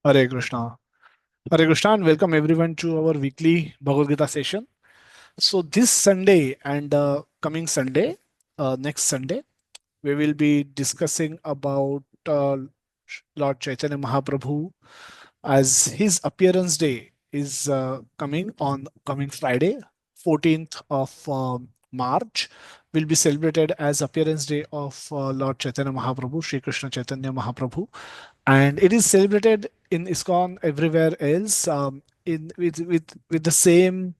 Hare Krishna. Hare Krishna and welcome everyone to our weekly Bhagavad Gita session. So this Sunday and coming Sunday, next Sunday, we will be discussing about Lord Chaitanya Mahaprabhu as his appearance day is coming on coming Friday, 14th of March. Will be celebrated as appearance day of Lord Chaitanya Mahaprabhu, Shri Krishna Chaitanya Mahaprabhu, and it is celebrated in ISKCON everywhere else in with the same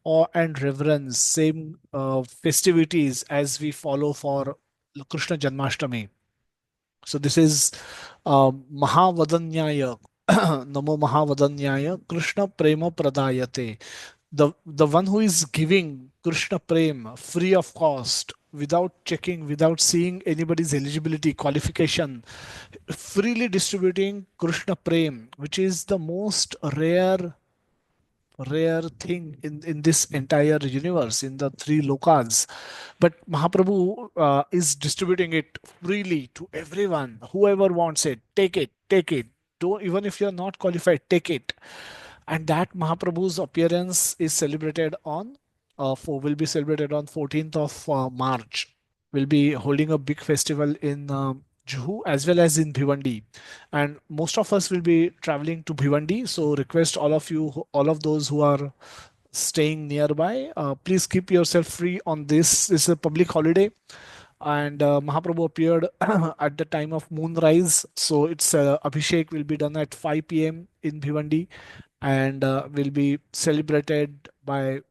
awe and reverence, same festivities as we follow for Krishna Janmashtami. So this is Mahavadanyaya, Namo Mahavadanyaya, Krishna Prema Pradayate. The one who is giving Krishna Prem free of cost, without checking, without seeing anybody's eligibility, qualification, freely distributing Krishna Prem, which is the most rare thing in this entire universe, in the three lokas. But Mahaprabhu is distributing it freely to everyone. Whoever wants it, take it, take it. Don't, even if you're not qualified, take it. And that Mahaprabhu's appearance is celebrated on, will be celebrated on 14th of March. We'll be holding a big festival in Juhu as well as in Bhiwandi, and most of us will be traveling to Bhiwandi. So request all of you, all of those who are staying nearby, please keep yourself free on this. This is a public holiday, and Mahaprabhu appeared at the time of moonrise. So its Abhishek will be done at 5 p.m. in Bhiwandi, and will be celebrated by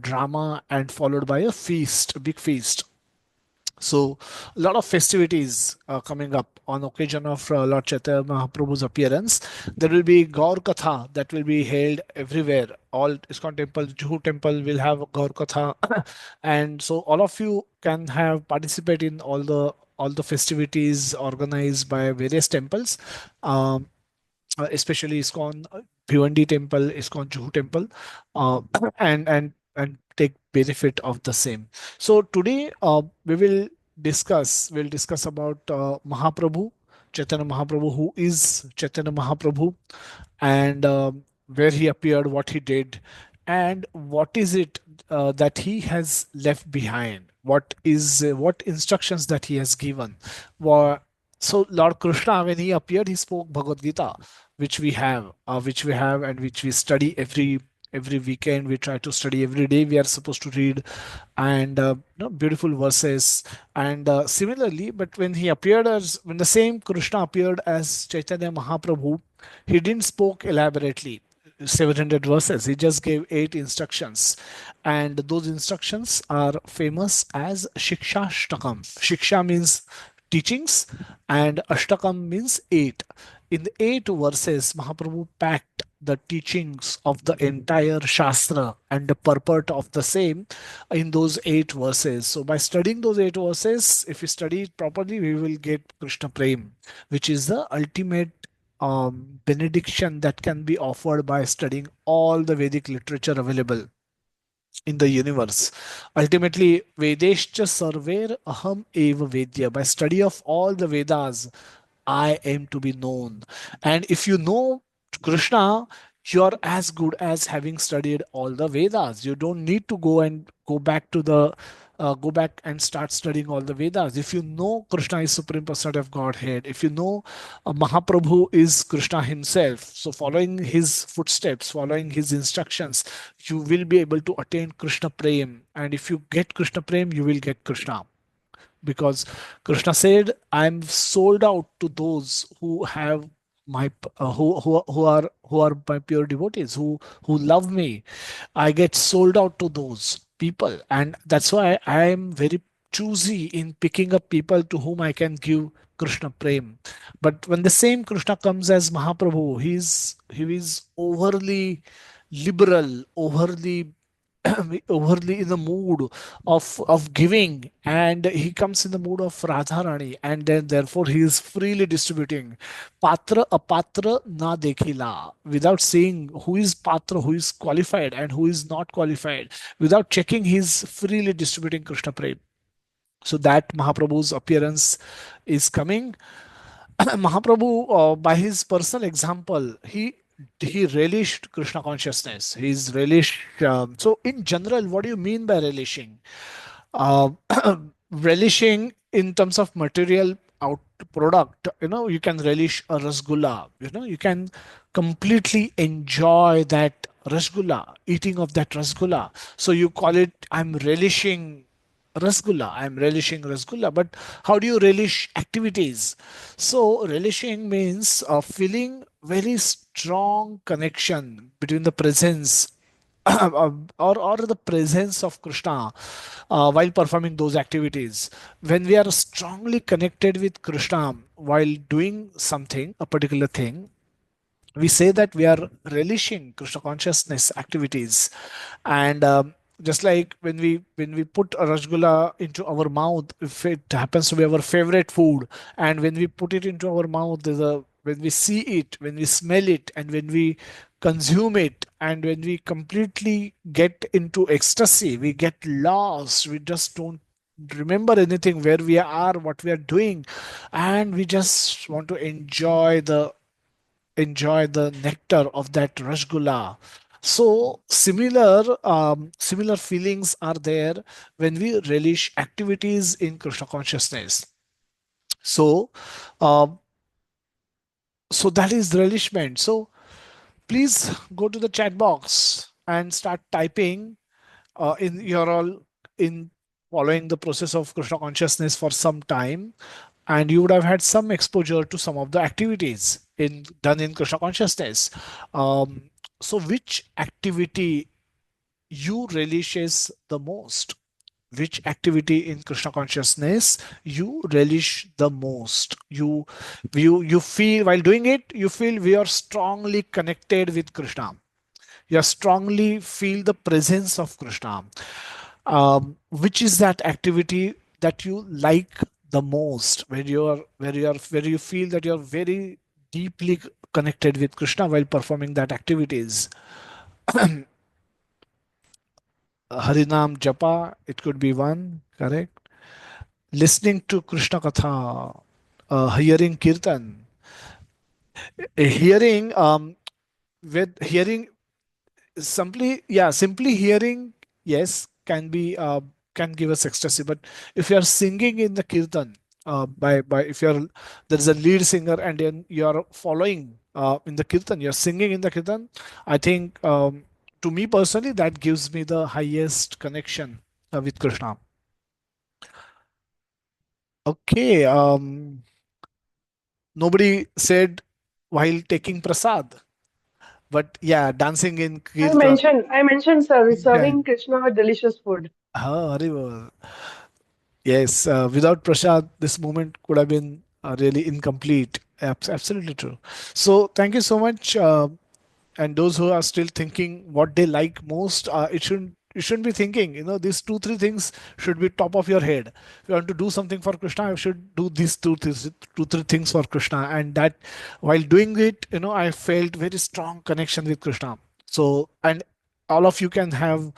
drama and followed by a feast, a big feast. So, a lot of festivities coming up on occasion of Lord Chaitanya Mahaprabhu's appearance. There will be Gaur Katha that will be held everywhere. All ISKCON temple, Juhu temple will have Gaur Katha, and so all of you can have participate in all the festivities organized by various temples. Um, Especially ISKCON Bhiwandi temple, ISKCON Juhu temple, uh, and take benefit of the same. So today we'll discuss about Mahaprabhu, Chaitanya Mahaprabhu, who is Chaitanya Mahaprabhu, and where he appeared, what he did, and what is it that he has left behind. What instructions that he has given. Wha- So Lord Krishna, when he appeared, he spoke Bhagavad Gita, which we have, and which we study every weekend. We try to study every day. We are supposed to read, and beautiful verses. And similarly, but when he appeared as when the same Krishna appeared as Chaitanya Mahaprabhu, he didn't spoke elaborately. 700 verses. He just gave 8 instructions, and those instructions are famous as Shikshashtakam. Shiksha means teachings, and Ashtakam means 8. In the 8 verses, Mahaprabhu packed the teachings of the entire Shastra and the purport of the same in those 8 verses. So, by studying those 8 verses, if we study it properly, we will get Krishna Prem, which is the ultimate benediction that can be offered by studying all the Vedic literature available in the universe. Ultimately, Vedescha Sarver Aham Eva Vedya. By study of all the Vedas, I am to be known. And if you know Krishna, you're as good as having studied all the Vedas. You don't need to go back and start studying all the Vedas. If you know Krishna is Supreme Personality of Godhead, if you know Mahaprabhu is Krishna himself, so following his footsteps, following his instructions, you will be able to attain Krishna Prem. And if you get Krishna Prem, you will get Krishna, because Krishna said, "I'm sold out to those who have my who are my pure devotees, who love me. I get sold out to those people, and that's why I am very choosy in picking up people to whom I can give Krishna Prem." But when the same Krishna comes as Mahaprabhu, he is overly liberal, overly in the mood of giving, and he comes in the mood of Radharani, and then therefore he is freely distributing patra apatra na dekhila, without seeing who is patra, who is qualified and who is not qualified, without checking, he is freely distributing Krishna Prem. So that Mahaprabhu's appearance is coming, Mahaprabhu, by his personal example, he relished Krishna consciousness. He's relished. So, in general, what do you mean by relishing? Uh, relishing in terms of material out product. You can relish a rasgulla. You can completely enjoy that rasgulla, eating of that rasgulla. So you call it, I'm relishing rasgulla, I'm relishing rasgulla. But how do you relish activities? So relishing means feeling very strong connection between the presence or the presence of Krishna while performing those activities. When we are strongly connected with Krishna while doing something, a particular thing, we say that we are relishing Krishna consciousness activities. And just like when we put a rasgulla into our mouth, if it happens to be our favorite food, and when we put it into our mouth, when we see it, when we smell it, and when we consume it, and when we completely get into ecstasy, we get lost, we just don't remember anything, where we are, what we are doing, and we just want to enjoy the nectar of that rasgulla. So similar feelings are there when we relish activities in Krishna consciousness. So uh, so that is relishment. So please go to the chat box and start typing in you're all in following the process of Krishna consciousness for some time, and you would have had some exposure to some of the activities in done in Krishna consciousness. So which activity you relishes the most? Which activity in Krishna consciousness you relish the most? You feel while doing it, you feel we are strongly connected with Krishna. You strongly feel the presence of Krishna. Which is that activity that you like the most, where you feel that you're very deeply connected with Krishna while performing that activities? Harinam Japa, it could be one, correct? Listening to Krishna Katha, hearing Kirtan. Hearing, with hearing simply hearing, yes, can give us ecstasy. But if you are singing in the kirtan, by if you're there is a lead singer and then you are following in the kirtan, you're singing in the kirtan, I think, to me personally, that gives me the highest connection with Krishna. Okay. Nobody said while taking prasad, but yeah, dancing in kirtan. I mentioned, sir, Yeah. serving Krishna delicious food. Oh, yes, without Prashad, this moment could have been really incomplete. Absolutely true. So, thank you so much. And those who are still thinking what they like most, you shouldn't be thinking. These two three things should be top of your head. If you want to do something for Krishna, you should do these two three things for Krishna. And that, while doing it, I felt very strong connection with Krishna. So, and all of you can have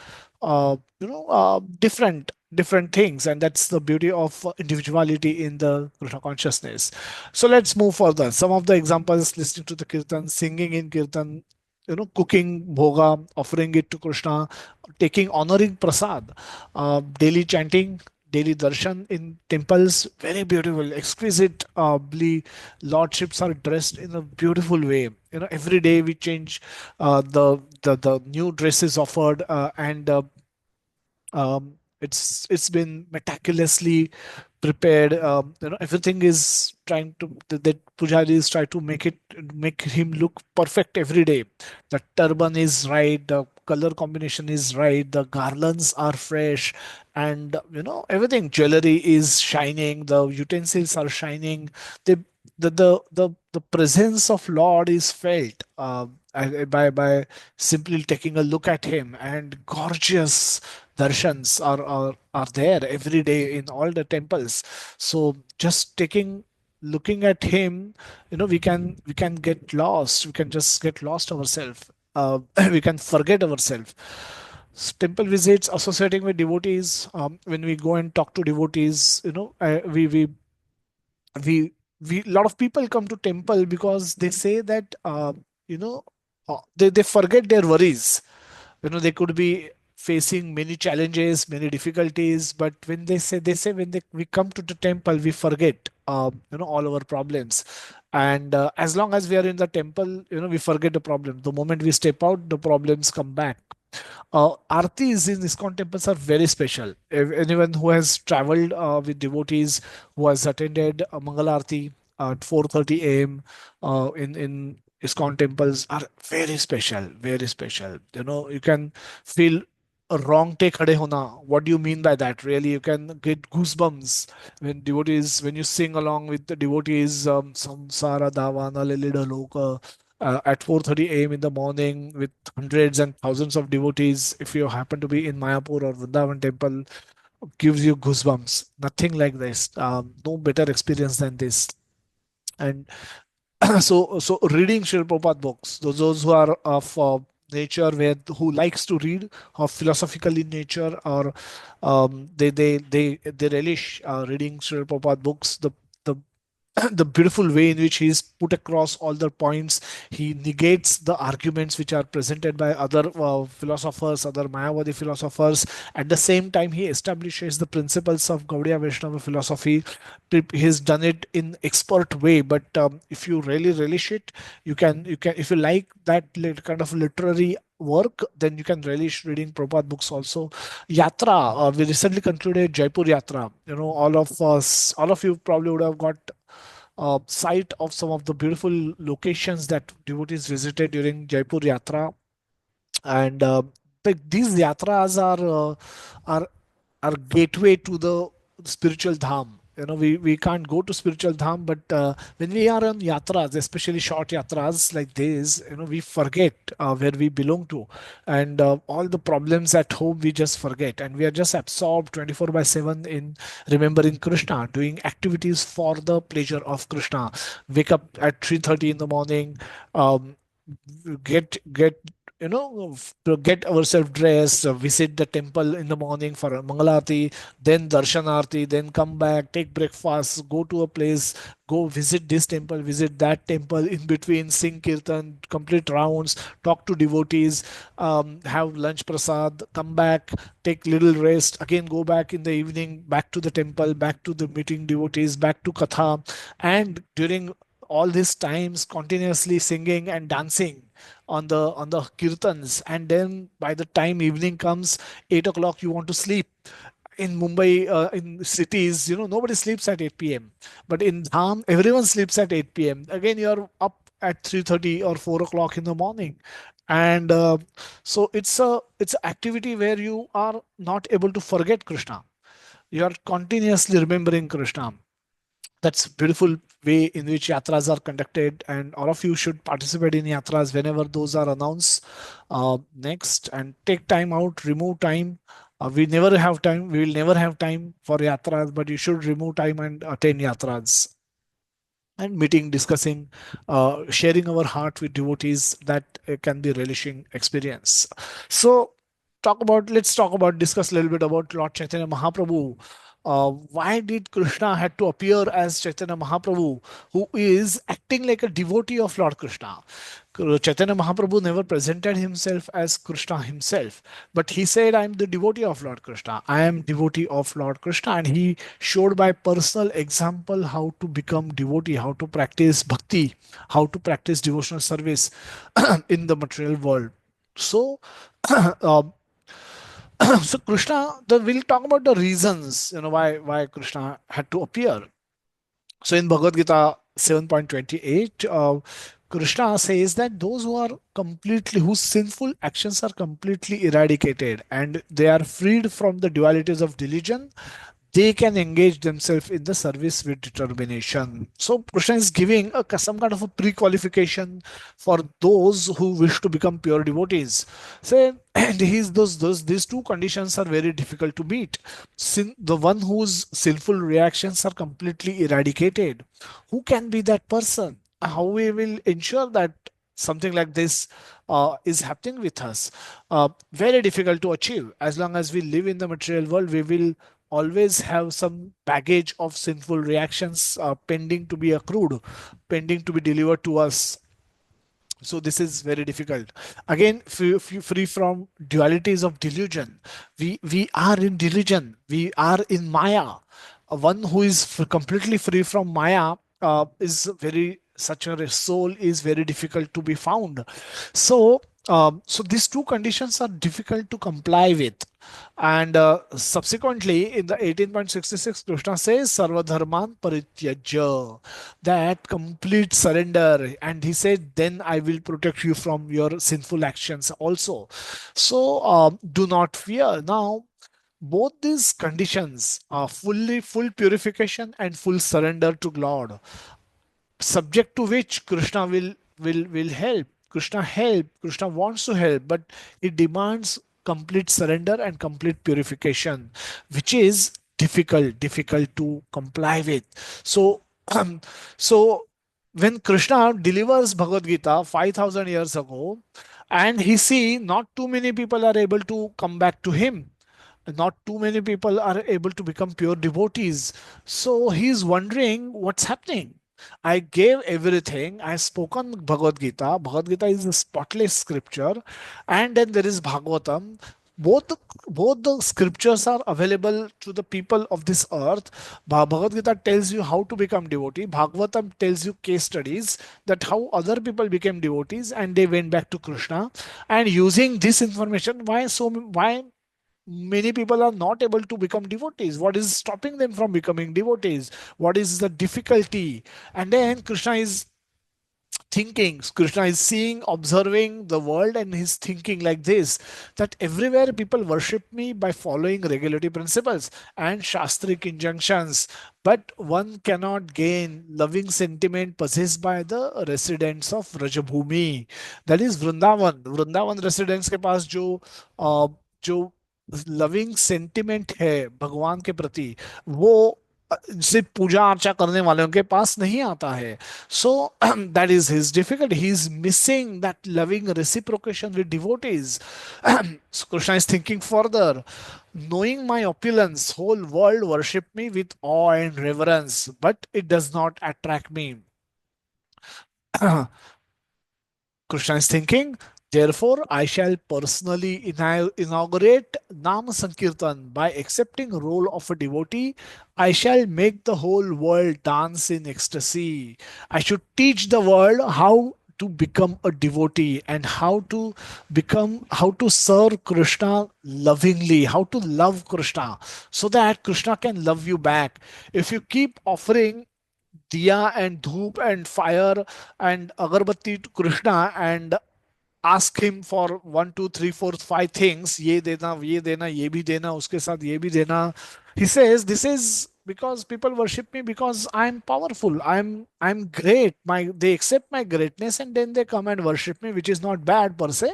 different things, and that's the beauty of individuality in the Krishna consciousness. So let's move further. Some of the examples: listening to the kirtan, singing in kirtan, cooking bhoga, offering it to Krishna, taking honoring prasad, daily chanting, daily darshan in temples, very beautiful, exquisitely. Lordships are dressed in a beautiful way. Every day we change the new dresses offered, and it's been meticulously prepared. Everything is trying to that pujari is trying to make him look perfect every day. The turban is right, the color combination is right, the garlands are fresh, and everything, jewelry is shining, the utensils are shining. They the presence of Lord is felt by simply taking a look at him, and gorgeous darshans are there every day in all the temples. So just looking at him, we can get lost. We can just get lost ourselves. We can forget ourselves. Temple visits, associating with devotees. When we go and talk to devotees, we we lot of people come to temple because they say that you know they forget their worries. They could be facing many challenges, many difficulties, but when they say when we come to the temple, we forget all our problems. And as long as we are in the temple, we forget the problem. The moment we step out, the problems come back. Aartis in ISKCON temples are very special. If anyone who has traveled with devotees, who has attended Mangal Aarti at 4:30 a.m. In ISKCON temples are very special, very special. You can feel a wrong take khade hona. What do you mean by that? Really, you can get goosebumps when you sing along with the devotees. Samsara Davana Lilida Loka at 4:30 a.m. in the morning with hundreds and thousands of devotees. If you happen to be in Mayapur or Vrindavan temple, gives you goosebumps. Nothing like this. No better experience than this. And so reading Srila Prabhupada books, those who are of nature, who likes to read, or philosophical in nature, or they relish reading Srila Prabhupada books. The the beautiful way in which he's put across all the points. He negates the arguments which are presented by other philosophers, other Mayavadi philosophers. At the same time, he establishes the principles of Gaudiya Vaishnava philosophy. He's done it in expert way, but if you really relish it, you can if you like that kind of literary work, then you can relish reading Prabhupada books also. Yatra, we recently concluded Jaipur Yatra. All of you probably would have got sight of some of the beautiful locations that devotees visited during Jaipur Yatra. And these yatras are our gateway to the spiritual dham. We can't go to spiritual dham, but when we are on yatras, especially short yatras like this, we forget where we belong to, and all the problems at home we just forget, and we are just absorbed 24 by 7 in remembering Krishna, doing activities for the pleasure of Krishna. Wake up at 3:30 in the morning, um, get to get ourselves dressed, visit the temple in the morning for a Mangalarti, then Darshanarti, then come back, take breakfast, go to a place, go visit this temple, visit that temple, in between sing kirtan, complete rounds, talk to devotees, have lunch prasad, come back, take little rest, again go back in the evening, back to the temple, back to the meeting devotees, back to Katha, and during all these times continuously singing and dancing on the kirtans. And then by the time evening comes, 8 o'clock, you want to sleep. In Mumbai, in cities, nobody sleeps at 8 p.m. But in Dham, everyone sleeps at 8 p.m. Again, you're up at 3:30 or 4 o'clock in the morning. And so it's an activity where you are not able to forget Krishna. You are continuously remembering Krishna. That's beautiful way in which yatras are conducted, and all of you should participate in yatras whenever those are announced next, and take time out, remove time. We never have time, we will never have time for yatras, but you should remove time and attend yatras and meeting, discussing, sharing our heart with devotees. That can be relishing experience. So, let's talk about, discuss a little bit about Lord Chaitanya Mahaprabhu. Why did Krishna had to appear as Chaitanya Mahaprabhu, who is acting like a devotee of Lord Krishna? Chaitanya Mahaprabhu never presented himself as Krishna himself, but he said, I am the devotee of Lord Krishna. I am devotee of Lord Krishna. And he showed by personal example how to become devotee, how to practice bhakti, how to practice devotional service in the material world. So, uh, so Krishna, we'll talk about the reasons, why Krishna had to appear. So in Bhagavad Gita 7.28, Krishna says that those who are completely, whose sinful actions are completely eradicated and they are freed from the dualities of religion, they can engage themselves in the service with determination. So Krishna is giving some kind of a pre-qualification for those who wish to become pure devotees. Say, and those these two conditions are very difficult to meet. The one whose sinful reactions are completely eradicated, who can be that person? How we will ensure that something like this is happening with us? Very difficult to achieve. As long as we live in the material world, we will always have some baggage of sinful reactions pending to be accrued, pending to be delivered to us. So this is very difficult. Again, free from dualities of delusion. We are in delusion. We are in Maya. One who is completely free from Maya is very, such a soul is very difficult to be found. So so these two conditions are difficult to comply with. And subsequently, in the 18.66, Krishna says, Sarva Dharman Parityajya, that complete surrender. And he said, then I will protect you from your sinful actions also. So do not fear. Now, both these conditions are full purification and full surrender to Lord, subject to which Krishna will help. Krishna wants to help, but it demands complete surrender and complete purification, which is difficult to comply with. So so when Krishna delivers Bhagavad Gita 5,000 years ago, and he see not too many people are able to come back to him, not too many people are able to become pure devotees. So he's wondering what's happening. I gave everything. I spoken Bhagavad Gita. Bhagavad Gita is a spotless scripture, and then there is Bhagavatam. Both both the scriptures are available to the people of this earth. Bhagavad Gita tells you how to become devotee. Bhagavatam tells you case studies that how other people became devotees and they went back to Krishna. And using this information, why many people are not able to become devotees? What is stopping them from becoming devotees? What is the difficulty? And then Krishna is thinking, Krishna is seeing, observing the world, and he's thinking like this, that everywhere people worship me by following regulatory principles and shastric injunctions, but one cannot gain loving sentiment possessed by the residents of Rajabhumi, that is Vrindavan residents के पास जो loving sentiment है भगवान के प्रति, वो सिर्फ पूजा अर्चा करने वालों के पास नहीं आता है. So that is his difficulty. He is missing that loving reciprocation with devotees. So Krishna is thinking further. Knowing my opulence, whole world worship me with awe and reverence, but it does not attract me. Krishna is thinking, therefore, I shall personally inaugurate Nam Sankirtan by accepting role of a devotee. I shall make the whole world dance in ecstasy. I should teach the world how to become a devotee and how to serve Krishna lovingly, how to love Krishna, so that Krishna can love you back. If you keep offering diya and dhoop and fire and agarbatti to Krishna and ask him for one, two, three, four, five things, ये देना, ये भी देना, उसके साथ ये भी देना. He says, this is because people worship me because I'm powerful. I'm great. They accept my greatness and then they come and worship me, which is not bad per se,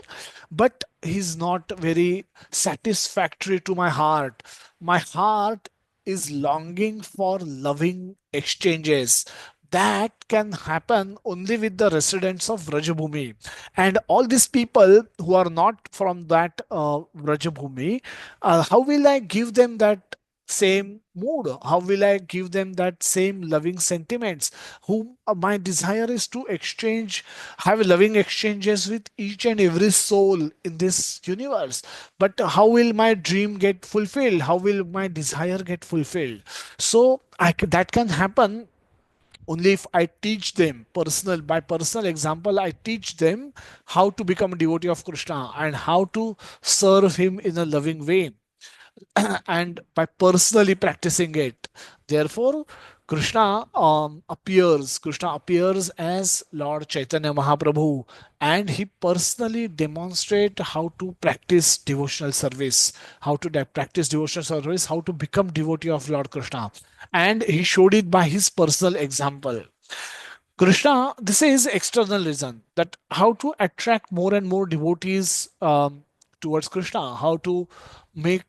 but he's not very satisfactory to my heart. My heart is longing for loving exchanges. That can happen only with the residents of Rajabhumi. And all these people who are not from that Rajabhumi, how will I give them that same mood? How will I give them that same loving sentiments? Whom my desire is to exchange, have loving exchanges with each and every soul in this universe. But how will my dream get fulfilled? How will my desire get fulfilled? So that can happen only if I teach them by personal example. I teach them how to become a devotee of Krishna and how to serve him in a loving way and by personally practicing it. Therefore, Krishna appears as Lord Chaitanya Mahaprabhu, and he personally demonstrate how to practice devotional service, how to become devotee of Lord Krishna. And he showed it by his personal example. Krishna, this is external reason that how to attract more and more devotees towards Krishna, how to make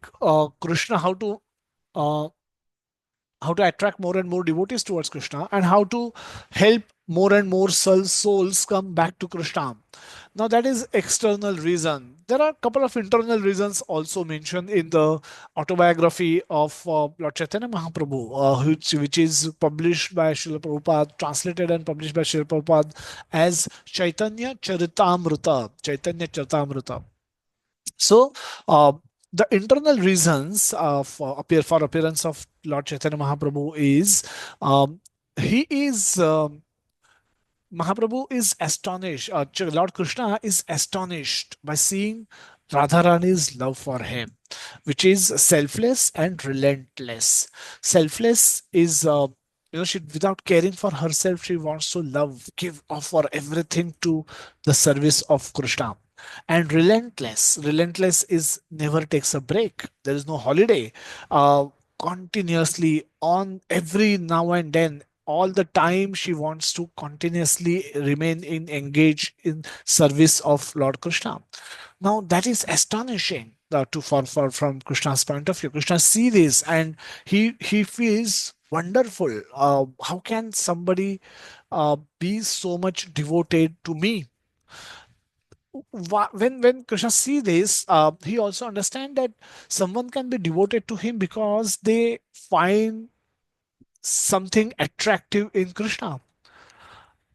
Krishna, how to uh, how to attract more and more devotees towards Krishna, and how to help more and more souls come back to Krishna. Now that is external reason. There are a couple of internal reasons also mentioned in the autobiography of Lord Chaitanya Mahaprabhu, which is published by Srila Prabhupada, translated and published by Srila Prabhupada as Chaitanya Charitamrita. Chaitanya Charitamrita. So, the internal reasons for appearance of Lord Chaitanya Mahaprabhu is, he is Mahaprabhu is astonished. Lord Krishna is astonished by seeing Radharani's love for him, which is selfless and relentless. Selfless is, she, without caring for herself, she wants to love, give, offer everything to the service of Krishna. And relentless is never takes a break. There is no holiday. Continuously, on every now and then, all the time, she wants to continuously remain in engaged in service of Lord Krishna. Now that is astonishing, to for from Krishna's point of view. Krishna see this and he feels wonderful. How can somebody be so much devoted to me? When Krishna see this, he also understand that someone can be devoted to him because they find something attractive in Krishna.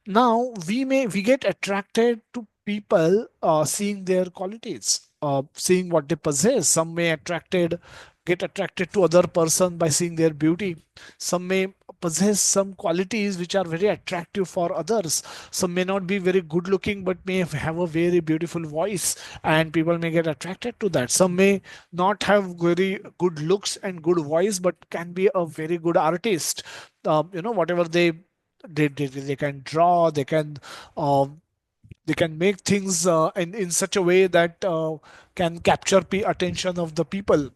Now we get attracted to people, seeing their qualities, seeing what they possess. Some may attracted get attracted to other person by seeing their beauty. Some may possess some qualities which are very attractive for others. Some may not be very good looking but may have a very beautiful voice, and people may get attracted to that. Some may not have very good looks and good voice but can be a very good artist. Whatever they can draw, they can make things in such a way that can capture attention of the people.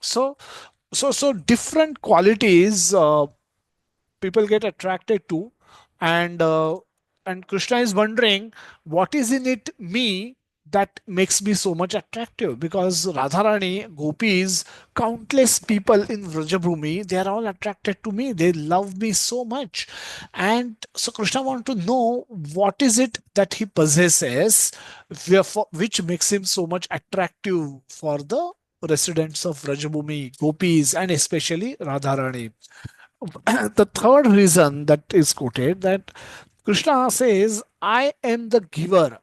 So so so different qualities people get attracted to, and Krishna is wondering what is in it me that makes me so much attractive, because Radharani, gopis, countless people in Vrajabhumi, they are all attracted to me, they love me so much. And so Krishna want to know what is it that he possesses, which makes him so much attractive for the residents of Vrajabhumi, gopis, and especially Radharani. The third reason that is quoted, that Krishna says, I am the giver.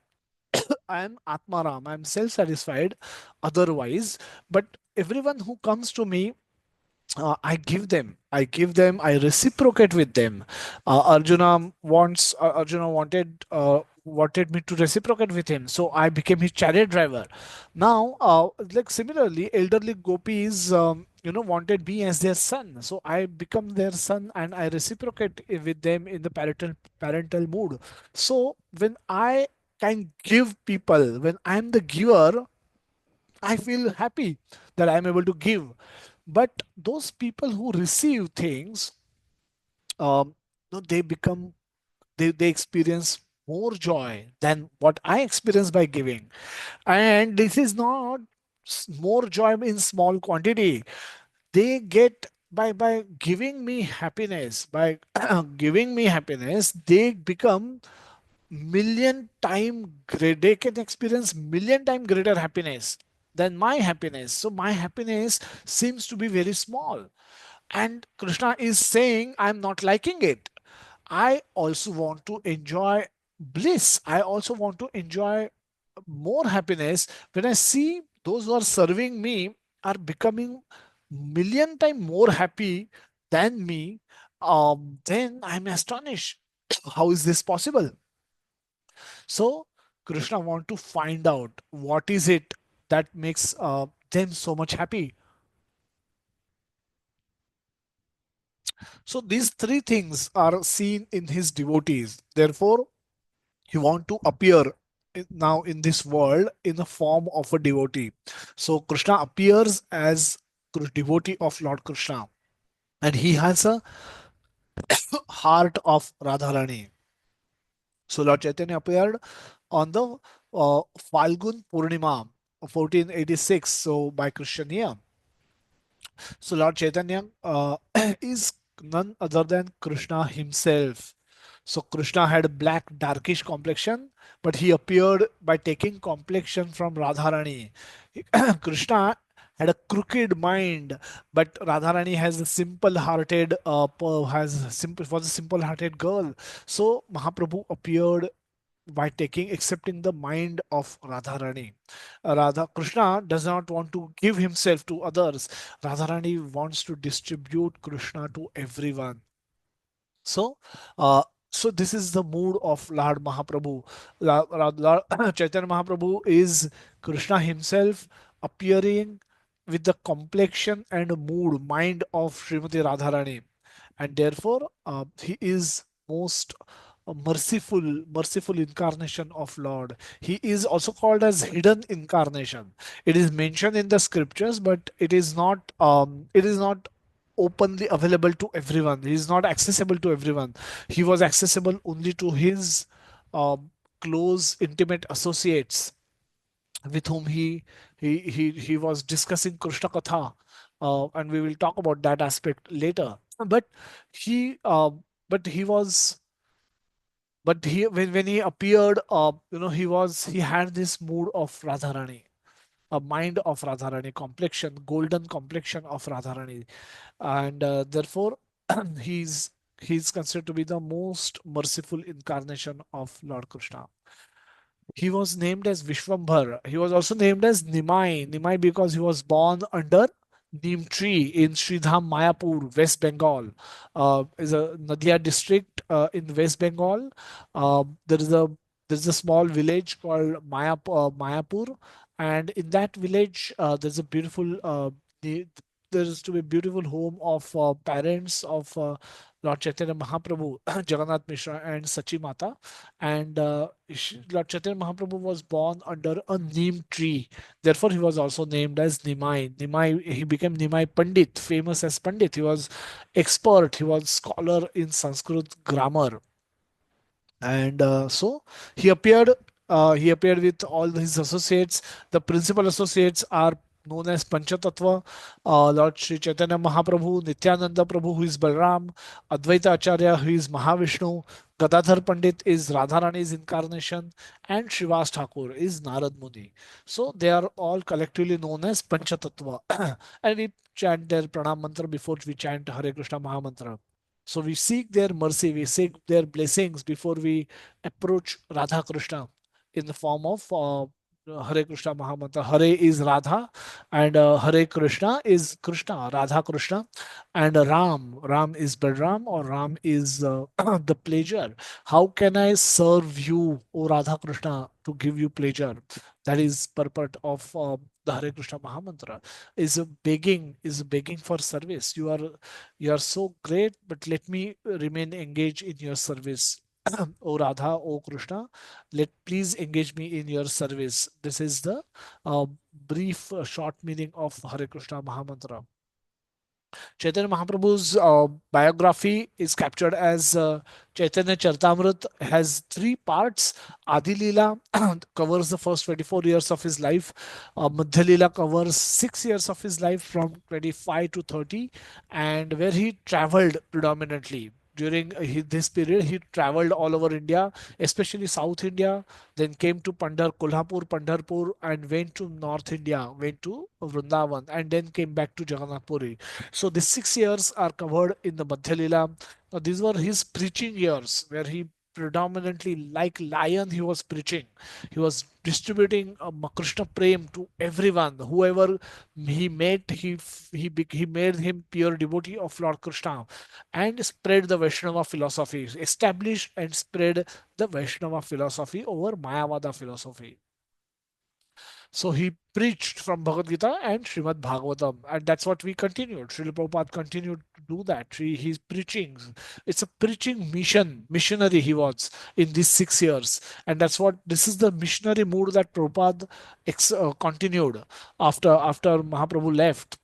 I am Atmaram. I am self-satisfied otherwise. But everyone who comes to me, I reciprocate with them. Arjuna wanted me to reciprocate with him, so I became his chariot driver. Now, like similarly, elderly gopis, wanted me as their son, so I become their son and I reciprocate with them in the parental mood. So when I can give people, when I am the giver, I feel happy that I am able to give. But those people who receive things, they become, they experience more joy than what I experience by giving. And this is not more joy in small quantity. They get, by giving me happiness, by giving me happiness, they become million time great, they can experience million time greater happiness than my happiness. So my happiness seems to be very small, and Krishna is saying I'm not liking it. I also want to enjoy bliss, I also want to enjoy more happiness. When I see those who are serving me are becoming million time more happy than me, then I'm astonished. How is this possible? So Krishna want to find out what is it that makes them so much happy. So these three things are seen in his devotees. Therefore, he want to appear now in this world in the form of a devotee. So Krishna appears as devotee of Lord Krishna, and he has a heart of Radharani. So Lord Chaitanya appeared on the Falgun Purnima, 1486, so by Christian year. So Lord Chaitanya is none other than Krishna himself. So Krishna had a black, darkish complexion, but he appeared by taking complexion from Radharani. Krishna had a crooked mind, but Radharani has a simple-hearted, has simple was a simple-hearted girl. So Mahaprabhu appeared by taking accepting the mind of Radharani. Radha Krishna does not want to give himself to others. Radharani wants to distribute Krishna to everyone. So, uh, so this is the mood of Lord Mahaprabhu. Lord Chaitanya Mahaprabhu is Krishna himself appearing with the complexion and mood, mind of Srimati Radharani, and therefore he is most merciful incarnation of Lord. He is also called as hidden incarnation. It is mentioned in the scriptures, but it is not openly available to everyone. He is not accessible to everyone. He was accessible only to his close, intimate associates with whom he was discussing Krishna Katha, and we will talk about that aspect later. But he, but he was, but he when he appeared, he had this mood of Radharani, a mind of Radharani, complexion, golden complexion of Radharani, and therefore he's he's considered to be the most merciful incarnation of Lord Krishna. He was named as Vishwambhar. He was also named as Nimai. Nimai because he was born under Neem tree in Sridham, Mayapur, West Bengal. Is a Nadia district in West Bengal. Uh, there is a small village called Mayapur, and in that village there's a beautiful the, there is to be a beautiful home of parents of Lord Chaitanya Mahaprabhu, Jagannath Mishra and Sachi Mata, and Lord Chaitanya Mahaprabhu was born under a neem tree. Therefore, he was also named as Nimai. Nimai, he became Nimai Pandit, famous as Pandit. He was expert. He was scholar in Sanskrit grammar, and so he appeared. He appeared with all his associates. The principal associates are known as Panchatattva, Lord Sri Chaitanya Mahaprabhu, Nityananda Prabhu, who is Balram, Advaita Acharya, who is Mahavishnu, Gadadhar Pandit is Radharani's incarnation, and Srivas Thakur is Narad Muni. So they are all collectively known as Panchatattva. And we chant their pranam mantra before we chant Hare Krishna Mahamantra. So we seek their mercy, we seek their blessings before we approach Radha Krishna in the form of Hare Krishna Mahamantra. Hare is Radha, and Hare Krishna is Krishna, Radha Krishna, and Ram is Balram, or Ram is the pleasure. How can I serve you, O Radha Krishna, to give you pleasure? That is purport of the Hare Krishna Mahamantra. Is begging for service. You are so great, but let me remain engaged in your service. O Radha, O Krishna, let please engage me in your service. This is the brief, short meaning of Hare Krishna Mahamantra. Chaitanya Mahaprabhu's biography is captured as Chaitanya Charitamrita, has three parts. Adi Leela covers the first 24 years of his life. Madhya Leela covers 6 years of his life from 25 to 30, and where he traveled predominantly. During this period, he traveled all over India, especially South India, then came to Kolhapur, Pandharpur, and went to North India, went to Vrindavan, and then came back to Jagannath Puri. So these 6 years are covered in the Madhya Lila. Now these were his preaching years, where he predominantly, like lion, he was preaching. He was distributing Krishna Prem to everyone. Whoever he met, he made him pure devotee of Lord Krishna, and spread the Vaishnava philosophy, established and spread the Vaishnava philosophy over Mayavada philosophy. So he preached from Bhagavad Gita and Srimad Bhagavatam, and that's what we continued. Srila Prabhupada continued to do that. He's preaching. It's a preaching missionary he was in these 6 years, and that's what this is the missionary mood that Prabhupada continued after Mahaprabhu left.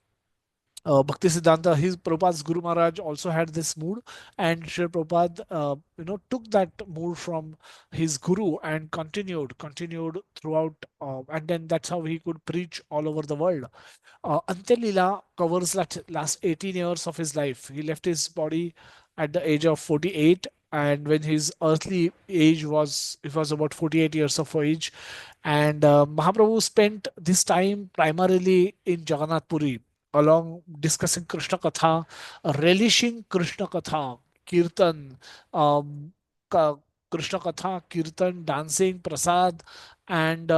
Bhakti Siddhanta, his Prabhupada's Guru Maharaj also had this mood, and Sri Prabhupada, took that mood from his Guru and continued throughout, and then that's how he could preach all over the world. Ante Leela covers that last 18 years of his life. He left his body at the age of 48, and when his earthly age was, it was about 48 years of age. And Mahaprabhu spent this time primarily in Jagannath Puri, along discussing Krishna Katha, relishing Krishna Katha, Kirtan, um, Ka- Krishna Katha, Kirtan, dancing, Prasad, and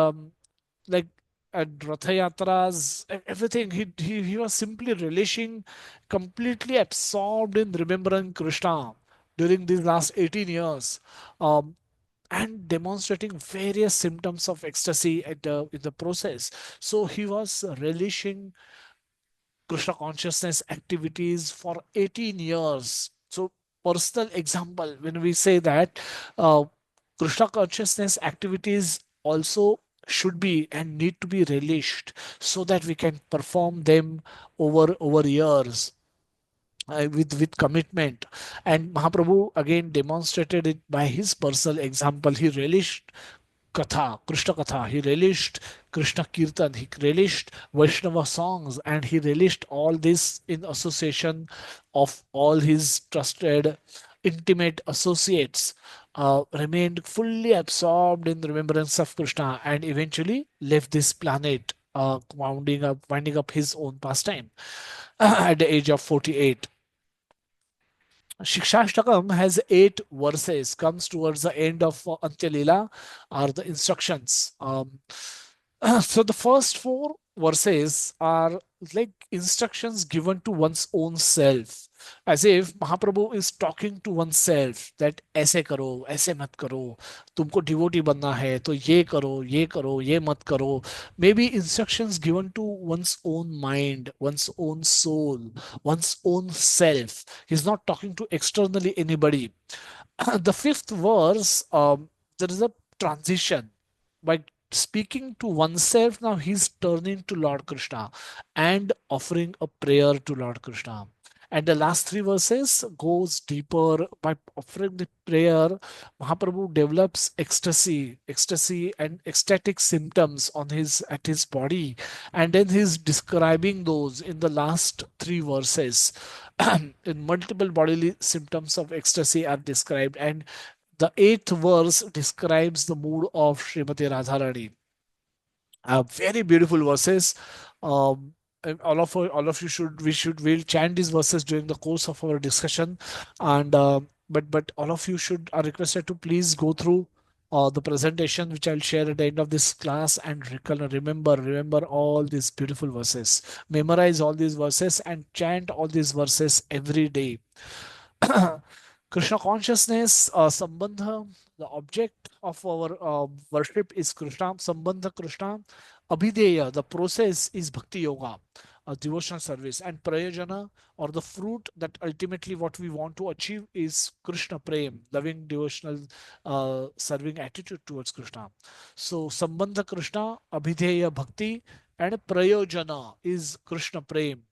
like at Ratha Yatras, everything. He was simply relishing, completely absorbed in remembering Krishna during these last 18 years. Um, and demonstrating various symptoms of ecstasy in the process. So he was relishing Krishna consciousness activities for 18 years. So, personal example, when we say that uh, Krishna consciousness activities also should be and need to be relished so that we can perform them over years with commitment. And Mahaprabhu again demonstrated it by his personal example. He relished Katha, Krishna Katha. He relished Krishna Kirtan. He relished Vaishnava songs, and he relished all this in association of all his trusted, intimate associates. Remained fully absorbed in remembrance of Krishna, and eventually left this planet, winding up his own pastime at the age of 48. Shikshashtakam has 8 verses, comes towards the end of Antyalila, are the instructions. So the first 4 verses are like instructions given to one's own self, as if Mahaprabhu is talking to oneself that ऐसे करो ऐसे मत करो, तुमको devotee बनना है तो ये करो ये मत करो. Maybe instructions given to one's own mind, one's own soul, one's own self. He's not talking to externally anybody. The fifth verse, there is a transition. By speaking to oneself, now he's turning to Lord Krishna and offering a prayer to Lord Krishna. And the last 3 verses goes deeper. By offering the prayer, Mahaprabhu develops ecstasy and ecstatic symptoms on his at his body, and then he's describing those in the last 3 verses. In multiple bodily symptoms of ecstasy are described, and the eighth verse describes the mood of Srimati Radharani. Very beautiful verses. And all of you should we'll chant these verses during the course of our discussion, and but all of you should are requested to please go through the presentation which I'll share at the end of this class, and remember all these beautiful verses. Memorize all these verses and chant all these verses every day. Krishna consciousness, Sambandha, the object of our worship is Krishna, Sambandha Krishna, Abhideya, the process is Bhakti Yoga, devotional service, and Prayojana, or the fruit that ultimately what we want to achieve is Krishna Prem, loving devotional serving attitude towards Krishna. So, Sambandha Krishna, Abhideya Bhakti, and Prayojana is Krishna Prem.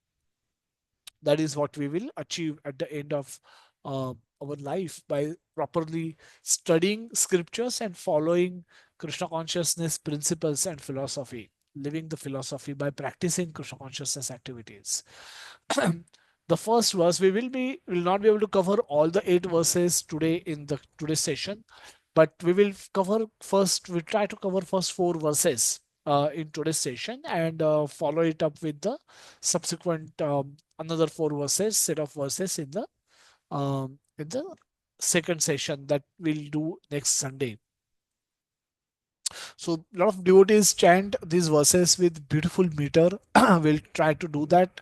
That is what we will achieve at the end of our life by properly studying scriptures and following Krishna consciousness principles and philosophy, living the philosophy by practicing Krishna consciousness activities. The first verse, we will not be able to cover all the 8 verses today in the today's session, but we'll try to cover first 4 verses in today's session, and follow it up with the subsequent another 4 verses, set of verses in the second session that we'll do next Sunday. So a lot of devotees chant these verses with beautiful meter. We'll try to do that,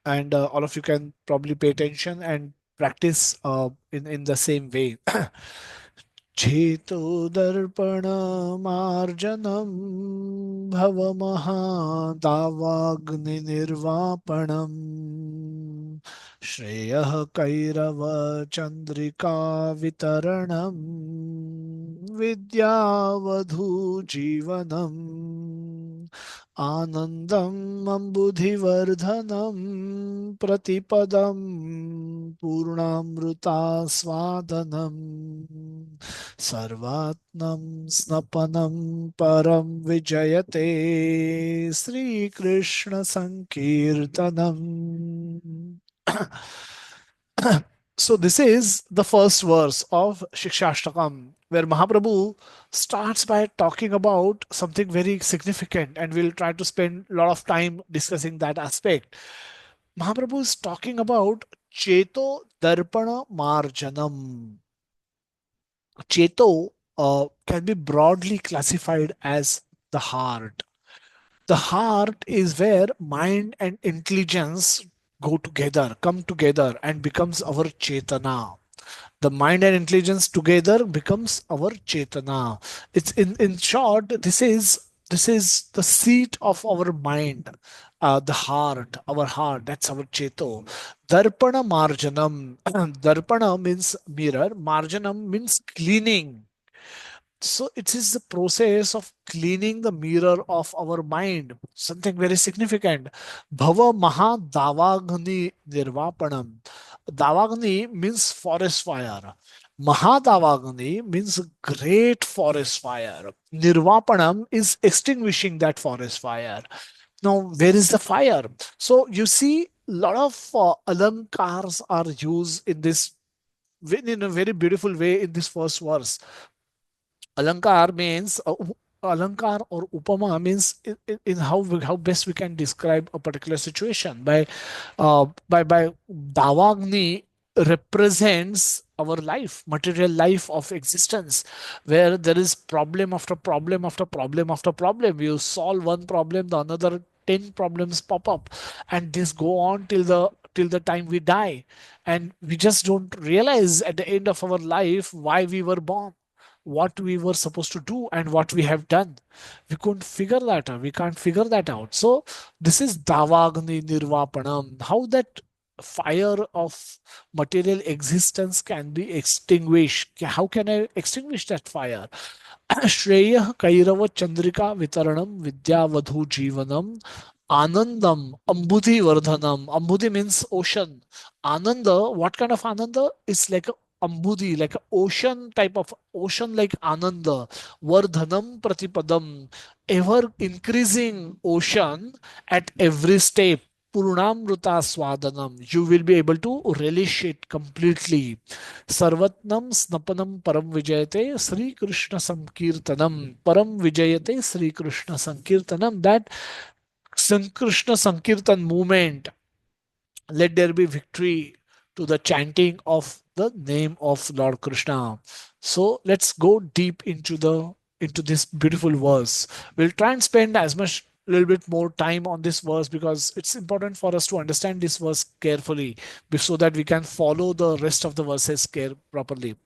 and all of you can probably pay attention and practice in the same way. चेतोदर्पणमार्जनं भवमहादावाग्निर्वापणम् श्रेयः कैरवचन्द्रिकावितरणम् विद्यावधूजीवनम् Anandam Ambudhivardhanam Pratipadam Purnamruta Swadanam Sarvatnam Snapanam Param Vijayate Sri Krishna Sankirtanam. So this is the first verse of Shikshashtakam, where Mahaprabhu starts by talking about something very significant, and we'll try to spend a lot of time discussing that aspect. Mahaprabhu is talking about Cheto Darpana Marjanam. Cheto can be broadly classified as the heart. The heart is where mind and intelligence go together, come together, and becomes our Chetana. The mind and intelligence together becomes our Chetana. It's in short, this is the seat of our mind, the heart, our heart. That's our Cheto. Darpana Marjanam. Darpana means mirror. Marjanam means cleaning. So it is the process of cleaning the mirror of our mind, something very significant. Bhava Maha Davagni Nirvapanam. Davagni means forest fire. Mahadavagni means great forest fire. Nirvapanam is extinguishing that forest fire. Now, where is the fire? So you see, a lot of alankars are used in this in a very beautiful way in this first verse. Alankar means Alankar or Upama means in how best we can describe a particular situation by Davagni represents our life, material life of existence, where there is problem after problem after problem after problem. You solve one problem, the another 10 problems pop up, and this go on till the time we die, and we just don't realize at the end of our life why we were born, what we were supposed to do, and what we have done. We couldn't figure that out. We can't figure that out. So this is Davagni Nirvapanam. How that fire of material existence can be extinguished. How can I extinguish that fire? श्रेय Kairav Chandrika वितरणम विद्यावधु जीवनम anandam ambudhi vardhanam. Ambudhi means ocean. Ananda, what kind of ananda? Is like a ambudhi, like a ocean type of ocean, like ananda. Vardhanam pratipadam, ever increasing ocean at every step. Purnamruta swadanam, you will be able to relish it completely. Sarvatnam snapanam param vijayate Sri Krishna Sankirtanam. Param vijayate Sri Krishna Sankirtanam. That Krishna Sankirtan movement, let there be victory to the chanting of the name of Lord Krishna. So let's go deep into this beautiful verse. We'll try and spend as much little bit more time on this verse because it's important for us to understand this verse carefully so that we can follow the rest of the verses properly.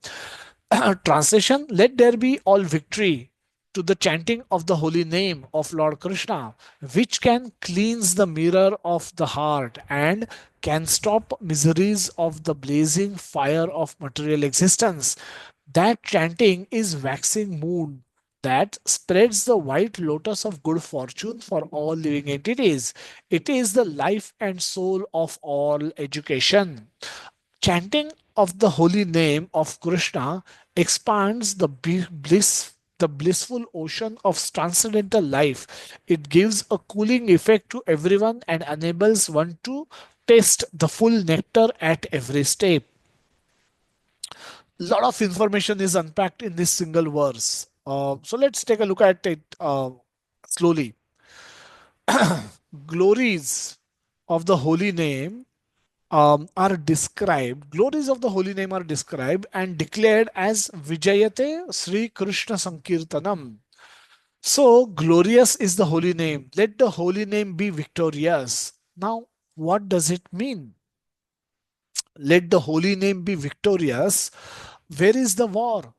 Translation: let there be all victory to the chanting of the holy name of Lord Krishna, which can cleanse the mirror of the heart and can stop miseries of the blazing fire of material existence. That chanting is waxing moon that spreads the white lotus of good fortune for all living entities. It is the life and soul of all education. Chanting of the holy name of Krishna expands the blissful ocean of transcendental life. It gives a cooling effect to everyone and enables one to taste the full nectar at every step. Lot of information is unpacked in this single verse. So let's take a look at it slowly. Glories of the holy name are described, glories of the holy name are described and declared as Vijayate Sri Krishna Sankirtanam. So, glorious is the holy name. Let the holy name be victorious. Now, what does it mean? Let the holy name be victorious. Where is the war?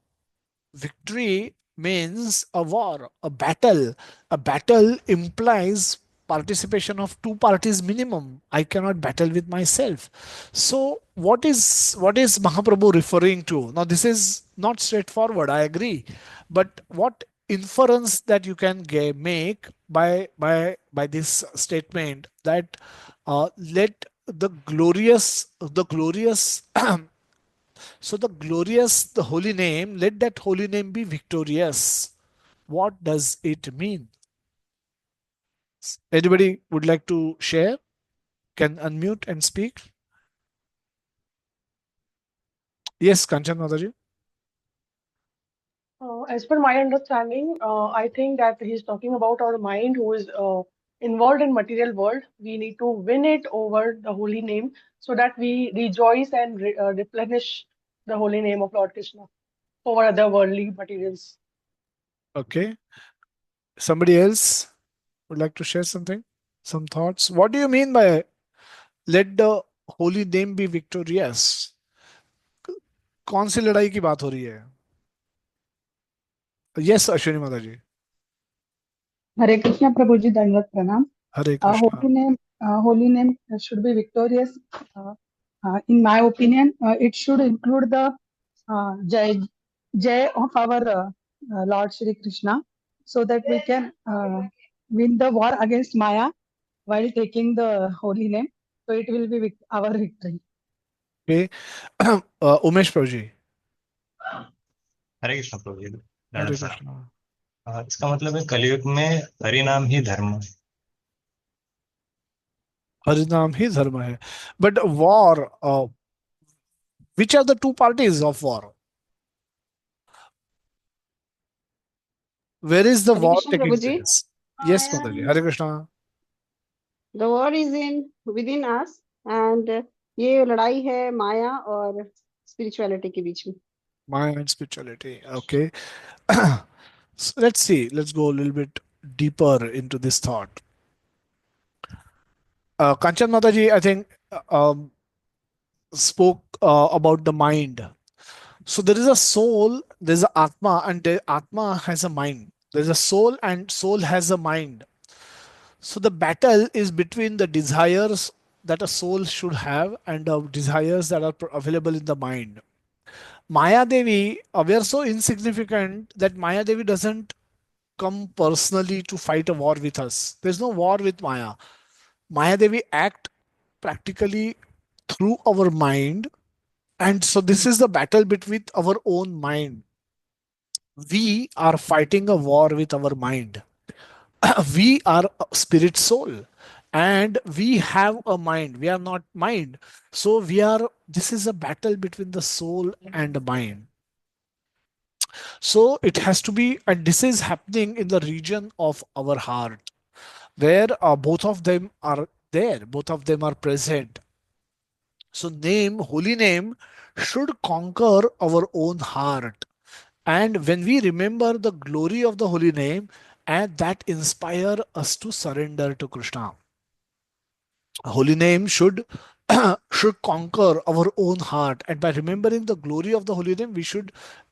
Victory means a war, a battle. A battle implies participation of two parties minimum. I cannot battle with myself. So what is Mahaprabhu referring to? Now this is not straightforward, I agree. But what inference that you can make by this statement that let the glorious so the holy name, let that holy name be victorious. What does it mean? Anybody would like to share? Can unmute and speak. Yes, Kanchan Mataji. As per my understanding, I think that he's talking about our mind who is involved in material world. We need to win it over the holy name so that we rejoice and replenish the holy name of Lord Krishna over other worldly materials. Okay. Somebody else would like to share something? Some thoughts? What do you mean by let the holy name be victorious? कौन सी लड़ाई की बात हो रही है? Yes Ashwini माता जी. Hare Krishna Prabhuji Dandavat Pranam. Hare Krishna. Holy name should be victorious. In my opinion, it should include the Jai, Jai of our Lord Shri Krishna, so that we can win the war against Maya while taking the holy name. So it will be our victory. Okay. Umesh प्रभु जी. हरे कृष्ण प्रभु जी हरे दंडवत कृष्णा. प्रणाम। इसका मतलब है कलयुग में हरि नाम ही धर्म है। हरिनाम ही धर्म है. But war, which are the two parties of war? Where is the Hare war Krishna taking Prabhuji. place? Yes, Mataji. Hare Krishna. The war is in within us and ये लड़ाई है माया और स्पिरिचुअलिटी के बीच में. Maya and spirituality. Okay. So let's see. Let's go a little bit deeper into this thought. Kanchan Mataji, I think, spoke about the mind. So there is a soul, there's a Atma, and the Atma has a mind. There's a soul, and soul has a mind. So the battle is between the desires that a soul should have and the desires that are available in the mind. Maya Devi, we are so insignificant that Maya Devi doesn't come personally to fight a war with us. There's no war with Maya. Maya Devi act practically through our mind. And so this is the battle between our own mind. We are fighting a war with our mind. We are a spirit soul and we have a mind. We are not mind. So this is a battle between the soul and the mind. So it has to be, and this is happening in the region of our heart, where both of them are there, both of them are present. So, holy name, should conquer our own heart. And when we remember the glory of the holy name, and that inspire us to surrender to Krishna. Holy name should should conquer our own heart, and by remembering the glory of the holy name,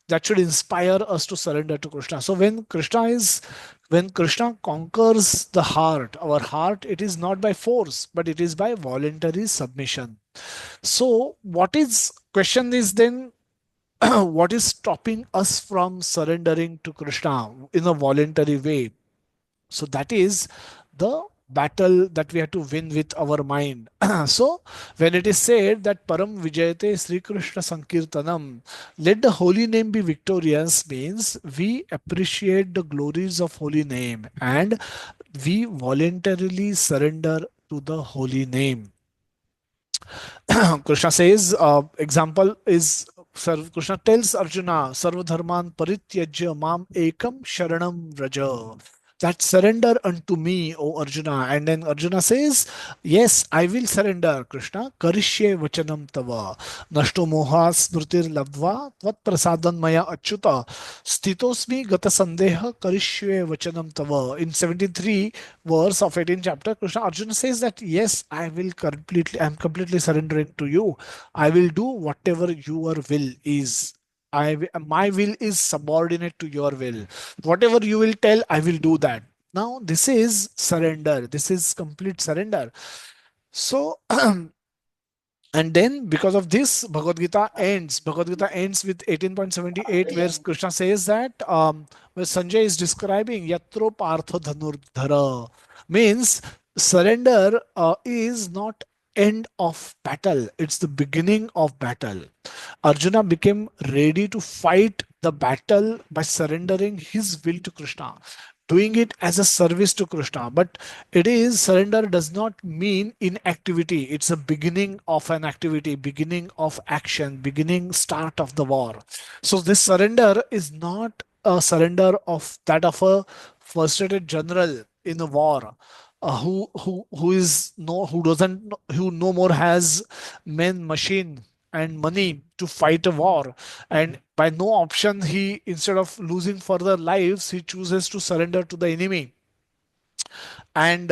that should inspire us to surrender to Krishna. So when Krishna conquers the heart, our heart, it is not by force, but it is by voluntary submission. So what is question is then what is stopping us from surrendering to Krishna in a voluntary way? So that is the battle that we have to win with our mind. So when it is said that Param Vijayate Sri Krishna Sankirtanam, let the holy name be victorious, means we appreciate the glories of holy name and we voluntarily surrender to the holy name. Krishna says, example is, Krishna tells Arjuna, Sarva Dharman Parityajya Mam Ekam Sharanam Vraja. That surrender unto me, O Arjuna. And then Arjuna says, yes, I will surrender, Krishna. Karishye vachanam tava. Nashto moha smrutir labdva. Tvat prasadan maya achyuta. Stitosmi gata sandeha karishye vachanam tava. In 73 verse of 18th chapter, Krishna Arjuna says that yes, I'm completely surrendering to you. I will do whatever your will is. My will is subordinate to your will. Whatever you will tell, I will do that. Now, this is surrender. This is complete surrender. So, And then because of this, Bhagavad Gita ends with 18.78, where Krishna says that, where Sanjay is describing yatro partho dhanurdhara, means surrender is not end of battle, it's the beginning of battle. Arjuna became ready to fight the battle by surrendering his will to Krishna, doing it as a service to Krishna. But it is, surrender does not mean inactivity. It's a beginning of an activity, beginning of action, beginning start of the war. So this surrender is not a surrender of that of a frustrated general in a war. Who is no who doesn't who no more has men, machine, and money to fight a war, and by no option he, instead of losing further lives, he chooses to surrender to the enemy, and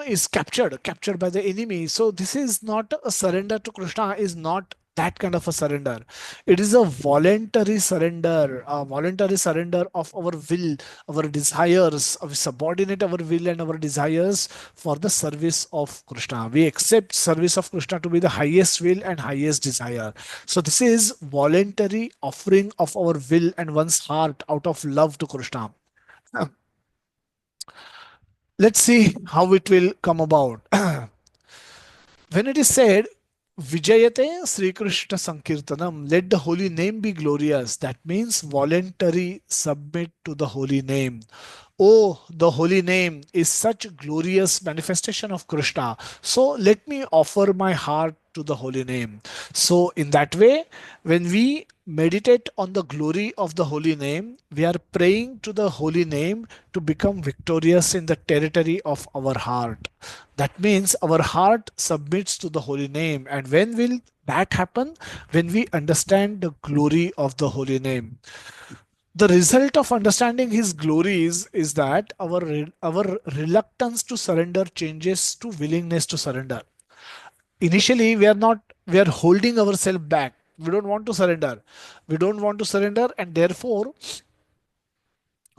is captured by the enemy. So this is not a surrender to Krishna, is not that kind of a surrender. It is a voluntary surrender of our will, our desires. We subordinate our will and our desires for the service of Krishna. We accept service of Krishna to be the highest will and highest desire. So this is voluntary offering of our will and one's heart out of love to Krishna. Let's see how it will come about. When it is said, Vijayate Sri Krishna Sankirtanam, let the holy name be glorious. That means voluntary submit to the holy name. Oh, the holy name is such a glorious manifestation of Krishna. So let me offer my heart to the holy name. So, in that way, when we meditate on the glory of the holy name, we are praying to the holy name to become victorious in the territory of our heart. That means our heart submits to the holy name. And when will that happen? When we understand the glory of the holy name. The result of understanding his glories is that our reluctance to surrender changes to willingness to surrender. Initially, we are holding ourselves back. We don't want to surrender. We don't want to surrender, and therefore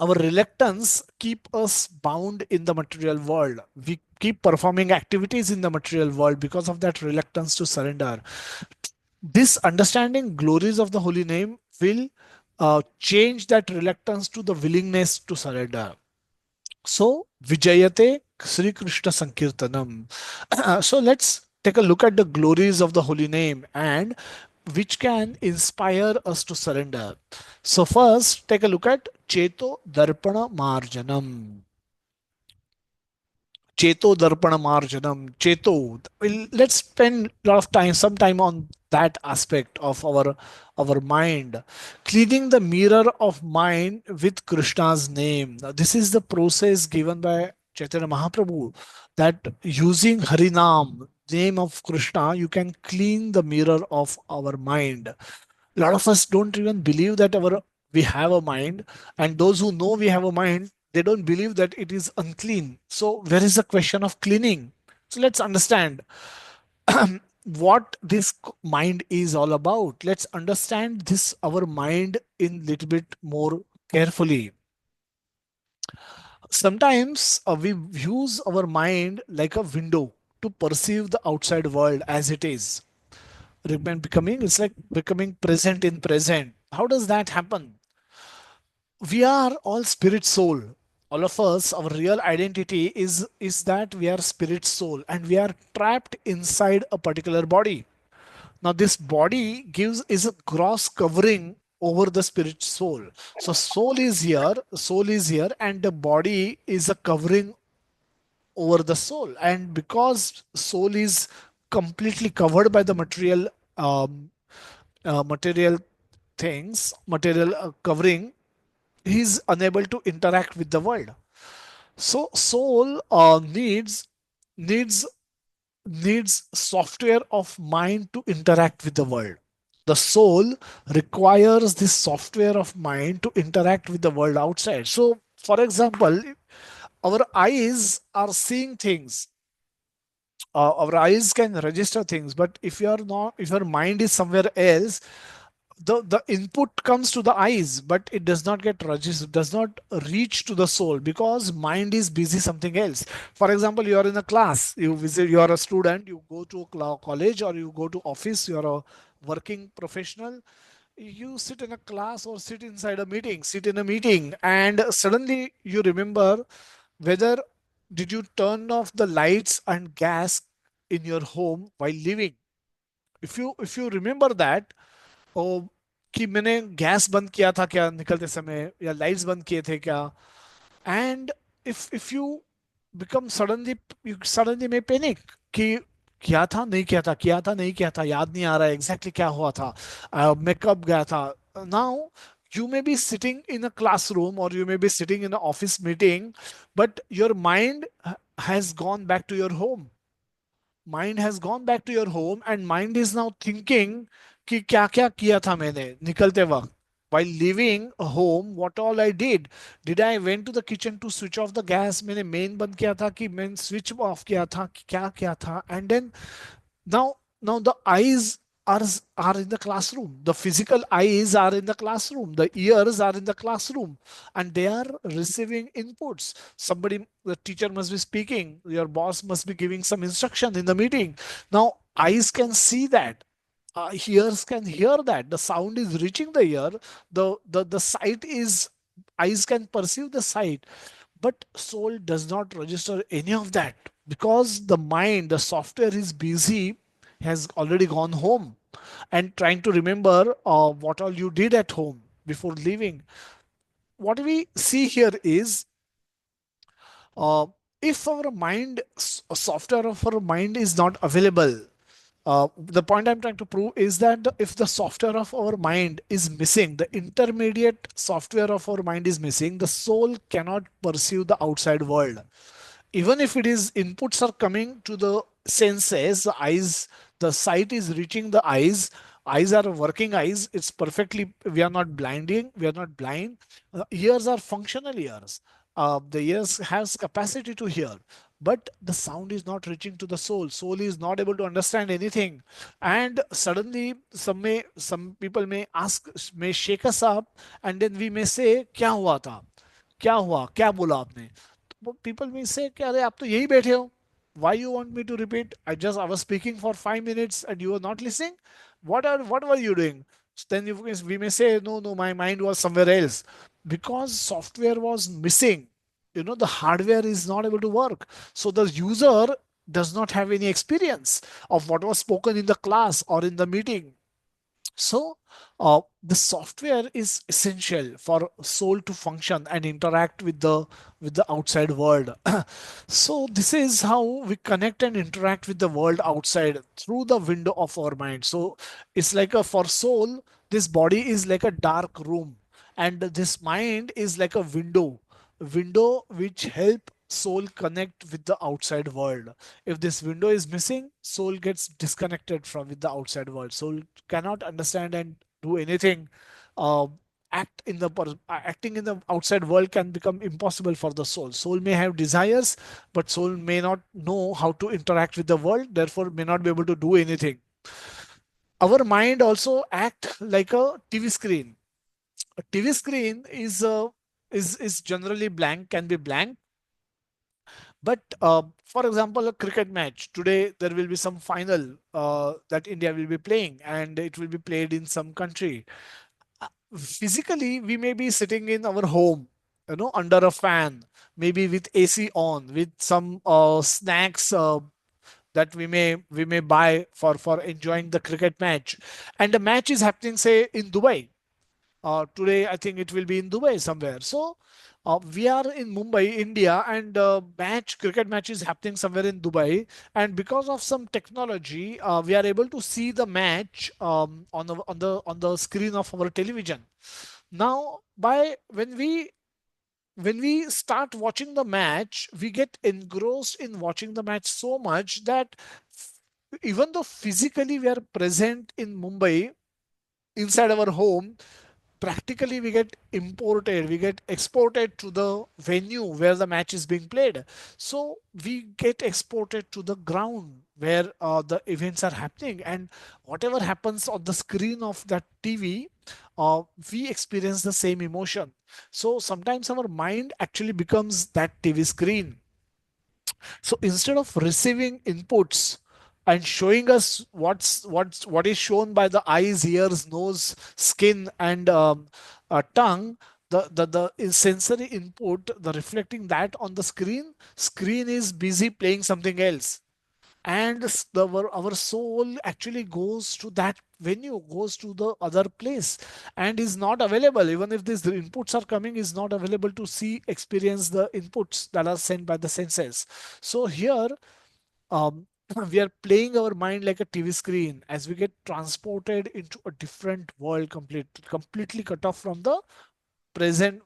our reluctance keep us bound in the material world. We keep performing activities in the material world because of that reluctance to surrender. This understanding glories of the holy name will change that reluctance to the willingness to surrender. So, Vijayate Sri Krishna Sankirtanam. So, let's take a look at the glories of the holy name and which can inspire us to surrender. So, first, take a look at Cheto Darpana Marjanam. Cheto Darpana Marjanam. Cheto. Let's spend a lot of time, some time on that aspect of our mind. Cleaning the mirror of mind with Krishna's name. Now, this is the process given by Chaitanya Mahaprabhu, that using Harinam, name of Krishna, you can clean the mirror of our mind. A lot of us don't even believe that our we have a mind, and those who know we have a mind, they don't believe that it is unclean. So where is the question of cleaning? So let's understand what this mind is all about. Let's understand this our mind in little bit more carefully. Sometimes we use our mind like a window to perceive the outside world as it is. Becoming, it's like becoming present in present. How does that happen? We are all spirit soul. All of us, our real identity is that we are spirit soul, and we are trapped inside a particular body. Now this body gives is a gross covering over the spirit soul. So soul is here, and the body is a covering over the soul. And because soul is completely covered by the um, material material covering, he is unable to interact with the world. So soul needs needs software of mind to interact with the world. The soul requires this software of mind to interact with the world outside. So, for example, our eyes are seeing things. Our eyes can register things, but if your mind is somewhere else, the input comes to the eyes, but it does not get registered, does not reach to the soul, because mind is busy something else. For example, you are in a class, you visit, you are a student, you go to a college, or you go to office, you are a working professional, you sit in a class or sit in a meeting, and suddenly you remember whether did you turn off the lights and gas in your home while living. If you remember that, ओ कि मैंने gas बंद किया था क्या निकलते समय, या lights बंद किए थे क्या, and if you become suddenly, you suddenly may panic कि किया था नहीं किया था, किया था नहीं किया था, याद नहीं आ रहा है एग्जैक्टली क्या हुआ था, मैं कब गया था. Now you may be sitting in a classroom, or you may be sitting in an office meeting, but your mind has gone back to your home. Mind has gone back to your home, and mind is now thinking कि क्या क्या किया था मैंने निकलते वक्त. While leaving home, what all I did I went to the kitchen to switch off the gas, मैंने main बंद किया था कि मैंने switch off किया था कि क्या किया था. And then now the eyes are are in the classroom, the physical eyes are in the classroom, the ears are in the classroom, and they are receiving inputs. Somebody, the teacher must be speaking, your boss must be giving some instruction in the meeting. Now eyes can see that, ears can hear that, the sound is reaching the ear, the sight is, eyes can perceive the sight, but soul does not register any of that, because the mind, the software is busy, has already gone home and trying to remember what all you did at home before leaving. What we see here is, uh, if our mind, software of our mind is not available, the point I'm trying to prove is that if the software of our mind is missing, the intermediate software of our mind is missing, the soul cannot perceive the outside world. Even if it is, inputs are coming to the senses, the eyes, the sight is reaching the eyes, eyes are working eyes, it's perfectly, we are not blinding, we are not blind. Ears are functional ears, the ears has capacity to hear, but the sound is not reaching to the soul, soul is not able to understand anything. And suddenly some people may ask, may shake us up, and then we may say क्या हुआ था, क्या हुआ, क्या बोला आपने. People may say कि अरे आप तो यही बैठे हो, why you want me to repeat, I was speaking for 5 minutes and you were not listening, what were you doing. So then we may say no, my mind was somewhere else, because software was missing, the hardware is not able to work, so the user does not have any experience of what was spoken in the class or in the meeting. So, the software is essential for soul to function and interact with the outside world. So, this is how we connect and interact with the world outside through the window of our mind. So, it's like a, for soul, this body is like a dark room, and this mind is like a window which help soul connect with the outside world. If this window is missing, soul gets disconnected from with the outside world, soul cannot understand and do anything. uh, Acting in the outside world can become impossible for the soul. Soul may have desires, but soul may not know how to interact with the world, therefore may not be able to do anything. Our mind also act like a TV screen. A TV screen is generally blank, can be blank. But for example, a cricket match today, there will be some final that India will be playing, and it will be played in some country. Physically, we may be sitting in our home, under a fan, maybe with AC on, with some snacks that we may buy for enjoying the cricket match, and the match is happening, say, in Dubai. Today, I think it will be in Dubai somewhere. So we are in Mumbai, India, and cricket match is happening somewhere in Dubai. And because of some technology, we are able to see the match on the screen of our television. Now, by when we start watching the match, we get engrossed in watching the match so much that even though physically we are present in Mumbai inside our home, practically we get imported, we get exported to the venue where the match is being played. So we get exported to the ground where the events are happening, and whatever happens on the screen of that TV, we experience the same emotion. So sometimes our mind actually becomes that TV screen. So instead of receiving inputs and showing us what is shown by the eyes, ears, nose, skin, and tongue, the sensory input, the reflecting that on the screen is busy playing something else. And our soul actually goes to that venue, goes to the other place, and is not available. Even if these inputs are coming, is not available to see, experience the inputs that are sent by the senses. So here, um, we are playing our mind like a TV screen as we get transported into a different world, completely cut off from the present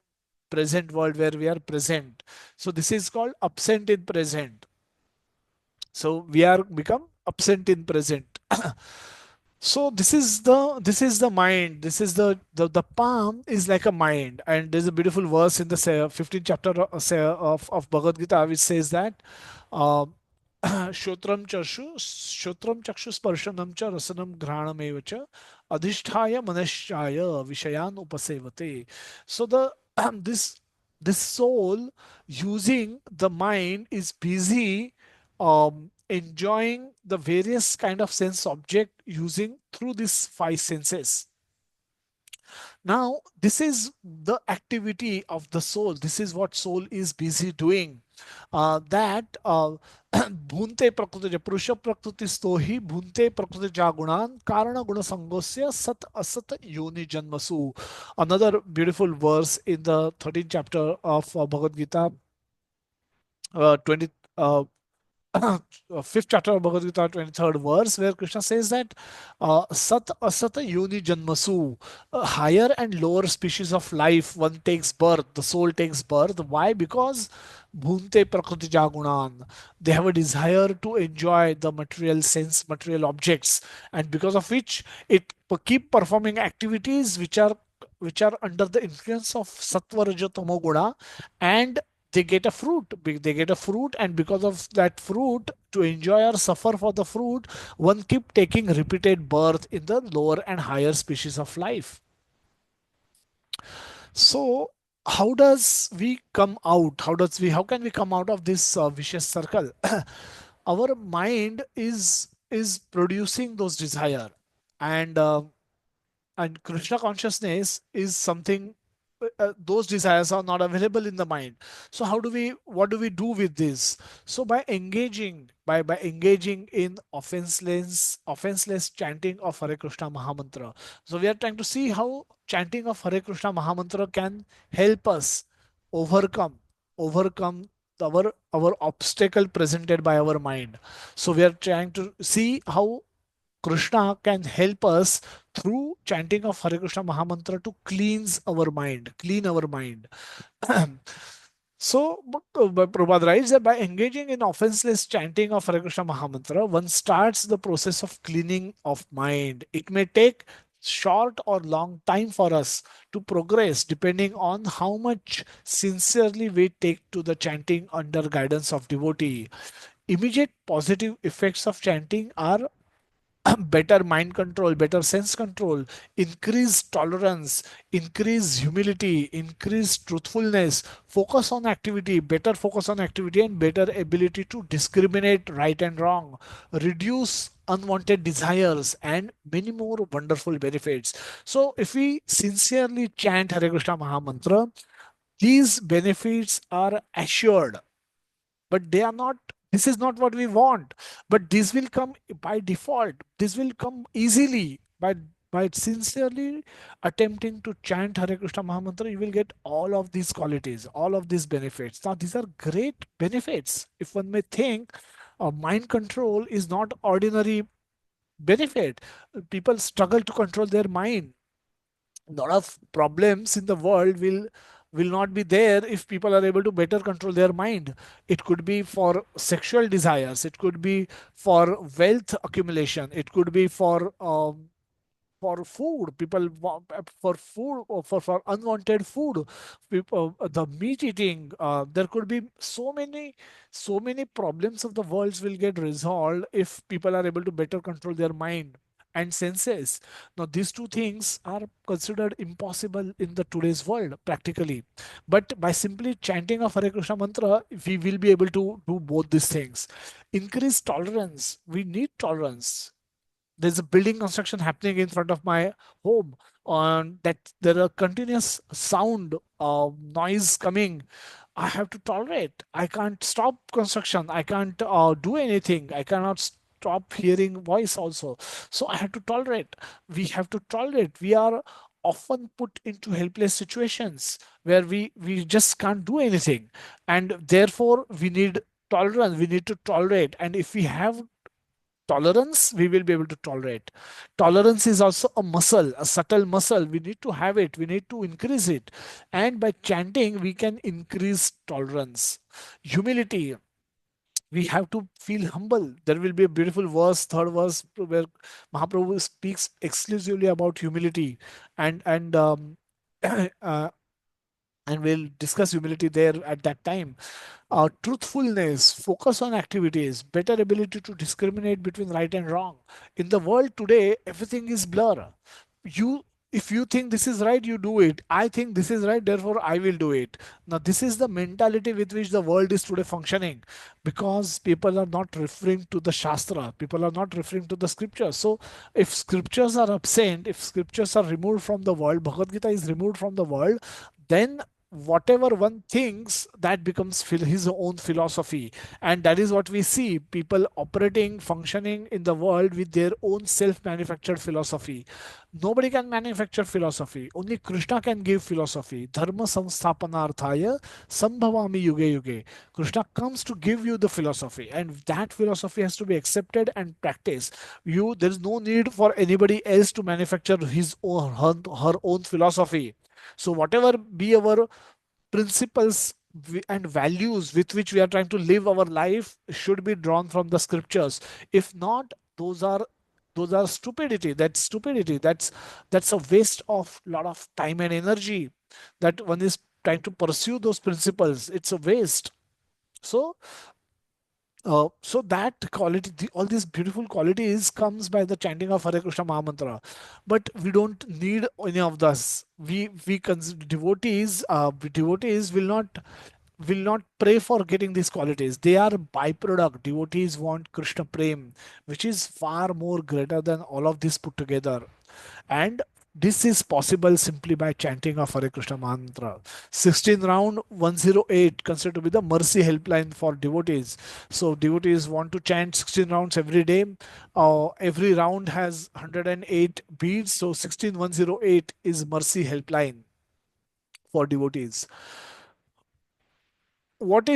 world where we are present. So this is called absent in present. So we are become absent in present. So this is the mind. This is the palm is like a mind, and there's a beautiful verse in the 15th chapter of Bhagavad Gita which says that uh, श्रोत्रम चक्षु स्पर्शनम च रसनम घ्राणमेव च अधिष्ठाय मनश्चाय विषयान उपसेवते. So the this this soul using the mind is busy enjoying the various kind of sense object using through these five senses. Now, this is the activity of the soul. This is what soul is busy doing. That bhunte prakriti purusha prakriti stohi bhunte prakriti jagunan karana guna sangosya sat asat yoni janmasu. Another beautiful verse in the 13th chapter of Bhagavad Gita, 20 fifth chapter of Bhagavad Gita, 23rd verse, where Krishna says that Sat Asata Yoni Janmasu, higher and lower species of life, one takes birth, the soul takes birth. Why? Because Bhunte Prakriti Jagunan, they have a desire to enjoy the material sense, material objects, and because of which it keep performing activities which are under the influence of Sattva Raja Tamo Guna, and they get a fruit, and because of that fruit, to enjoy or suffer for the fruit, one keep taking repeated birth in the lower and higher species of life. So how can we come out of this vicious circle? Our mind is producing those desire, and Krishna consciousness is something, those desires are not available in the mind. So what do we do with this? So by engaging in offenseless chanting of Hare Krishna Mahamantra. So we are trying to see how chanting of Hare Krishna Mahamantra can help us overcome our obstacle presented by our mind. So we are trying to see how Krishna can help us through chanting of Hare Krishna Mahamantra to clean our mind. So, Prabhupada writes that by engaging in offenseless chanting of Hare Krishna Mahamantra, one starts the process of cleaning of mind. It may take short or long time for us to progress depending on how much sincerely we take to the chanting under guidance of devotee. Immediate positive effects of chanting are better mind control, better sense control, increased tolerance, increased humility, increased truthfulness, better focus on activity, and better ability to discriminate right and wrong, reduce unwanted desires, and many more wonderful benefits. So, if we sincerely chant Hare Krishna Mahamantra, these benefits are assured, but they are not, this is not what we want, but this will come by default, this will come easily by sincerely attempting to chant Hare Krishna Mahamantra. You will get all of these qualities, all of these benefits. Now these are great benefits. If one may think, mind control is not ordinary benefit. People struggle to control their mind. A lot of problems in the world will not be there if people are able to better control their mind. It could be for sexual desires, it could be for wealth accumulation, it could be for for food. People want for food, or for unwanted food. People, the meat eating. There could be so many problems of the world will get resolved if people are able to better control their mind and senses. Now, these two things are considered impossible in the today's world practically. But by simply chanting of Hare Krishna mantra, we will be able to do both these things. Increase tolerance. We need tolerance. There's a building construction happening in front of my home, on that there are continuous sound, noise coming. I have to tolerate. I can't stop construction. I can't do anything. I cannot stop hearing voice also. So I have to tolerate. We have to tolerate. We are often put into helpless situations where we just can't do anything, and therefore we need tolerance. We need to tolerate, and if we have tolerance, we will be able to tolerate. Tolerance is also a muscle, a subtle muscle. We need to have it, we need to increase it, and by chanting we can increase tolerance. Humility, we have to feel humble. There will be a beautiful verse, third verse, where Mahaprabhu speaks exclusively about humility, and uh, and we'll discuss humility there at that time. Truthfulness, focus on activities, better ability to discriminate between right and wrong. In the world today, everything is blur. You, if you think this is right, you do it. I think this is right, therefore I will do it. Now, this is the mentality with which the world is today functioning, because people are not referring to the Shastra, people are not referring to the scriptures. So, if scriptures are absent, if scriptures are removed from the world, Bhagavad Gita is removed from the world, then whatever one thinks, that becomes his own philosophy. And that is what we see, people operating, functioning in the world with their own self manufactured philosophy. Nobody can manufacture philosophy, only Krishna can give philosophy. Dharma samsthapanarthaya sambhavami yuge yuge. Krishna comes to give you the philosophy, and that philosophy has to be accepted and practiced. There is no need for anybody else to manufacture his own, her own philosophy. So, whatever be our principles and values with which we are trying to live our life should be drawn from the scriptures. If not, those are stupidity. That's stupidity. That's a waste of lot of time and energy that one is trying to pursue those principles. It's a waste. So so that quality, all these beautiful qualities comes by the chanting of Hare Krishna Mahamantra. But we don't need any of this. Devotees will not pray for getting these qualities. They are byproduct. Devotees want Krishna Prem, which is far more greater than all of this put together. And this is possible simply by chanting of Hare Krishna mantra. 16 round 108 considered to be the mercy helpline for devotees. So devotees want to chant 16 rounds every day. Every round has 108 beads. So 16108 is mercy helpline for devotees. What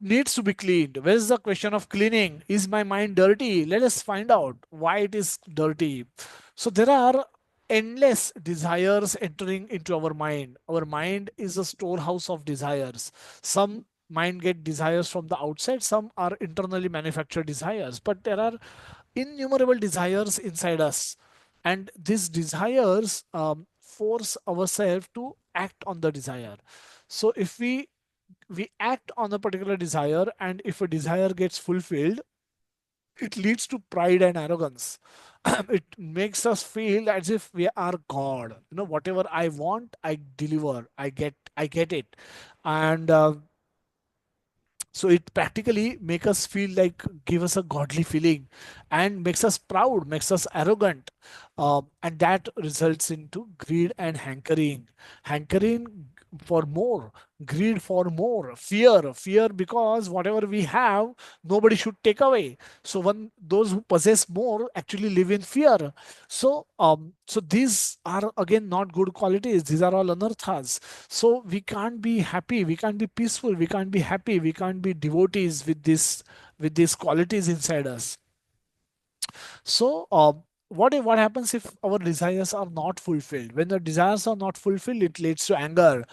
needs to be cleaned? Where is the question of cleaning? Is my mind dirty? Let us find out why it is dirty. So there are endless desires entering into our mind. Our mind is a storehouse of desires. Some mind get desires from the outside, some are internally manufactured desires, but there are innumerable desires inside us, and these desires force ourselves to act on the desire. So if we act on a particular desire, and if a desire gets fulfilled, it leads to pride and arrogance. It makes us feel as if we are God. Whatever I want, I deliver. I get it. And so it practically makes us feel like, give us a godly feeling, and makes us proud, makes us arrogant. And that results into greed and hankering for more, greed for more, fear because whatever we have, nobody should take away. So when those who possess more actually live in fear. So these are again not good qualities. These are all anarthas. So we can't be happy, we can't be peaceful, we can't be happy, we can't be devotees with these qualities inside us. So what happens if our desires are not fulfilled? When the desires are not fulfilled, it leads to anger.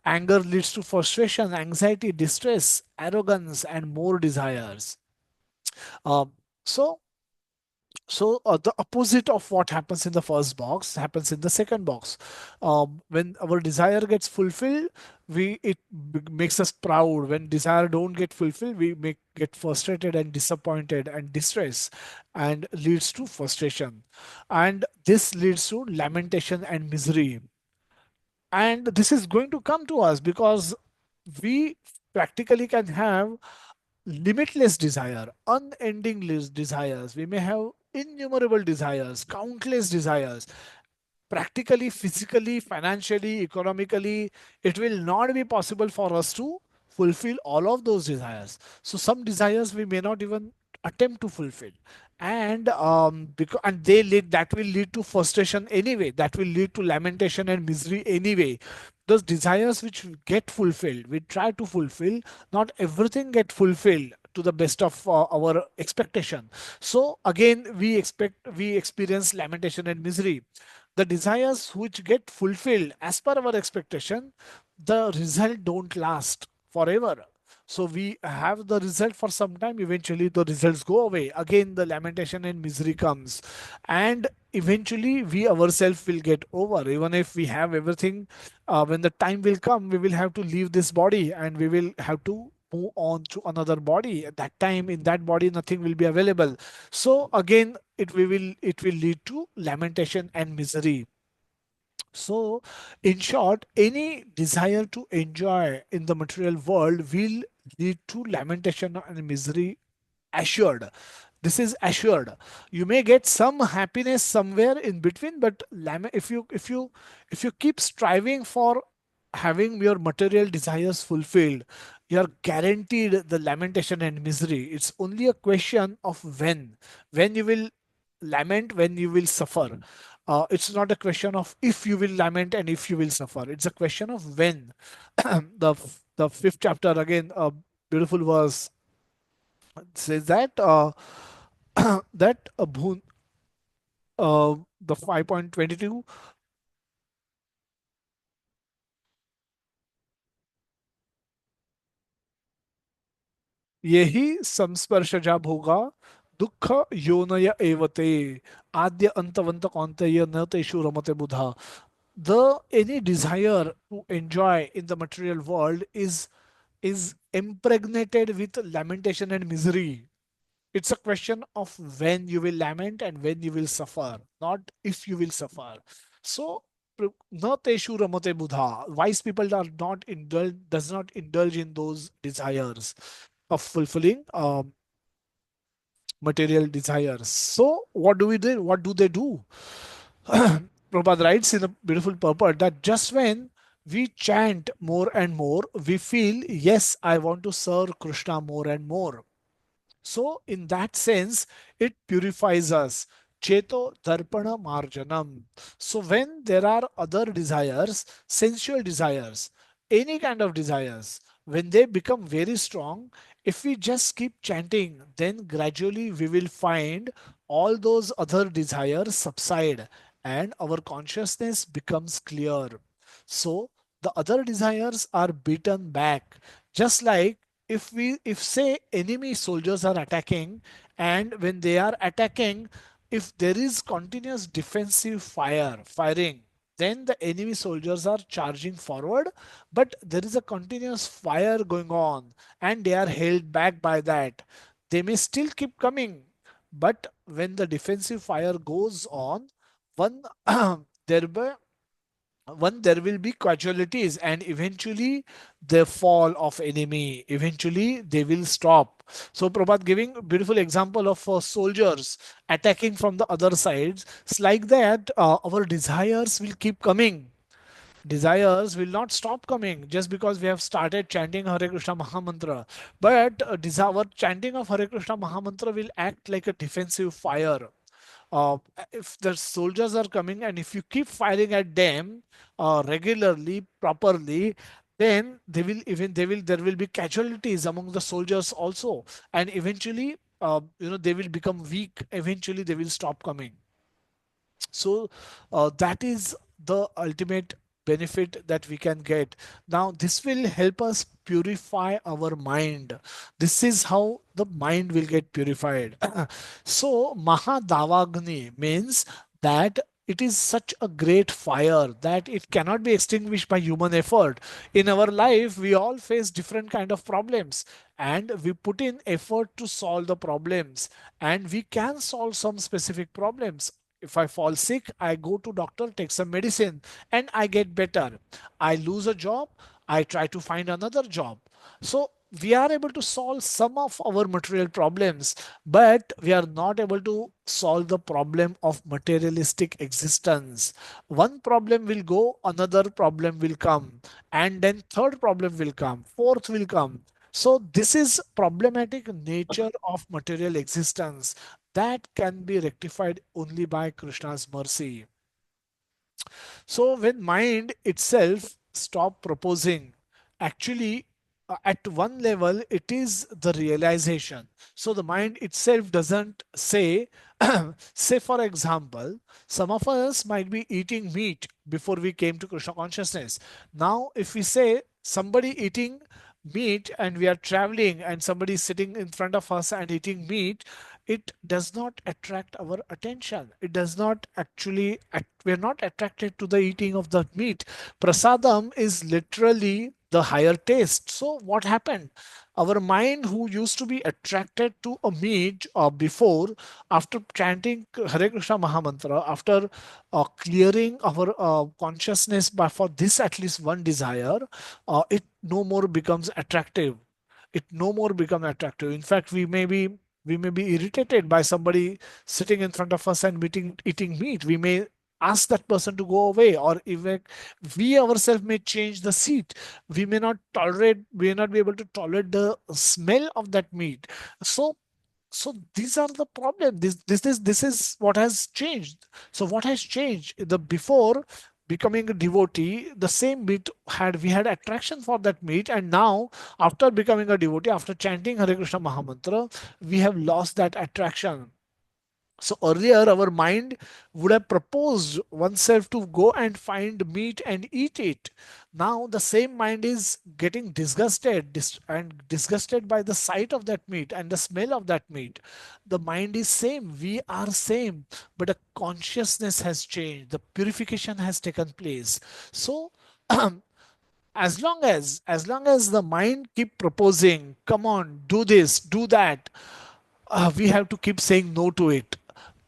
Anger leads to frustration, anxiety, distress, arrogance, and more desires. Um, so So the opposite of what happens in the first box happens in the second box. When our desire gets fulfilled, makes us proud. When desire don't get fulfilled, we make get frustrated and disappointed and distress, and leads to frustration, and this leads to lamentation and misery. And this is going to come to us because we practically can have limitless desire, unending desires. We may have innumerable desires, countless desires. Practically, physically, financially, economically, it will not be possible for us to fulfill all of those desires. So some desires we may not even attempt to fulfill, and because and they lead that will lead to frustration anyway. That will lead to lamentation and misery anyway. Those desires which get fulfilled, we try to fulfill. Not everything get fulfilled to the best of our expectation. So again, we experience lamentation and misery. The desires which get fulfilled as per our expectation, the result don't last forever. So we have the result for some time, eventually the results go away, again the lamentation and misery comes, and eventually we ourselves will get over. Even if we have everything, when the time will come, we will have to leave this body and we will have to move on to another body. At that time, in that body nothing will be available. So again, it will lead to lamentation and misery. So in short, any desire to enjoy in the material world will lead to lamentation and misery, assured. This is assured. You may get some happiness somewhere in between, but if you keep striving for having your material desires fulfilled, you are guaranteed the lamentation and misery. It's only a question of when you will lament, when you will suffer. It's not a question of if you will lament and if you will suffer. It's a question of when. The fifth chapter, again, a beautiful verse says that that the 5.22, यही संस्पर्शजा भोगा दुख योनय एवते आद्य अंतवंत कौंतेय न तेषु रमते बुधा. The any desire to enjoy in the material world is impregnated with lamentation and misery. It's a question of when you will lament and when you will suffer, not if you will suffer. So na teshu ramate buddha, wise people are not indulge does not indulge in those desires of fulfilling material desires. So what do we do? What do they do? Prabhupada writes in a beautiful purport that just when we chant more and more, we feel, yes, I want to serve Krishna more and more. So, in that sense, it purifies us. Cheto darpana marjanam. So, when there are other desires, sensual desires, any kind of desires, when they become very strong, if we just keep chanting, then gradually we will find all those other desires subside and our consciousness becomes clear. So, the other desires are beaten back, just like if say enemy soldiers are attacking, and when they are attacking, if there is continuous defensive firing, then the enemy soldiers are charging forward, but there is a continuous fire going on and they are held back by that. They may still keep coming, but when the defensive fire goes on, one thereby one there will be casualties, and eventually the fall of enemy, eventually they will stop. So Prabhat giving a beautiful example of soldiers attacking from the other sides. It's like that, our desires will keep coming. Desires will not stop coming just because we have started chanting Hare Krishna Mahamantra. But our chanting of Hare Krishna Mahamantra will act like a defensive fire. If the soldiers are coming and if you keep firing at them regularly, properly, then there will be casualties among the soldiers also, and eventually, they will become weak. Eventually, they will stop coming. So that is the ultimate benefit that we can get. Now, this will help us purify our mind. This is how the mind will get purified. So, Mahadavagni means that it is such a great fire that it cannot be extinguished by human effort. In our life, we all face different kind of problems, and we put in effort to solve the problems, and we can solve some specific problems. If I fall sick, I go to doctor, take some medicine, and I get better. I lose a job, I try to find another job. So we are able to solve some of our material problems, but we are not able to solve the problem of materialistic existence. One problem will go, another problem will come, and then third problem will come, fourth will come. So this is problematic nature of material existence that can be rectified only by Krishna's mercy. So when mind itself stop proposing, actually at one level it is the realization. So the mind itself doesn't say, say for example, some of us might be eating meat before we came to Krishna consciousness. Now if we say somebody eating meat and we are traveling and somebody is sitting in front of us and eating meat, it does not attract our attention. It does not actually, we're not attracted to the eating of the meat. Prasadam is literally the higher taste. So what happened? Our mind, who used to be attracted to a meat before, after chanting Hare Krishna Mahamantra, after clearing our consciousness by for this at least one desire, it no more becomes attractive. It no more become attractive. In fact, we may be irritated by somebody sitting in front of us and eating meat. We may ask that person to go away, or even we ourselves may change the seat. We may not be able to tolerate the smell of that meat. So so these are the problem. This is what has changed. So what has changed? The before becoming a devotee, the same meat had we had attraction for that meat, and now after becoming a devotee, after chanting Hare Krishna Mahamantra, we have lost that attraction. So earlier, our mind would have proposed oneself to go and find meat and eat it. Now the same mind is getting and disgusted by the sight of that meat and the smell of that meat. The mind is same. We are same, but the consciousness has changed. The purification has taken place. So as long as the mind keep proposing, come on, do this, do that, we have to keep saying no to it.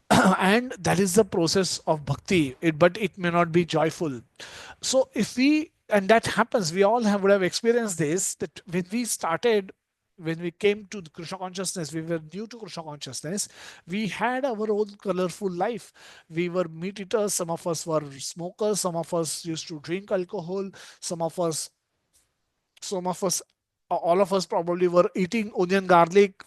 And that is the process of bhakti, but it may not be joyful. So if we, and that happens, we all would have experienced this, that when we came to the Krishna consciousness, we were new to Krishna consciousness, we had our own colorful life. We were meat eaters, some of us were smokers, some of us used to drink alcohol, some of us some of us all of us probably were eating onion garlic.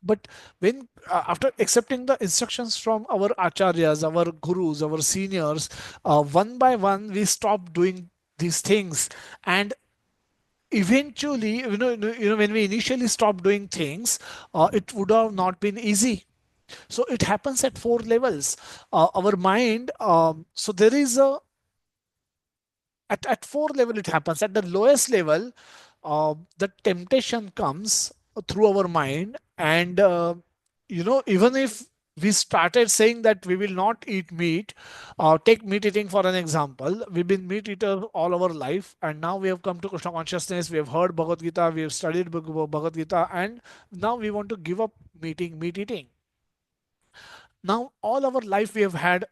But when after accepting the instructions from our acharyas, our gurus, our seniors, one by one we stopped doing these things. And eventually, when we initially stopped doing things, it would have not been easy. So it happens at four levels. Our mind, so there is a at four level it happens. At the lowest level, the temptation comes through our mind, and even if we started saying that we will not eat meat, take meat eating for an example. We've been meat eater all our life, and now we have come to Krishna consciousness. We have heard Bhagavad Gita, we have studied Bhagavad Gita, and now we want to give up meat eating. Now all our life we have had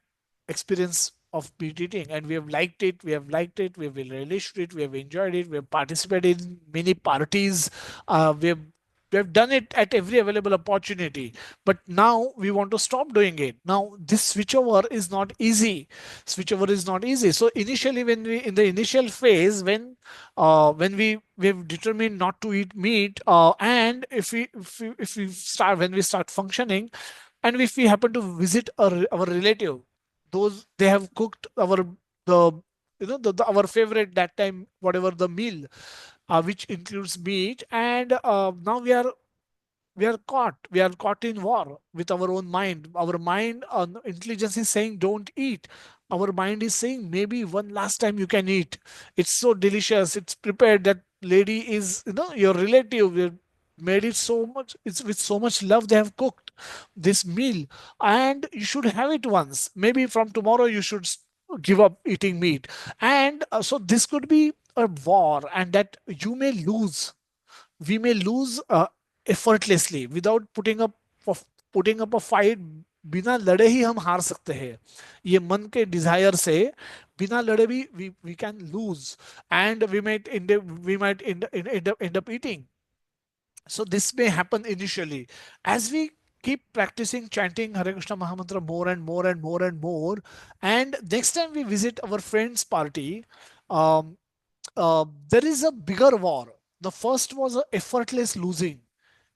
experience of meat eating, and we have relished it, we have enjoyed it, we have participated in many parties, we have done it at every available opportunity. But now we want to stop doing it. Now this switchover is not easy. So initially, when we in the initial phase, when we've determined not to eat meat, and if we start when we start functioning, and if we happen to visit our relative, those they have cooked the our favorite that time, whatever the meal, which includes meat, and now we are we are caught in war with our own mind. Our mind intelligence is saying don't eat. Our mind is saying maybe one last time you can eat. It's so delicious, it's prepared. That lady is, your relative. You made it so much, it's with so much love they have cooked this meal, and you should have it once. Maybe from tomorrow you should give up eating meat. And so this could be a war, and that you may lose. We may lose effortlessly without putting up a fight. बिना लड़े ही हम हार सकते हैं, ये मन के Dzire से बिना लड़े भी we can lose, and we might end up eating. So this may happen initially. As we keep practicing chanting Hare Krishna Mahamantra more and more and more and more, and next time we visit our friend's party, um, there is a bigger war. The first was a effortless losing.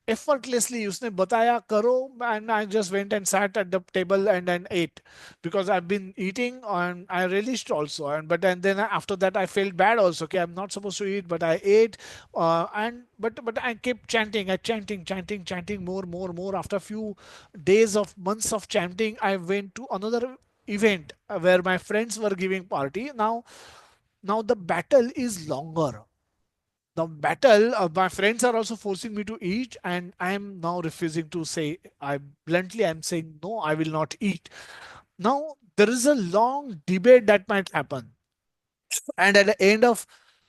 Effortlessly उसने बताया करो, and I just went and sat at the table and ate, because I've been eating and I relished also. And then after that I felt bad also. Okay, I'm not supposed to eat, but I ate. And but I kept chanting, chanting more. After a few days of months of chanting, I went to another event where my friends were giving party. Now the battle is longer. The battle, my friends are also forcing me to eat, and I am now refusing to say. I'm saying no, I will not eat. Now there is a long debate that might happen, and at the end of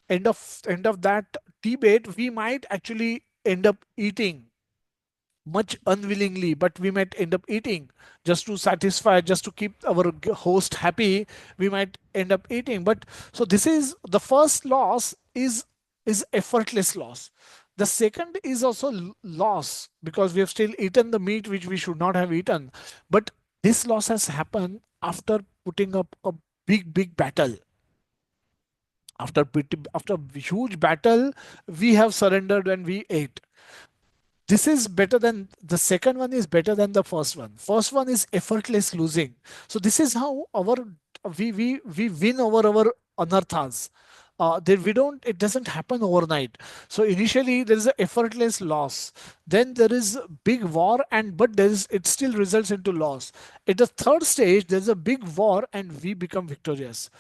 that debate, we might actually end up eating much unwillingly, but we might end up eating just to satisfy, just to keep our host happy. We might end up eating. But so this is the first loss, is effortless loss. The second is also loss, because we have still eaten the meat which we should not have eaten. But this loss has happened after putting up a big battle. After huge battle, we have surrendered when we ate. This is better than the second one, is better than the first one is effortless losing. So this is how our we win over our anarthas. That we don't It doesn't happen overnight. So initially there is a effortless loss, then there is big war, and but there is it still results into loss. At the third stage there's a big war and we become victorious.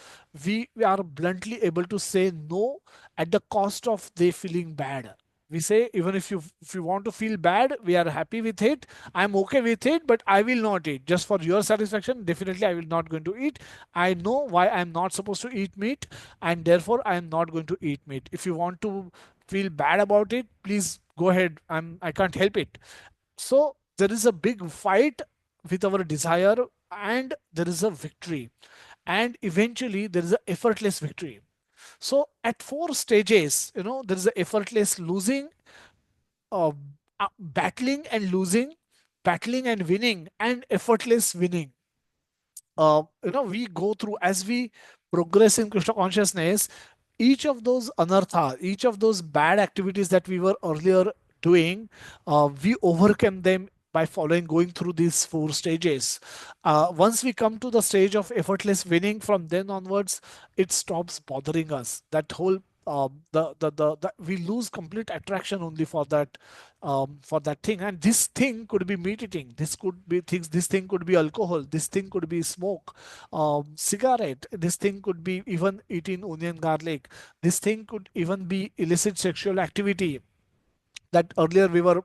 We are bluntly able to say no at the cost of they feeling bad. We say, even if you want to feel bad, we are happy with it, I'm okay with it, but I will not eat. Just for your satisfaction, definitely I will not going to eat. I know why I'm not supposed to eat meat, and therefore I am not going to eat meat. If you want to feel bad about it, please go ahead. I can't help it. So there is a big fight with our desire, and there is a victory, and eventually there is a effortless victory. So at four stages, there is a effortless losing, uh, battling and losing, battling and winning, and effortless winning. We go through, as we progress in Krishna consciousness, each of those anartha, each of those bad activities that we were earlier doing, we overcome them by going through these four stages. Once we come to the stage of effortless winning, from then onwards, it stops bothering us. That whole the we lose complete attraction only for that thing. And this thing could be meat eating, this could be things, this thing could be alcohol, this thing could be smoke, cigarette, this thing could be even eating onion garlic, this thing could even be illicit sexual activity. That earlier we were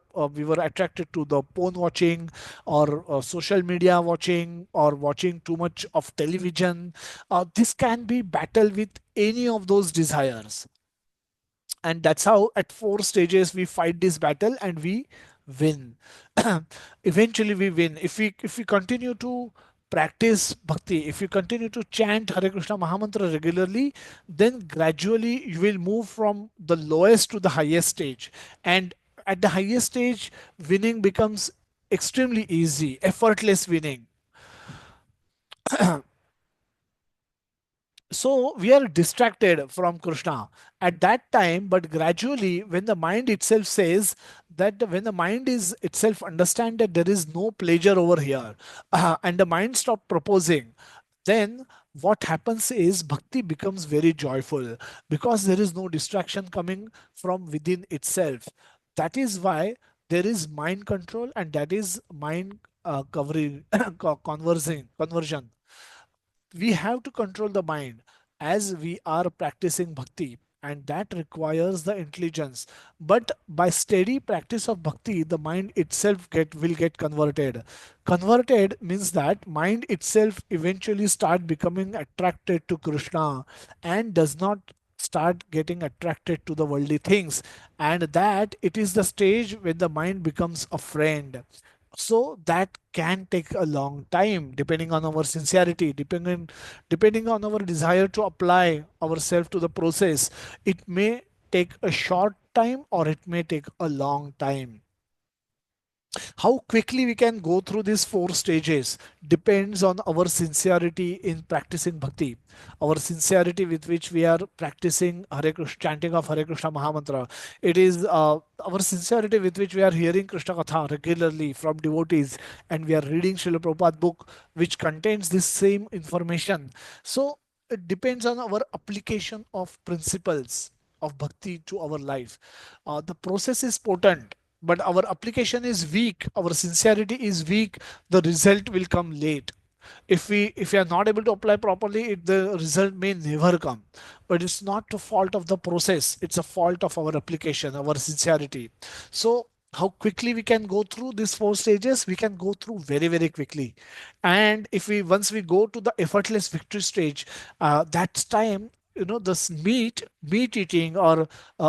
attracted to the porn watching, or social media watching, or watching too much of television. This can be battle with any of those desires, and that's how at four stages we fight this battle and we win. Eventually we win if we continue to practice bhakti, if you continue to chant Hare Krishna Mahamantra regularly, then gradually you will move from the lowest to the highest stage. And at the highest stage, winning becomes extremely easy, effortless winning. So we are distracted from Krishna at that time, but gradually, when the mind itself says that, when the mind is itself understand that there is no pleasure over here, and the mind stop proposing, then what happens is bhakti becomes very joyful, because there is no distraction coming from within itself. That is why There is mind control, and that is mind covering conversion. We have to control the mind as we are practicing bhakti, and that requires the intelligence. But by steady practice of bhakti, the mind itself get converted means that mind itself eventually start becoming attracted to Krishna, and does not start getting attracted to the worldly things. And that it is the stage when the mind becomes a friend. So that can take a long time, depending on our sincerity, depending on our desire to apply ourselves to the process. It may take a short time, or it may take a long time. How quickly we can go through these four stages depends on our sincerity in practicing bhakti, our sincerity with which we are practicing Hare Krishna, chanting of Hare Krishna Mahamantra. It is our sincerity with which we are hearing Krishna Katha regularly from devotees, and we are reading Srila Prabhupada book, which contains this same information. So it depends on our application of principles of bhakti to our life. The process is potent, but our application is weak, our sincerity is weak, the result will come late. If we are not able to apply properly, the result may never come. But it's not the fault of the process, it's a fault of our application, our sincerity. So how quickly we can go through these four stages? We can go through very, very quickly. And if we once we go to the effortless victory stage, that's time, this meat eating, or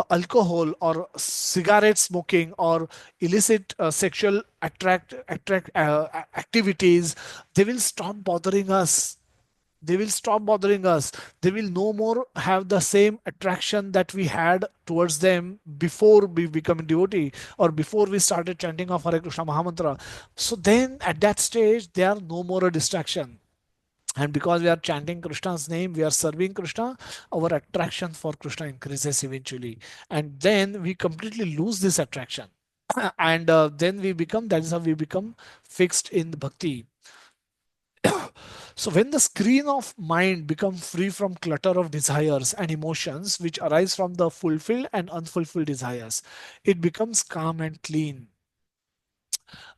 alcohol, or cigarette smoking, or illicit sexual attract activities, they will stop bothering us. They will no more have the same attraction that we had towards them before we become a devotee, or before we started chanting of Hare Krishna Mahamantra. So then at that stage they are no more a distraction. And because we are chanting Krishna's name, we are serving Krishna, our attraction for Krishna increases eventually. And then we completely lose this attraction. And then that is how we become fixed in bhakti. So when the screen of mind becomes free from clutter of desires and emotions which arise from the fulfilled and unfulfilled desires, it becomes calm and clean.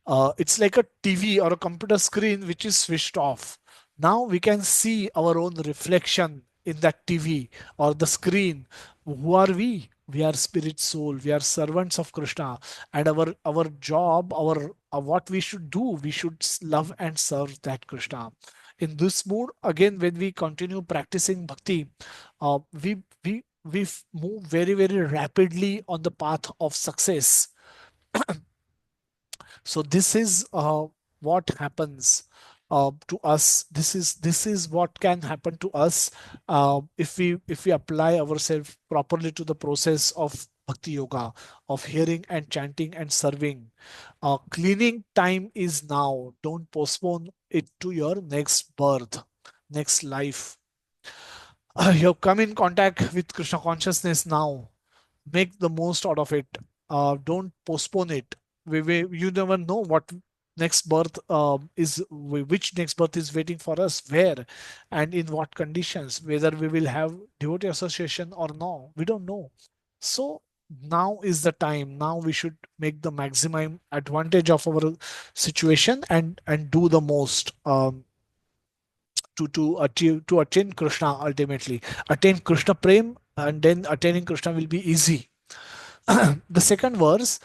It's like a TV or a computer screen which is switched off. Now we can see our own reflection in that TV or the screen. Who are we? We are spirit soul. We are servants of Krishna, and our job, our what we should do, we should love and serve that Krishna. In this mood, again, when we continue practicing bhakti, we move very, very rapidly on the path of success. So this is what happens to us. This is what can happen to us if we apply ourselves properly to the process of bhakti yoga, of hearing and chanting and serving. Cleaning time is now. Don't postpone it to your next birth, next life. You have come in contact with Krishna consciousness now. Make the most out of it. Don't postpone it. You never know what next birth which next birth is waiting for us, where and in what conditions, whether we will have devotee association or no, we don't know. So now is the time. Now we should make the maximum advantage of our situation, and do the most, to attain Krishna. Ultimately attain Krishna prem, and then attaining Krishna will be easy. The second verse,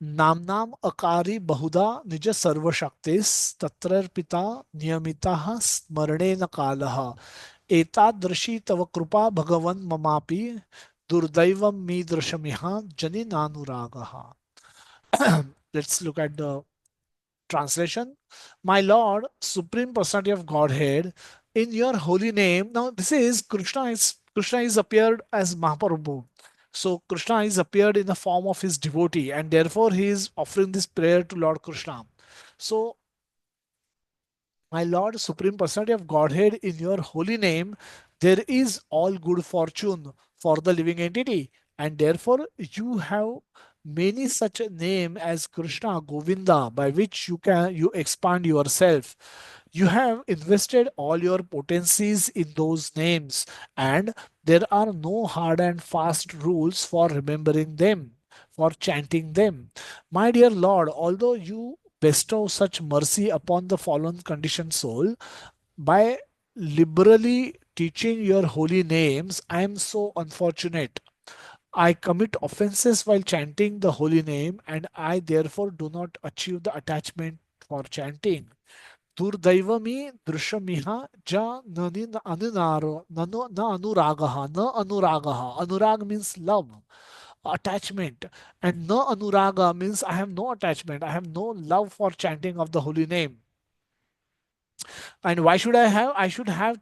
नामनाम अकारी बहुधा निज सर्वशक्तिस् तत्रर्पिता नियमितः स्मरणेन कालः एतादृशी तव कृपा भगवन् ममापि दुर्दैवं मीदृशमिह जनिनानुरागः. Let's look at the translation. My Lord, Supreme Personality of Godhead, in your holy name. Now, this is Krishna is appeared as Mahaprabhu. So Krishna is appeared in the form of his devotee, and therefore he is offering this prayer to Lord Krishna. So, my Lord, Supreme Personality of Godhead, in your holy name, there is all good fortune for the living entity. And therefore, you have many such a name as Krishna, Govinda, by which you expand yourself. You have invested all your potencies in those names, and there are no hard and fast rules for remembering them. for chanting them. My dear Lord, although you bestow such mercy upon the fallen conditioned soul, by liberally teaching your holy names, I am so unfortunate. I commit offenses while chanting the holy name, and I therefore do not achieve the attachment for chanting. Durdaivami drishyamiha ja nani anunaro nano na anuragaha na anuragaha. Anurag means love, attachment, and na anuraga means I have no attachment. I have no love for chanting of the holy name. And why should I have? I should have.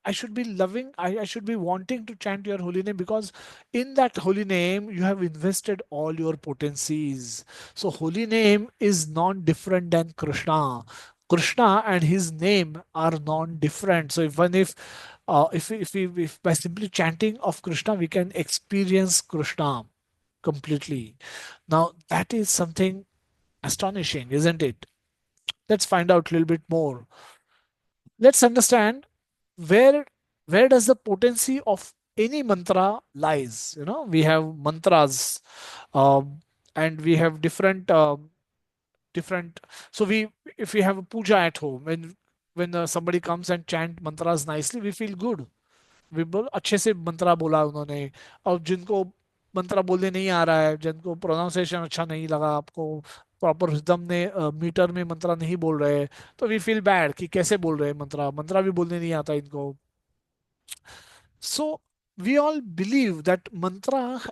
I should be loving. I should be wanting to chant your holy name because in that holy name you have invested all your potencies. So holy name is non-different than Krishna. Krishna and his name are non-different. So even if by simply chanting of Krishna we can experience Krishna completely. Now that is something astonishing, isn't it? Let's find out a little bit more. Let's understand where where does the potency of any mantra lies. We have mantras, um, and we have different. So we if we have a puja at home, when somebody comes and chant mantras nicely, we feel good. वे बोल अच्छे से मंत्रा बोला उन्होंने. और जिनको मंत्रा बोलने नहीं आ रहा है, जिनको प्रोनाउंसिएशन अच्छा नहीं लगा, आपको प्रॉपर रिदम ने मीटर में मंत्रा नहीं बोल रहे, तो वी फील बैड कि कैसे बोल रहे हैं मंत्रा मंत्रा भी बोलने नहीं आता इनको. So we all believe that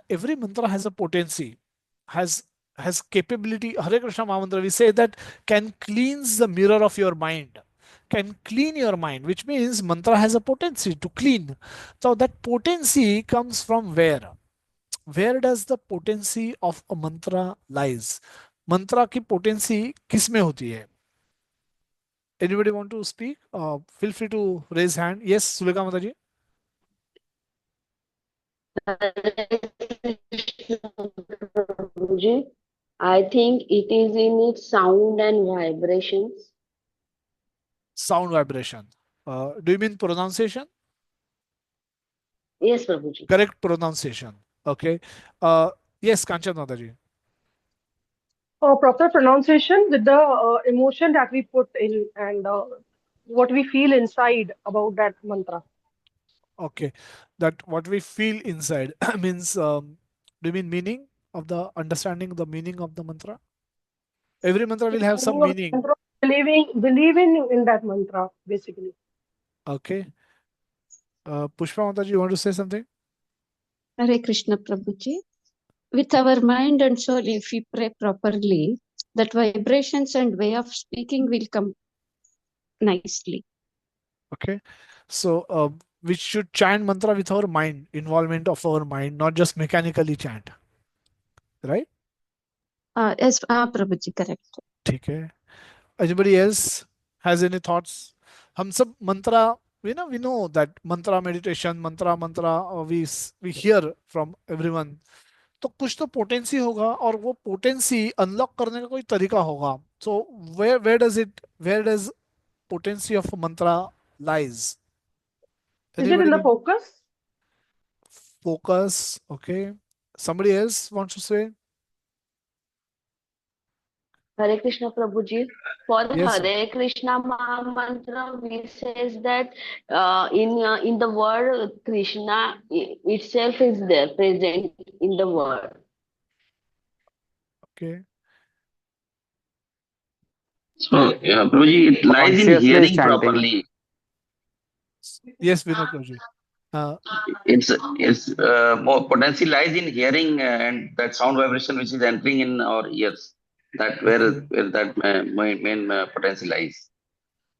every mantra has a potency, has has capability. Hare Krishna Mahamantra, we say that can cleanse the mirror of your mind, can clean your mind, which means mantra has a potency to clean. So that potency comes from where? Where does the potency of a mantra lies? Mantra की potency किस में होती है? Anybody want to speak? Feel free to raise hand. Yes, Sulekha Mataji. Guruji, I think it is in its sound and vibrations. Sound vibration. Do you mean pronunciation? Yes, Prabhuji. Correct pronunciation. Okay. Yes, Kanchan Mataji. Proper pronunciation with the emotion that we put in and what we feel inside about that mantra. Okay. That what we feel inside means, do you mean meaning of the understanding the meaning of the mantra? Every mantra will have some Meaning of the meaning. mantra, believing in that mantra, basically. Okay. Pushpa Mataji, you want to say something? Hare Krishna Prabhuji. With our mind and soul, if we pray properly, that vibrations and way of speaking will come nicely. Okay. So we should chant mantra with our mind, involvement of our mind, not just mechanically chant. Right? Yes, Prabhuji, correct. ठीक है. Anybody else has any thoughts? हम सब mantra, we know that mantra meditation, mantra, we hear from everyone. तो कुछ तो potency होगा और वो potency unlock करने का कोई तरीका होगा. So where does potency of mantra lies? Is it Anybody in the can focus? focus? Okay. Somebody else wants to say? Hare Krishna Prabhuji. For the Yes, sir. Hare Krishna Maha Mantra, we says that in the word Krishna itself is there present in the word. Okay. So, Prabhuji, it lies in Consciously hearing chanting. properly. Yes, Vinod Prabhuji. It's more potency lies in hearing and that sound vibration which is entering in our ears. That Okay. where that main potency lies.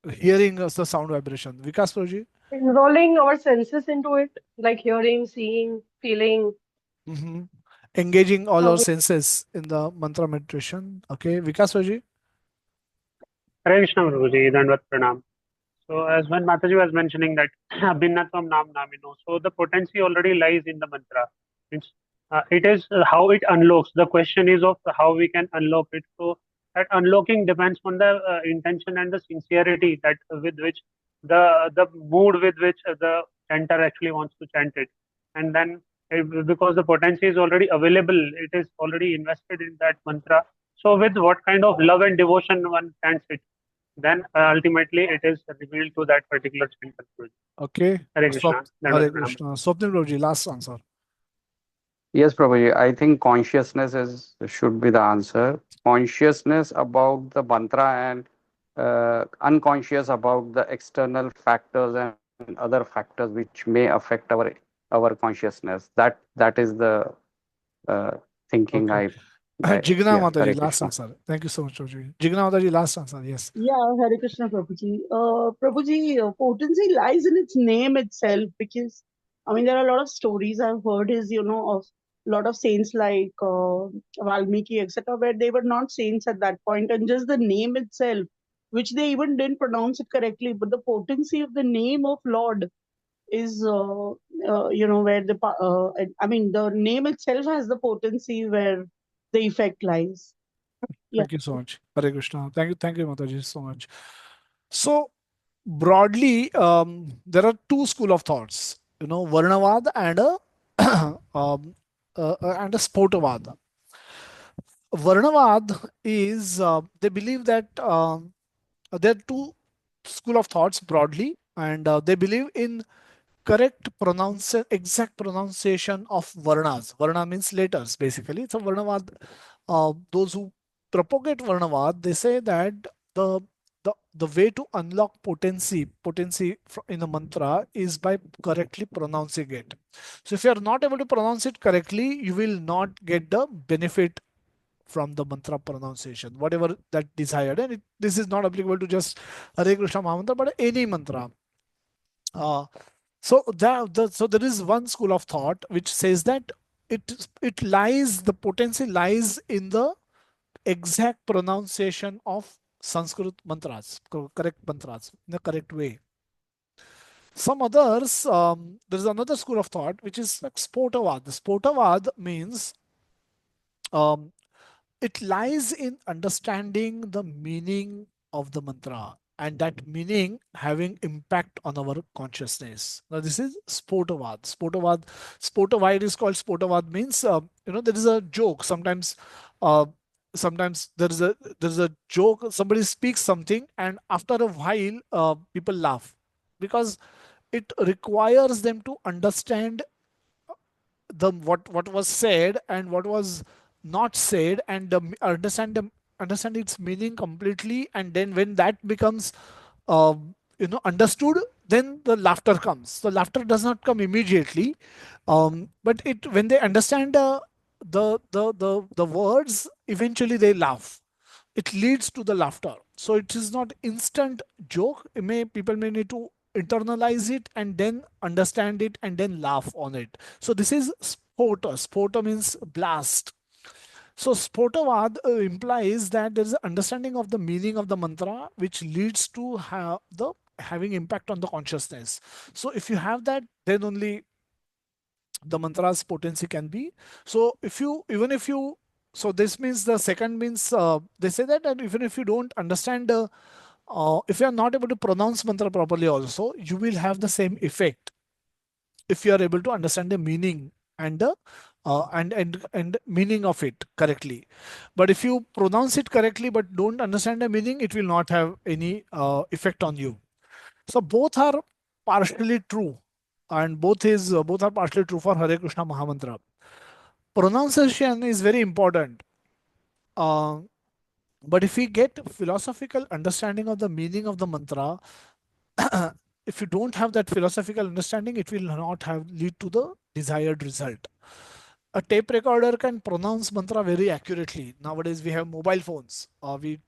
Hearing us the sound vibration. Vikas Prabhuji. Involving our senses into it, like hearing, seeing, feeling. Hmm. Engaging all our We senses in the mantra meditation. Okay, Vikas Vaji. Hare Krishna Guruji, Dandavat Pranam. So as when Mataji was mentioning that Abhinatvam Nam Namino, so the potency already lies in the mantra. Means it is how it unlocks. The question is of how we can unlock it. So that unlocking depends on the intention and the sincerity that with which the mood with which the chanter actually wants to chant it. And then because the potency is already available, it is already invested in that mantra. So with what kind of love and devotion one chants it, then ultimately it is revealed to that particular chant conclusion. Okay. Hare Krishna. Hare Krishna. Swapnil Prabhuji, last answer. Yes, Prabhuji. I think consciousness is should be the answer. Consciousness about the mantra and unconscious about the external factors and other factors which may affect our consciousness. That is the uh, thinking Okay. I Jigna yeah. Mataji, Hare last Krishna. answer. Thank you so much, Prabhuji. Jigna Mataji, last answer. Yes. Yeah, Hare Krishna Prabhuji. Prabhuji, potency lies in its name itself because, I mean, there are a lot of stories I've heard of a lot of saints like Valmiki, etc., where they were not saints at that point, and just the name itself, which they even didn't pronounce it correctly, but the potency of the name of Lord is, where I mean, the name itself has the potency where the effect lies. Yeah. Thank you so much. Hare Krishna. Thank you, Mataji, so much. So broadly, there are two school of thoughts. Varnavad and a and a Spotavad. Varnavad is they believe that there are two school of thoughts broadly, and they believe in exact pronunciation of varnas. Varna means letters, basically. So Varnavad, those who propagate Varnavad, they say that the the way to unlock potency in a mantra is by correctly pronouncing it. So if you are not able to pronounce it correctly, you will not get the benefit from the mantra pronunciation, whatever that desired. And this is not applicable to just Hare Krishna Mahamantra, but any mantra. Uh, so there is one school of thought which says that the potency lies in the exact pronunciation of Sanskrit mantras, correct mantras, in the correct way. Some others, there is another school of thought which is like Spotavad. The Spotavad means um, it lies in understanding the meaning of the mantra and that meaning having impact on our consciousness. Now this is Spotavad is called Spotavad means there is a joke sometimes. Uh, Sometimes there is a joke. Somebody speaks something, and after a while, people laugh because it requires them to understand the what was said and what was not said, and understand its meaning completely, and then when that becomes uh, understood, then the laughter comes. The laughter does not come immediately, but it when they understand the words, eventually they laugh. It leads to the laughter. So it is not instant joke. People may need to internalize it and then understand it and then laugh on it. So this is spota. Spota means blast. So spotavad implies that there is an understanding of the meaning of the mantra which leads to having impact on the consciousness. So if you have that, then only the mantra's potency can be. So so this means the second means they say that, and even if you don't understand if you are not able to pronounce mantra properly also, you will have the same effect if you are able to understand the meaning and the and meaning of it correctly. But if you pronounce it correctly but don't understand the meaning, it will not have any effect on you. So both are partially true, and both are partially true for Hare Krishna Mahamantra. Pronunciation is very important. Uh, but if we get philosophical understanding of the meaning of the mantra, if you don't have that philosophical understanding, it will not have lead to the desired result. A tape recorder can pronounce mantra very accurately. Nowadays we have mobile phones. We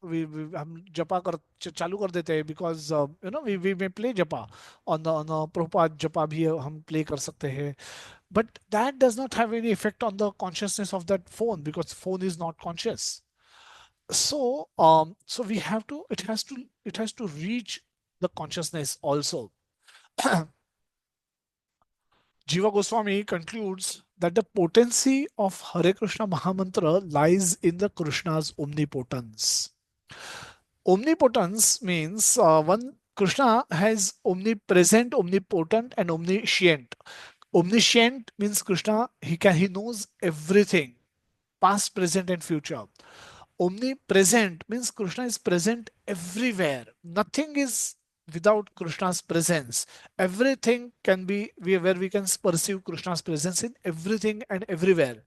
हम जपा कर चालू कर देते हैं because we may play japa on a Prabhupada japa भी हम play कर सकते हैं. But that does not have any effect on the consciousness of that phone because phone is not conscious. So it has to reach the consciousness also. Jiva Goswami concludes that the potency of Hare Krishna Mahamantra lies in the Krishna's omnipotence. Omnipotence means one Krishna has omnipresent, omnipotent, and omniscient. Omniscient means Krishna, he knows everything, past, present, and future. Omnipresent means Krishna is present everywhere. Nothing is without Krishna's presence. Everything can be where we can perceive Krishna's presence in everything and everywhere.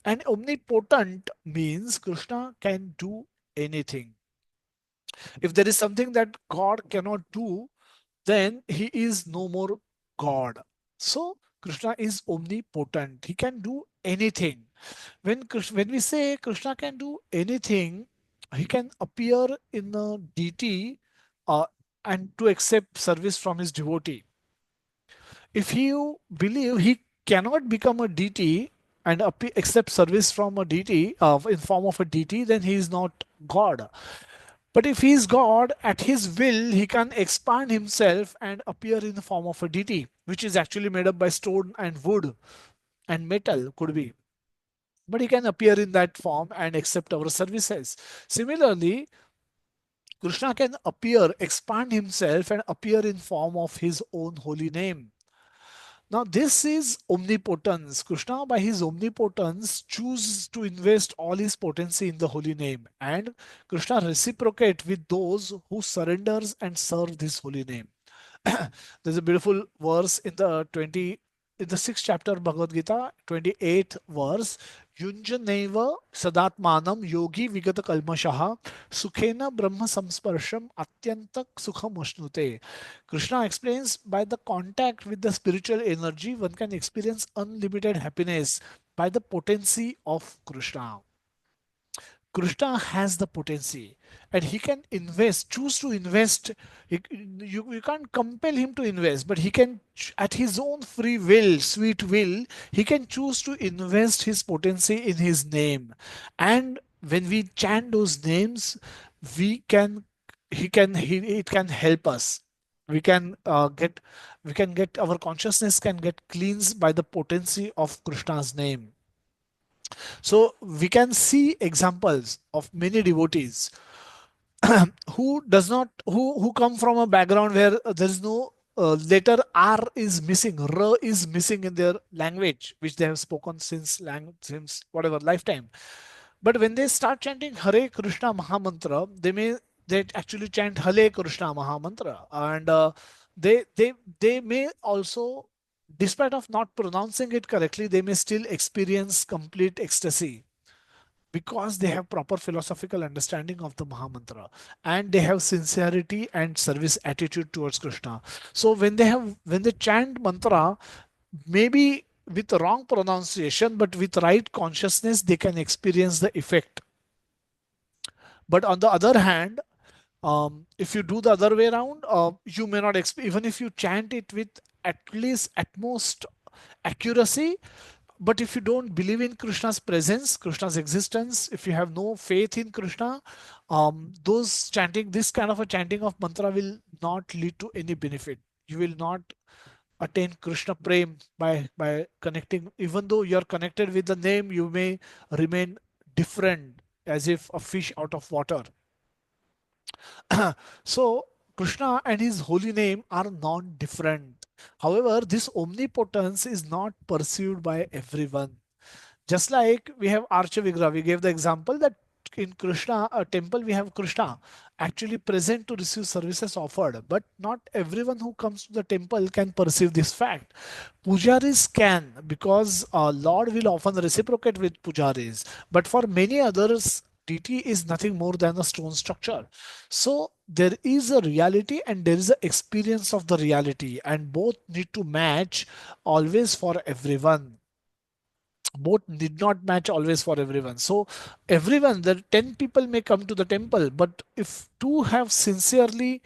And omnipotent means Krishna can do anything. If there is something that God cannot do, then he is no more God. So Krishna is omnipotent. He can do anything. When we say Krishna can do anything, he can appear in a deity uh, and to accept service from his devotee. If you believe he cannot become a deity and accept service from a deity in form of a deity, then he is not God. But if he is God, at his will, he can expand himself and appear in the form of a deity, which is actually made up by stone and wood and metal, could be. But he can appear in that form and accept our services. Similarly, Krishna can appear, expand himself, and appear in form of his own holy name. Now, this is omnipotence. Krishna, by his omnipotence, chooses to invest all his potency in the holy name, and Krishna reciprocate with those who surrenders and serve this holy name. There's a beautiful verse in the sixth chapter of Bhagavad Gita, 28th verse. Yunjaneva sadatmanam yogi vigata kalmashaha sukhena brahma samsparsham atyantak sukham ashnute. Krishna explains by the contact with the spiritual energy, one can experience unlimited happiness by the potency of Krishna. Krishna has the potency and he can invest, choose to invest. You can't compel him to invest, but he can, at his own free will, sweet will, he can choose to invest his potency in his name. And when we chant those names, we can, it can help us. We can get our consciousness can get cleansed by the potency of Krishna's name. So we can see examples of many devotees who does not who come from a background where there is no letter R is missing, R is missing in their language, which they have spoken since whatever lifetime. But when they start chanting Hare Krishna Mahamantra, they actually chant Hare Krishna Mahamantra, and they may also, despite of not pronouncing it correctly, they may still experience complete ecstasy because they have proper philosophical understanding of the Mahamantra and they have sincerity and service attitude towards Krishna. So when they chant mantra, maybe with wrong pronunciation but with right consciousness, they can experience the effect. But on the other hand, if you do the other way around, you may not even if you chant it with at least at most accuracy, but if you don't believe in Krishna's presence, Krishna's existence, if you have no faith in Krishna, this kind of a chanting of mantra will not lead to any benefit. You will not attain Krishna prem by connecting. Even though you are connected with the name, you may remain different, as if a fish out of water. So Krishna and his holy name are non-different. However, this omnipotence is not perceived by everyone. Just like we have Archa Vigraha, we gave the example that in Krishna, a temple, we have Krishna actually present to receive services offered. But not everyone who comes to the temple can perceive this fact. Pujaris can, because Lord will often reciprocate with pujaris. But for many others, deity is nothing more than a stone structure. So there is a reality and there is an experience of the reality, and both need to match always for everyone. Both did not match always for everyone. So everyone, the 10 people may come to the temple, but if two have sincerely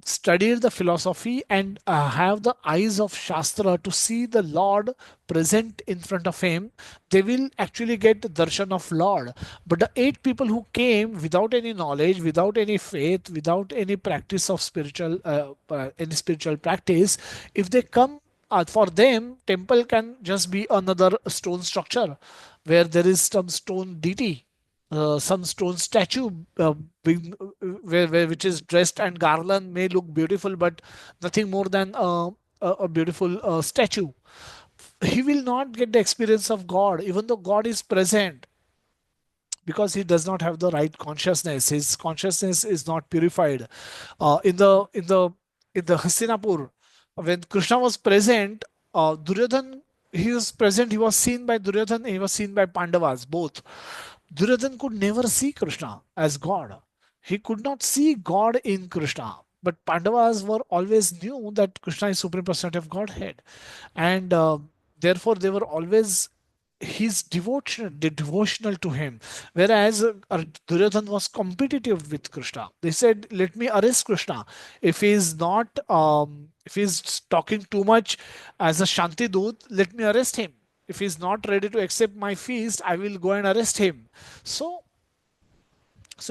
studied the philosophy and have the eyes of Shastra to see the Lord present in front of him, they will actually get the darshan of Lord. But the 8 people who came without any knowledge, without any faith, without any practice of any spiritual practice, if they come, for them, temple can just be another stone structure where there is some stone deity, some stone statue, which is dressed and garland may look beautiful, but nothing more than a beautiful statue. He will not get the experience of God, even though God is present, because he does not have the right consciousness. His consciousness is not purified. In the Hastinapur, when Krishna was present, Duryodhan, he was present. He was seen by Duryodhan. He was seen by Pandavas both. Duryodhan could never see Krishna as God. He could not see God in Krishna. But Pandavas were always knew that Krishna is supreme personality of Godhead, and therefore they were always devotional to him. Whereas Duryodhan was competitive with Krishna. They said, "Let me arrest Krishna. If he is not, if he is talking too much as a Shanti Dut, let me arrest him. If he is not ready to accept my feast, I will go and arrest him." So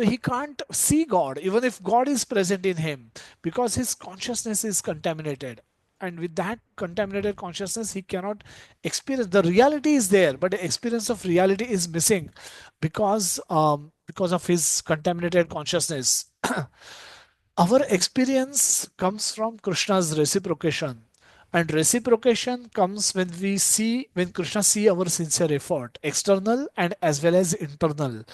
he can't see God even if God is present in him, because his consciousness is contaminated, and with that contaminated consciousness he cannot experience. The reality is there, but the experience of reality is missing, because of his contaminated consciousness. Our experience comes from Krishna's reciprocation, and reciprocation comes when Krishna see our sincere effort, external and as well as internal.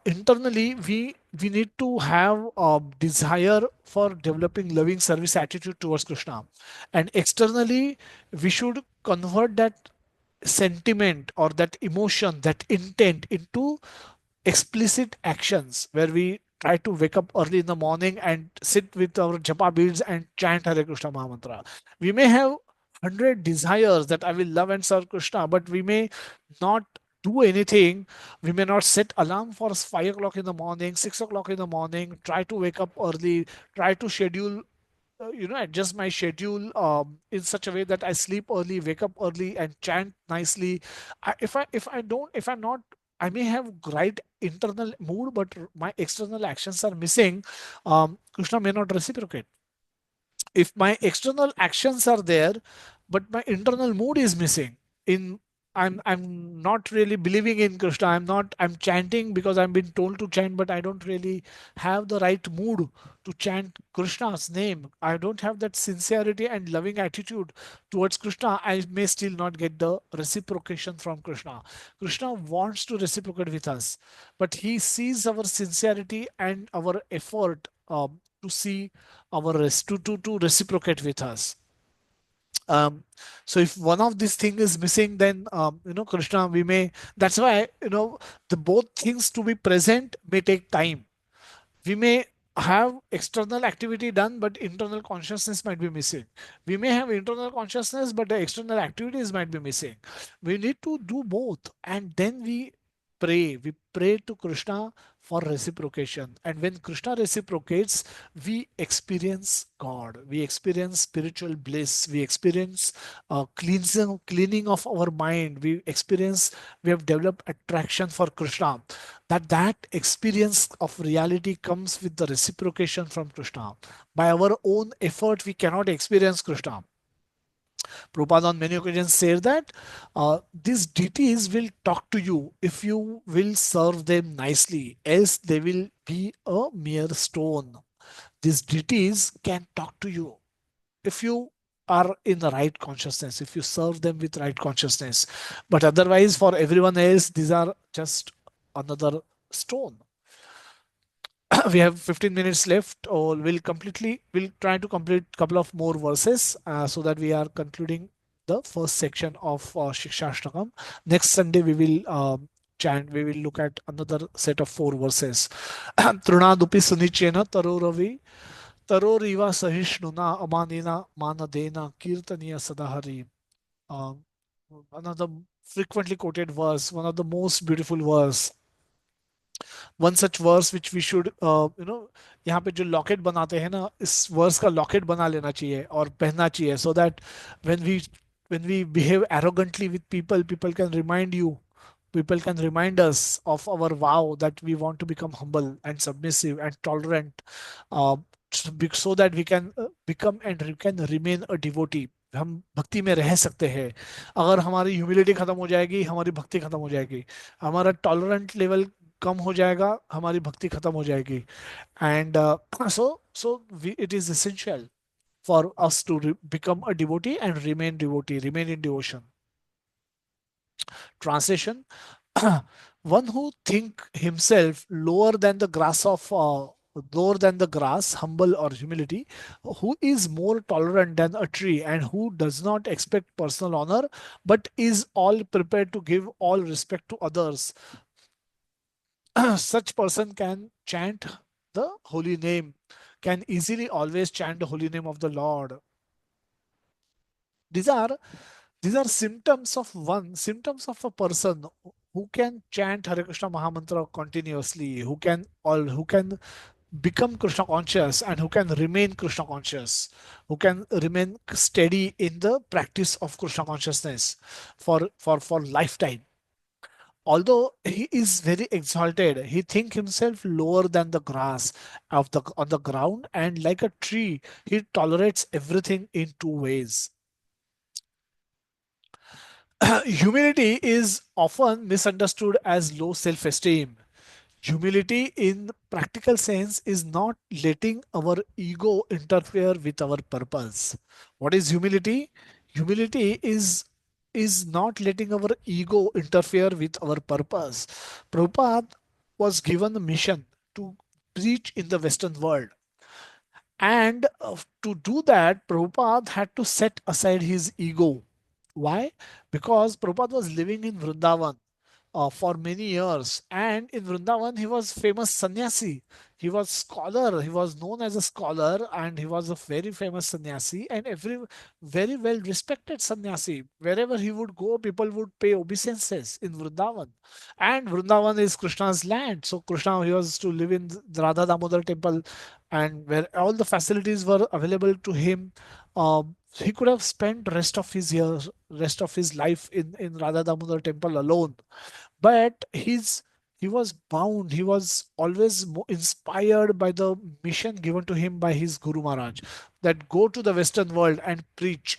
Internally, we need to have a desire for developing loving service attitude towards Krishna, and externally we should convert that sentiment or that emotion, that intent, into explicit actions, where we try to wake up early in the morning and sit with our japa beads and chant Hare Krishna Mahamantra. We may have 100 desires that I will love and serve Krishna, but we may not do anything. We may not set alarm for 5 o'clock in the morning, 6 o'clock in the morning, try to wake up early, try to schedule, adjust my schedule in such a way that I sleep early, wake up early, and chant nicely. If I'm not, I may have right internal mood, but my external actions are missing. Krishna may not reciprocate. If my external actions are there but my internal mood is missing, in I'm not really believing in Krishna. I'm chanting because I'm been told to chant, but I don't really have the right mood to chant Krishna's name. I don't have that sincerity and loving attitude towards Krishna. I may still not get the reciprocation from Krishna. Krishna wants to reciprocate with us, but he sees our sincerity and our effort, to see our to reciprocate with us. um, so if one of these thing is missing, then Krishna, we may, that's why, the both things to be present may take time. We may have external activity done, but internal consciousness might be missing. We may have internal consciousness, but the external activities might be missing. We need to do both, and then we pray to Krishna for reciprocation. And when Krishna reciprocates, we experience God, we experience spiritual bliss, we experience cleaning of our mind, we have developed attraction for Krishna. That experience of reality comes with the reciprocation from Krishna. By our own effort, we cannot experience Krishna. Prabhupada on many occasions said that these deities will talk to you if you will serve them nicely, else they will be a mere stone. These deities can talk to you if you are in the right consciousness, if you serve them with right consciousness. But otherwise, for everyone else, these are just another stone. We have 15 minutes left, or we'll try to complete a couple of more verses, so that we are concluding the first section of Shikshashtakam. Next Sunday we will look at another set of 4 verses. Trunadupi sunichena taroravi taroriva sahishnuna amanina manadena kirtaniya sadahari. Um, Another frequently quoted verse, one of the most beautiful verse. One such verse which we should यहाँ पे जो locket बनाते हैं ना, इस verse का locket बना लेना चाहिए और पहनना चाहिए, so that when we when we behave arrogantly with people, people can remind us of our vow that we want to become humble and submissive and tolerant, so that we can become and we can remain a devotee. हम भक्ति में रह सकते हैं. अगर हमारी humility खत्म हो जाएगी, हमारी भक्ति खत्म हो जाएगी. हमारा टॉलरेंट लेवल कम हो जाएगा, हमारी भक्ति खत्म हो जाएगी. And so it is essential for us to become a devotee and remain devotee, remain in devotion. Translation: one who think himself lower than the grass of lower than the grass, humble or humility, who is more tolerant than a tree, and who does not expect personal honor, but is all prepared to give all respect to others. Such person can chant the holy name, can easily always chant the holy name of the Lord. These are these are symptoms of a person who can chant Hare Krishna Mahamantra continuously, who can become Krishna conscious, and who can remain Krishna conscious, who can remain steady in the practice of Krishna consciousness for lifetime. Although he is very exalted, he think himself lower than the grass of the on the ground, and like a tree, he tolerates everything in two ways. Humility is often misunderstood as low self-esteem. Humility in practical sense is not letting our ego interfere with our purpose. What is humility? Humility is not letting our ego interfere with our purpose. Prabhupada was given a mission to preach in the Western world. And to do that, Prabhupada had to set aside his ego. Why? Because Prabhupada was living in Vrindavan for many years, and in Vrindavan he was famous sannyasi. He was scholar. He was known as a scholar, and he was a very famous sannyasi, and every very well respected sannyasi. Wherever he would go, people would pay obeisances in Vrindavan, and Vrindavan is Krishna's land. So Krishna, he was to live in the Radha Damodar temple, and where all the facilities were available to him. He could have spent rest of his life in Radha Damodar temple alone, but he was bound. He was always inspired by the mission given to him by his Guru Maharaj, that go to the Western world and preach,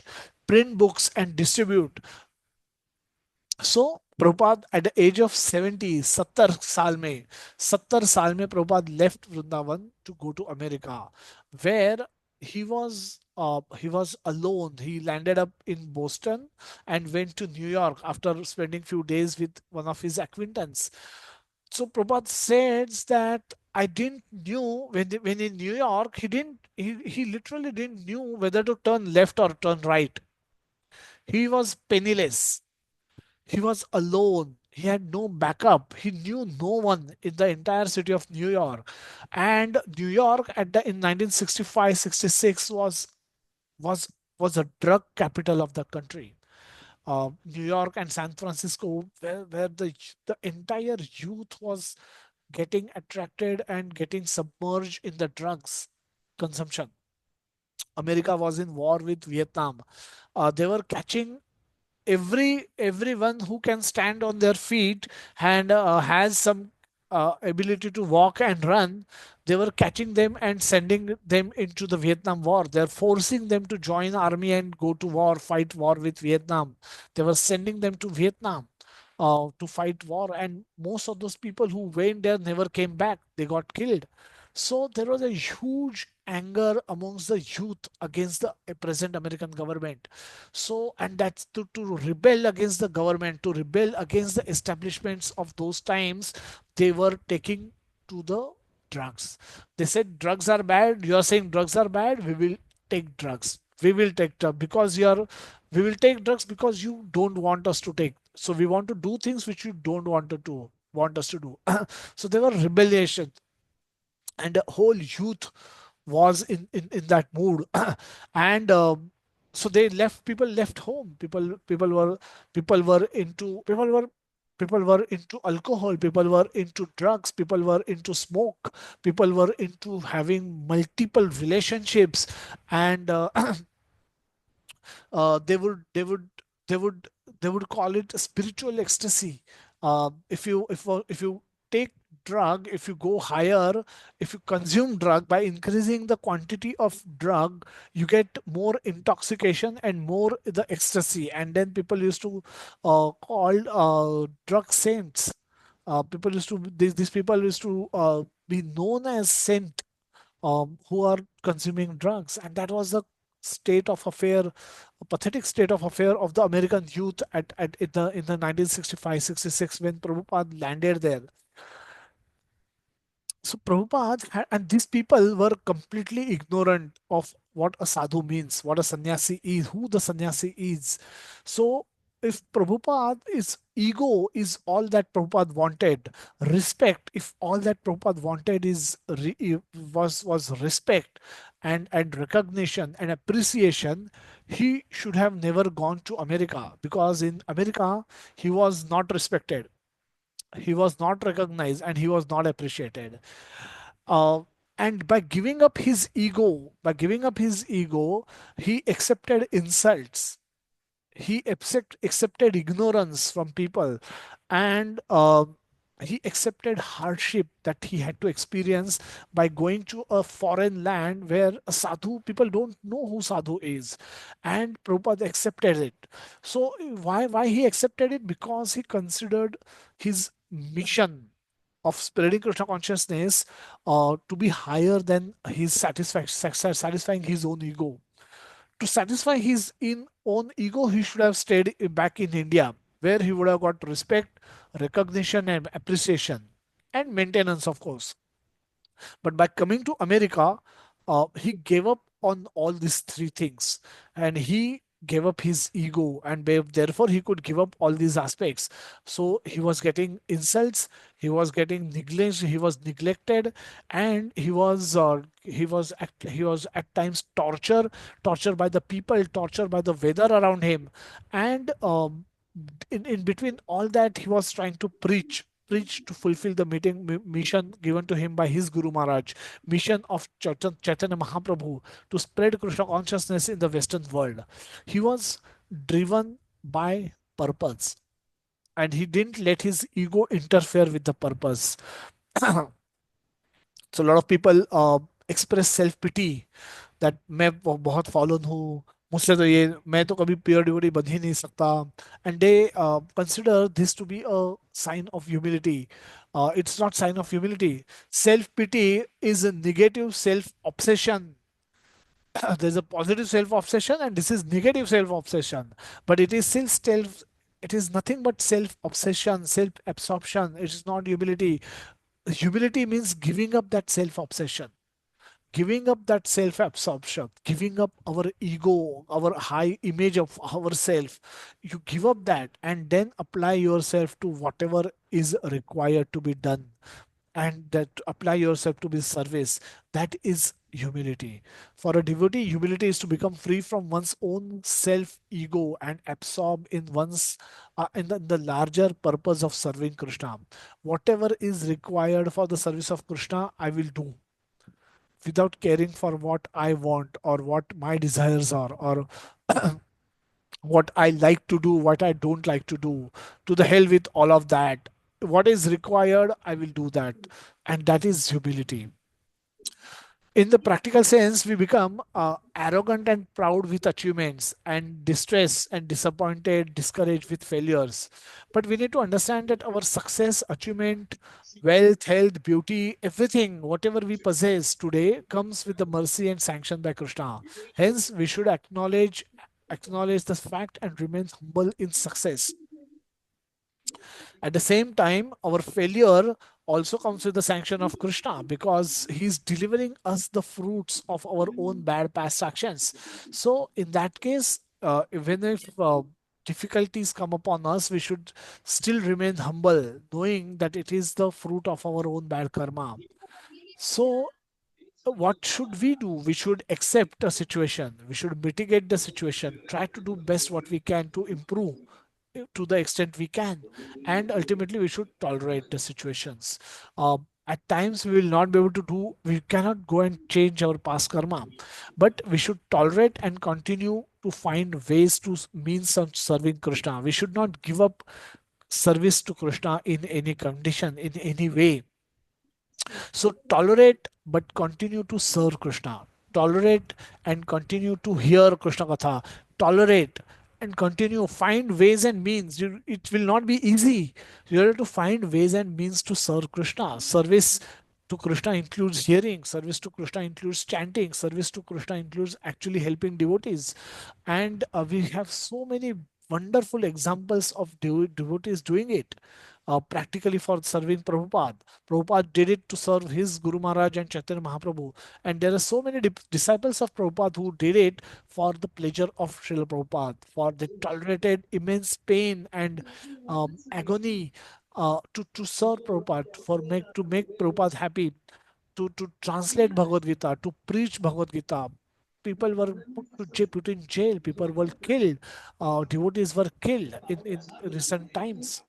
print books and distribute. So Prabhupada at the age of 70, 70 साल में Prabhupada left Vrindavan to go to America, where he was alone. He landed up in Boston and went to New York after spending few days with one of his acquaintance. So Prabhupada says that I didn't knew when in New York he literally didn't knew whether to turn left or turn right. He was penniless. He was alone. He had no backup. He knew no one in the entire city of New York. And New York in 1965-66 was was a drug capital of the country. New York and San Francisco, where the entire youth was getting attracted and getting submerged in the drugs consumption. America was in war with Vietnam. They were catching everyone who can stand on their feet and has some ability to walk and run. They were catching them and sending them into the Vietnam War. They're forcing them to join army and go to war, fight war with Vietnam. They were sending them to Vietnam to fight war, and most of those people who went there never came back. They got killed. So there was a huge anger amongst the youth against the present American government. So, and that's to rebel against the government, to rebel against the establishments of those times, they were taking to the drugs. They said drugs are bad. You are saying drugs are bad. We will take drugs. We will take drugs because we will take drugs because you don't want us to take. So we want to do things which you don't want us to do. So there were rebellion, and the whole youth was in that mood. And so they left people left home. People were into people were into alcohol, people were into drugs, people were into smoke, people were into having multiple relationships, and they would they would they would call it spiritual ecstasy. If you take drug, if you go higher, if you consume drug, by increasing the quantity of drug, you get more intoxication and more the ecstasy, and then people used to call drug saints. These people used to be known as saint, who are consuming drugs, and that was the state of affair, a pathetic state of affair of the American youth at in the 1965-66 when Prabhupada landed there. So Prabhupada and these people were completely ignorant of what a sadhu means, what a sannyasi is, who the sannyasi is. So if Prabhupada is ego is all that Prabhupada wanted, respect, if all that Prabhupada wanted is was respect and recognition and appreciation, he should have never gone to America, because in America he was not respected, he was not recognized, and he was not appreciated. uh, and by giving up his ego, he accepted insults, he accepted ignorance from people, and he accepted hardship that he had to experience by going to a foreign land where a sadhu, people don't know who sadhu is, and Prabhupada accepted it. So why he accepted it? Because he considered his mission of spreading Krishna consciousness to be higher than his satisfying his own ego. To satisfy his own ego, he should have stayed back in India, where he would have got respect, recognition, and appreciation, and maintenance, of course. But by coming to America, he gave up on all these three things, and he gave up his ego, and therefore he could give up all these aspects. So he was getting insults, he was neglected, and he was at times tortured by the people, tortured by the weather around him, and in between all that, he was trying to preach to fulfill the mission given to him by his Guru Maharaj, mission of Chaitanya Mahaprabhu, to spread Krishna consciousness in the Western world. He was driven by purpose, and he didn't let his ego interfere with the purpose. So a lot of people express self pity that मैं बहुत fallen हूँ, मुझसे तो ये, मैं तो कभी pure devotee बन ही नहीं सकता, and they consider this to be a sign of humility. It's not sign of humility. Self pity is a negative self obsession. There's a positive self obsession and this is negative self obsession, but it is still self, it is nothing but self obsession, self absorption. It is not humility. Humility means giving up that self obsession, giving up that self absorption, giving up our ego, our high image of ourself. You give up that and then apply yourself to whatever is required to be done, and that apply yourself to be service. That is humility. For a devotee, humility is to become free from one's own self ego and absorb in one's in the larger purpose of serving Krishna. Whatever is required for the service of Krishna, I will do without caring for what I want or what my desires are, or what I like to do, what I don't like to do. To the hell with all of that. What is required, I will do that. And that is humility. In the practical sense, we become arrogant and proud with achievements, and distressed and disappointed, discouraged with failures. But we need to understand that our success, achievement, wealth, health, beauty, everything, whatever we possess today, comes with the mercy and sanction by Krishna. Hence, we should acknowledge this fact and remain humble in success. At the same time, our failure also comes with the sanction of Krishna, because he's delivering us the fruits of our own bad past actions. So, in that case, even if difficulties come upon us, we should still remain humble, knowing that it is the fruit of our own bad karma. So, what should we do? We should accept a situation, we should mitigate the situation, try to do best what we can to improve to the extent we can, and ultimately we should tolerate the situations. At times we will not be able to do, we cannot go and change our past karma, but we should tolerate and continue to find ways to means of serving Krishna. We should not give up service to Krishna in any condition, in any way. So tolerate but continue to serve Krishna. Tolerate and continue to hear Krishna Katha. Tolerate and continue. Find ways and means. It will not be easy. You have to find ways and means to serve Krishna. Service to Krishna includes hearing, service to Krishna includes chanting, service to Krishna includes actually helping devotees. And we have so many wonderful examples of devotees doing it. Practically for serving Prabhupada. Prabhupada did it to serve his Guru Maharaj and Chaitanya Mahaprabhu. And there are so many disciples of Prabhupada who did it for the pleasure of Srila Prabhupada, for they tolerated immense pain and agony to serve Prabhupada, to make Prabhupada happy, to translate Bhagavad Gita, to preach Bhagavad Gita. People were put in jail, people were killed, devotees were killed in recent times.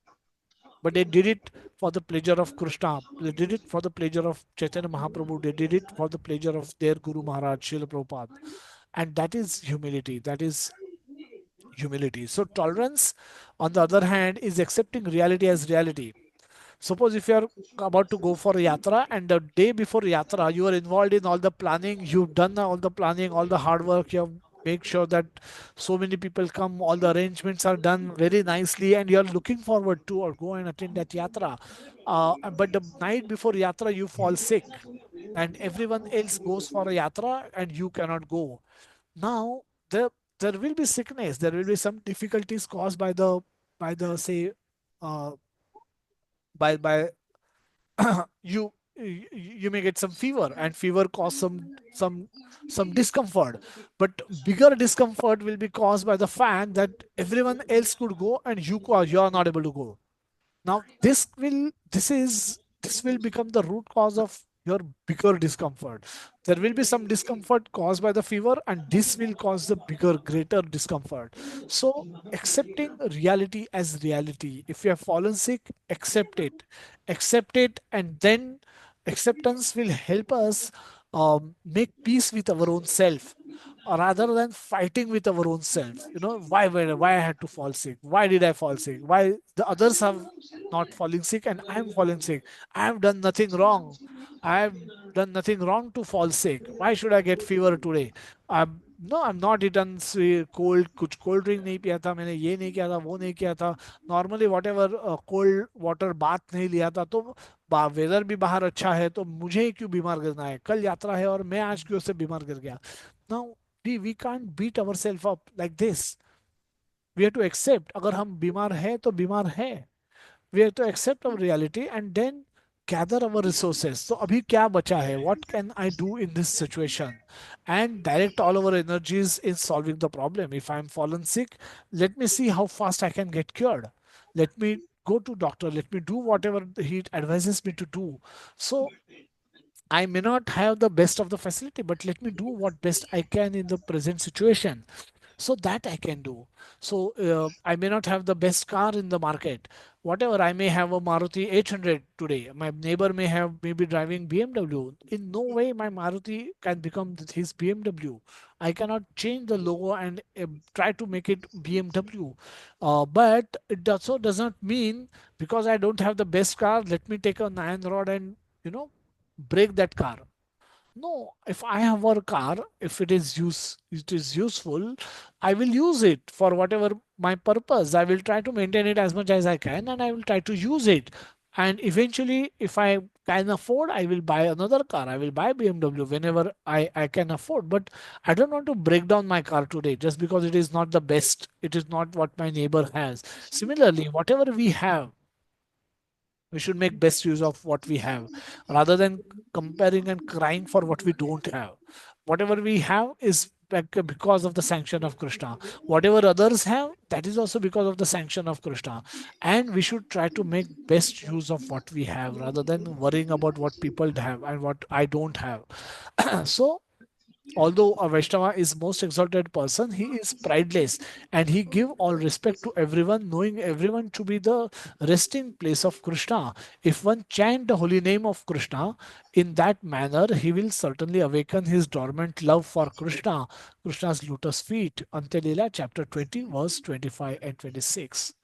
But they did it for the pleasure of Krishna. They did it for the pleasure of Chaitanya Mahaprabhu. They did it for the pleasure of their Guru Maharaj, Srila Prabhupada. And that is humility. That is humility. So tolerance, on the other hand, is accepting reality as reality. Suppose if you are about to go for a yatra and the day before yatra you are involved in all the planning, you've done all the planning, all the hard work, you have make sure that so many people come, all the arrangements are done very nicely, and you are looking forward to or go and attend that yatra. But the night before yatra you fall sick, and everyone else goes for a yatra and you cannot go. Now there will be sickness, there will be some difficulties caused by the say uh, by you may get some fever, and fever cause some discomfort, but bigger discomfort will be caused by the fact that everyone else could go and you are not able to go. Now this will become the root cause of your bigger discomfort. There will be some discomfort caused by the fever, and this will cause the bigger, greater discomfort. So accepting reality as reality. If you have fallen sick, accept it. Accept it, and then acceptance will help us make peace with our own self, rather than fighting with our own self. Why I had to fall sick? Why did I fall sick? Why the others have not falling sick and I'm falling sick? I have done nothing wrong. I have done nothing wrong to fall sick. Why should I get fever today? No, I'm not eaten cold, कुछ cold drink नहीं पिया था मैंने, ये नहीं किया था, वो नहीं किया था. Normally whatever cold water bath नहीं लिया था, तो वेदर भी बाहर अच्छा है तो मुझे ही क्यों बीमार करना है? कल यात्रा है और मैं आज क्यों से बीमार कर गया? Now we can't beat ourselves up like this. We have to accept, अगर हम बीमार है तो बीमार है. We have to accept our reality and then gather our resources. So अभी क्या बचा है? What can I do in this situation? And direct all our energies in solving the problem. If I'm fallen sick, let me see how fast I can get cured. Let me go to doctor. Let me do whatever he advises me to do. So I may not have the best of the facility, but let me do what best I can in the present situation. So that I can do. So I may not have the best car in the market. Whatever, I may have a Maruti 800 today. My neighbor may have maybe driving BMW. In no way my Maruti can become his BMW. I cannot change the logo and try to make it BMW. But it also does not mean because I don't have the best car, let me take a nine rod and break that car. No, if I have a car, if it is useful, I will use it for whatever my purpose. I will try to maintain it as much as I can, and I will try to use it. And eventually, if I can afford, I will buy another car. I will buy BMW whenever I can afford. But I don't want to break down my car today just because it is not the best. It is not what my neighbor has. Similarly, whatever we have, we should make best use of what we have rather than comparing and crying for what we don't have. Whatever we have is because of the sanction of Krishna. Whatever others have, that is also because of the sanction of Krishna. And we should try to make best use of what we have rather than worrying about what people have and what I don't have. So although a Vaishnava is most exalted person, he is prideless and he give all respect to everyone, knowing everyone to be the resting place of Krishna. If one chant the holy name of Krishna in that manner, he will certainly awaken his dormant love for Krishna, Krishna's lotus feet. Antelila chapter 20, verse 25 and 26.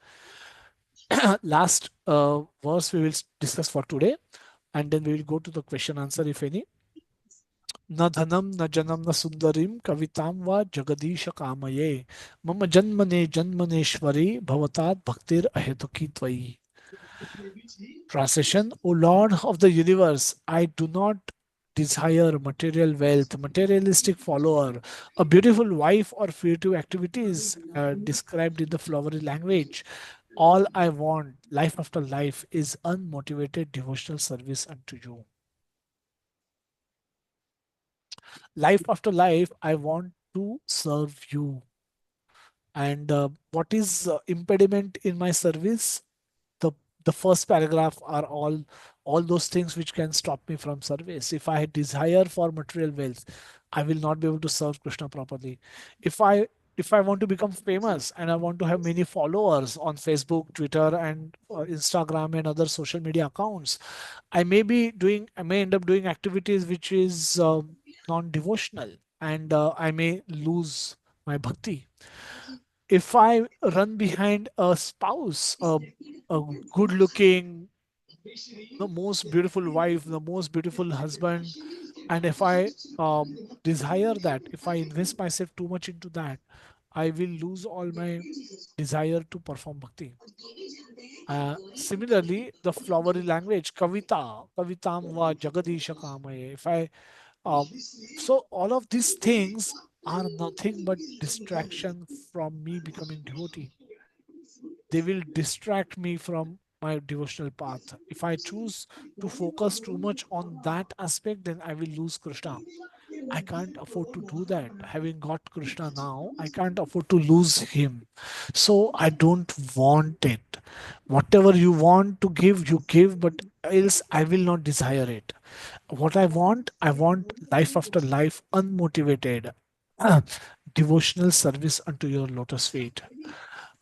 Last verse we will discuss for today, and then we will go to the question answer if any. न धनम न जनम न सुंदरीम कविताम व जगदीश कामये मम जन्मने जन्मनेश्वरी भवतात् भक्तिर अहेतुकी त्वयि. Translation: O Lord of the universe, I do not desire material wealth, materialistic follower, a beautiful wife, or creative activities described in the flowery language. All I want, life after life, is unmotivated devotional service unto you. Life after life, I want to serve you. And what is impediment in my service? the the first paragraph are all those things which can stop me from service. If I desire for material wealth, I will not be able to serve Krishna properly. If I want to become famous and I want to have many followers on Facebook, Twitter, and Instagram and other social media accounts, I may end up doing activities which is non-devotional, and I may lose my bhakti. If I run behind a spouse, a good looking, the most beautiful wife, the most beautiful husband, and if I desire that, if I invest myself too much into that, I will lose all my desire to perform bhakti. Similarly, the flowery language, kavitam va jagadisha kamaye. If I so all of these things are nothing but distraction from me becoming devotee. They will distract me from my devotional path. If I choose to focus too much on that aspect, then I will lose Krishna. I can't afford to do that. Having got Krishna now, I can't afford to lose him. So I don't want it. Whatever you want to give, you give, but else I will not desire it. What I want life after life, unmotivated, devotional service unto your lotus feet.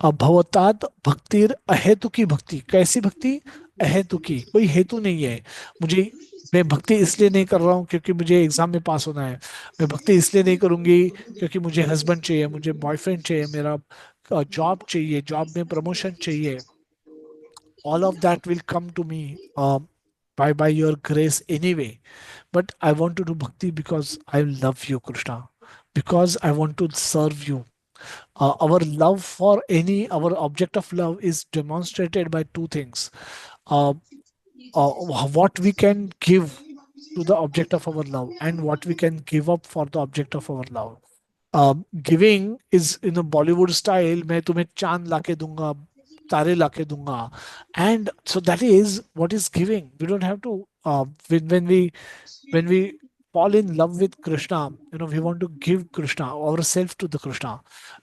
भवतात भक्तिर अहेतुकी भक्ति. कैसी भक्ति? अहेतुकी, कोई हेतु नहीं है मुझे. मैं भक्ति इसलिए नहीं कर रहा हूँ क्योंकि मुझे एग्जाम में पास होना है. मैं भक्ति इसलिए नहीं करूंगी क्योंकि मुझे हस्बैंड चाहिए, मुझे बॉयफ्रेंड चाहिए, मेरा जॉब चाहिए, जॉब में प्रमोशन चाहिए. All of that will come to me by your grace anyway. But I want to do bhakti because I love you, Krishna, because I want to serve you. Our love for our object of love is demonstrated by two things. uh, what we can give to the object of our love and what we can give up for the object of our love. Giving is in a Bollywood style, मैं तुम्हें चांद लाके दूंगा, तारे लाके दूंगा. And so that is what is giving. We don't have to when we fall in love with Krishna, we want to give Krishna ourselves to the Krishna.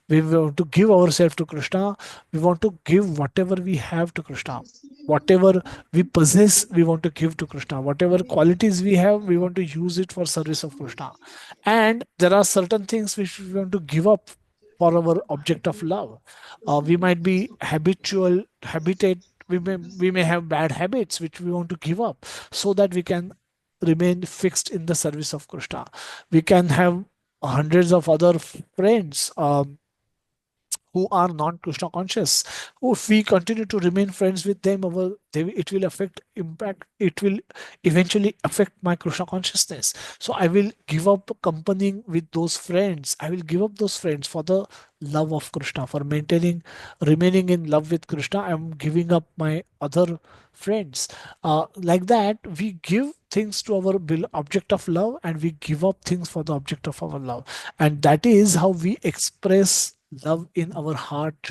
We want to give ourselves to Krishna. We want to give whatever we have to Krishna. Whatever we possess, we want to give to Krishna. Whatever qualities we have, we want to use it for service of Krishna. And there are certain things which we want to give up for our object of love. We might be habitate. We may have bad habits which we want to give up so that we can remain fixed in the service of Krishna. We can have hundreds of other friends who are non-Krishna conscious. If we continue to remain friends with them, it will it will eventually affect my Krishna consciousness. So I will give up accompanying with those friends. I will give up those friends for the love of Krishna, for remaining in love with Krishna. I'm giving up my other friends. Like that, we give things to our object of love and we give up things for the object of our love. And that is how we express love in our heart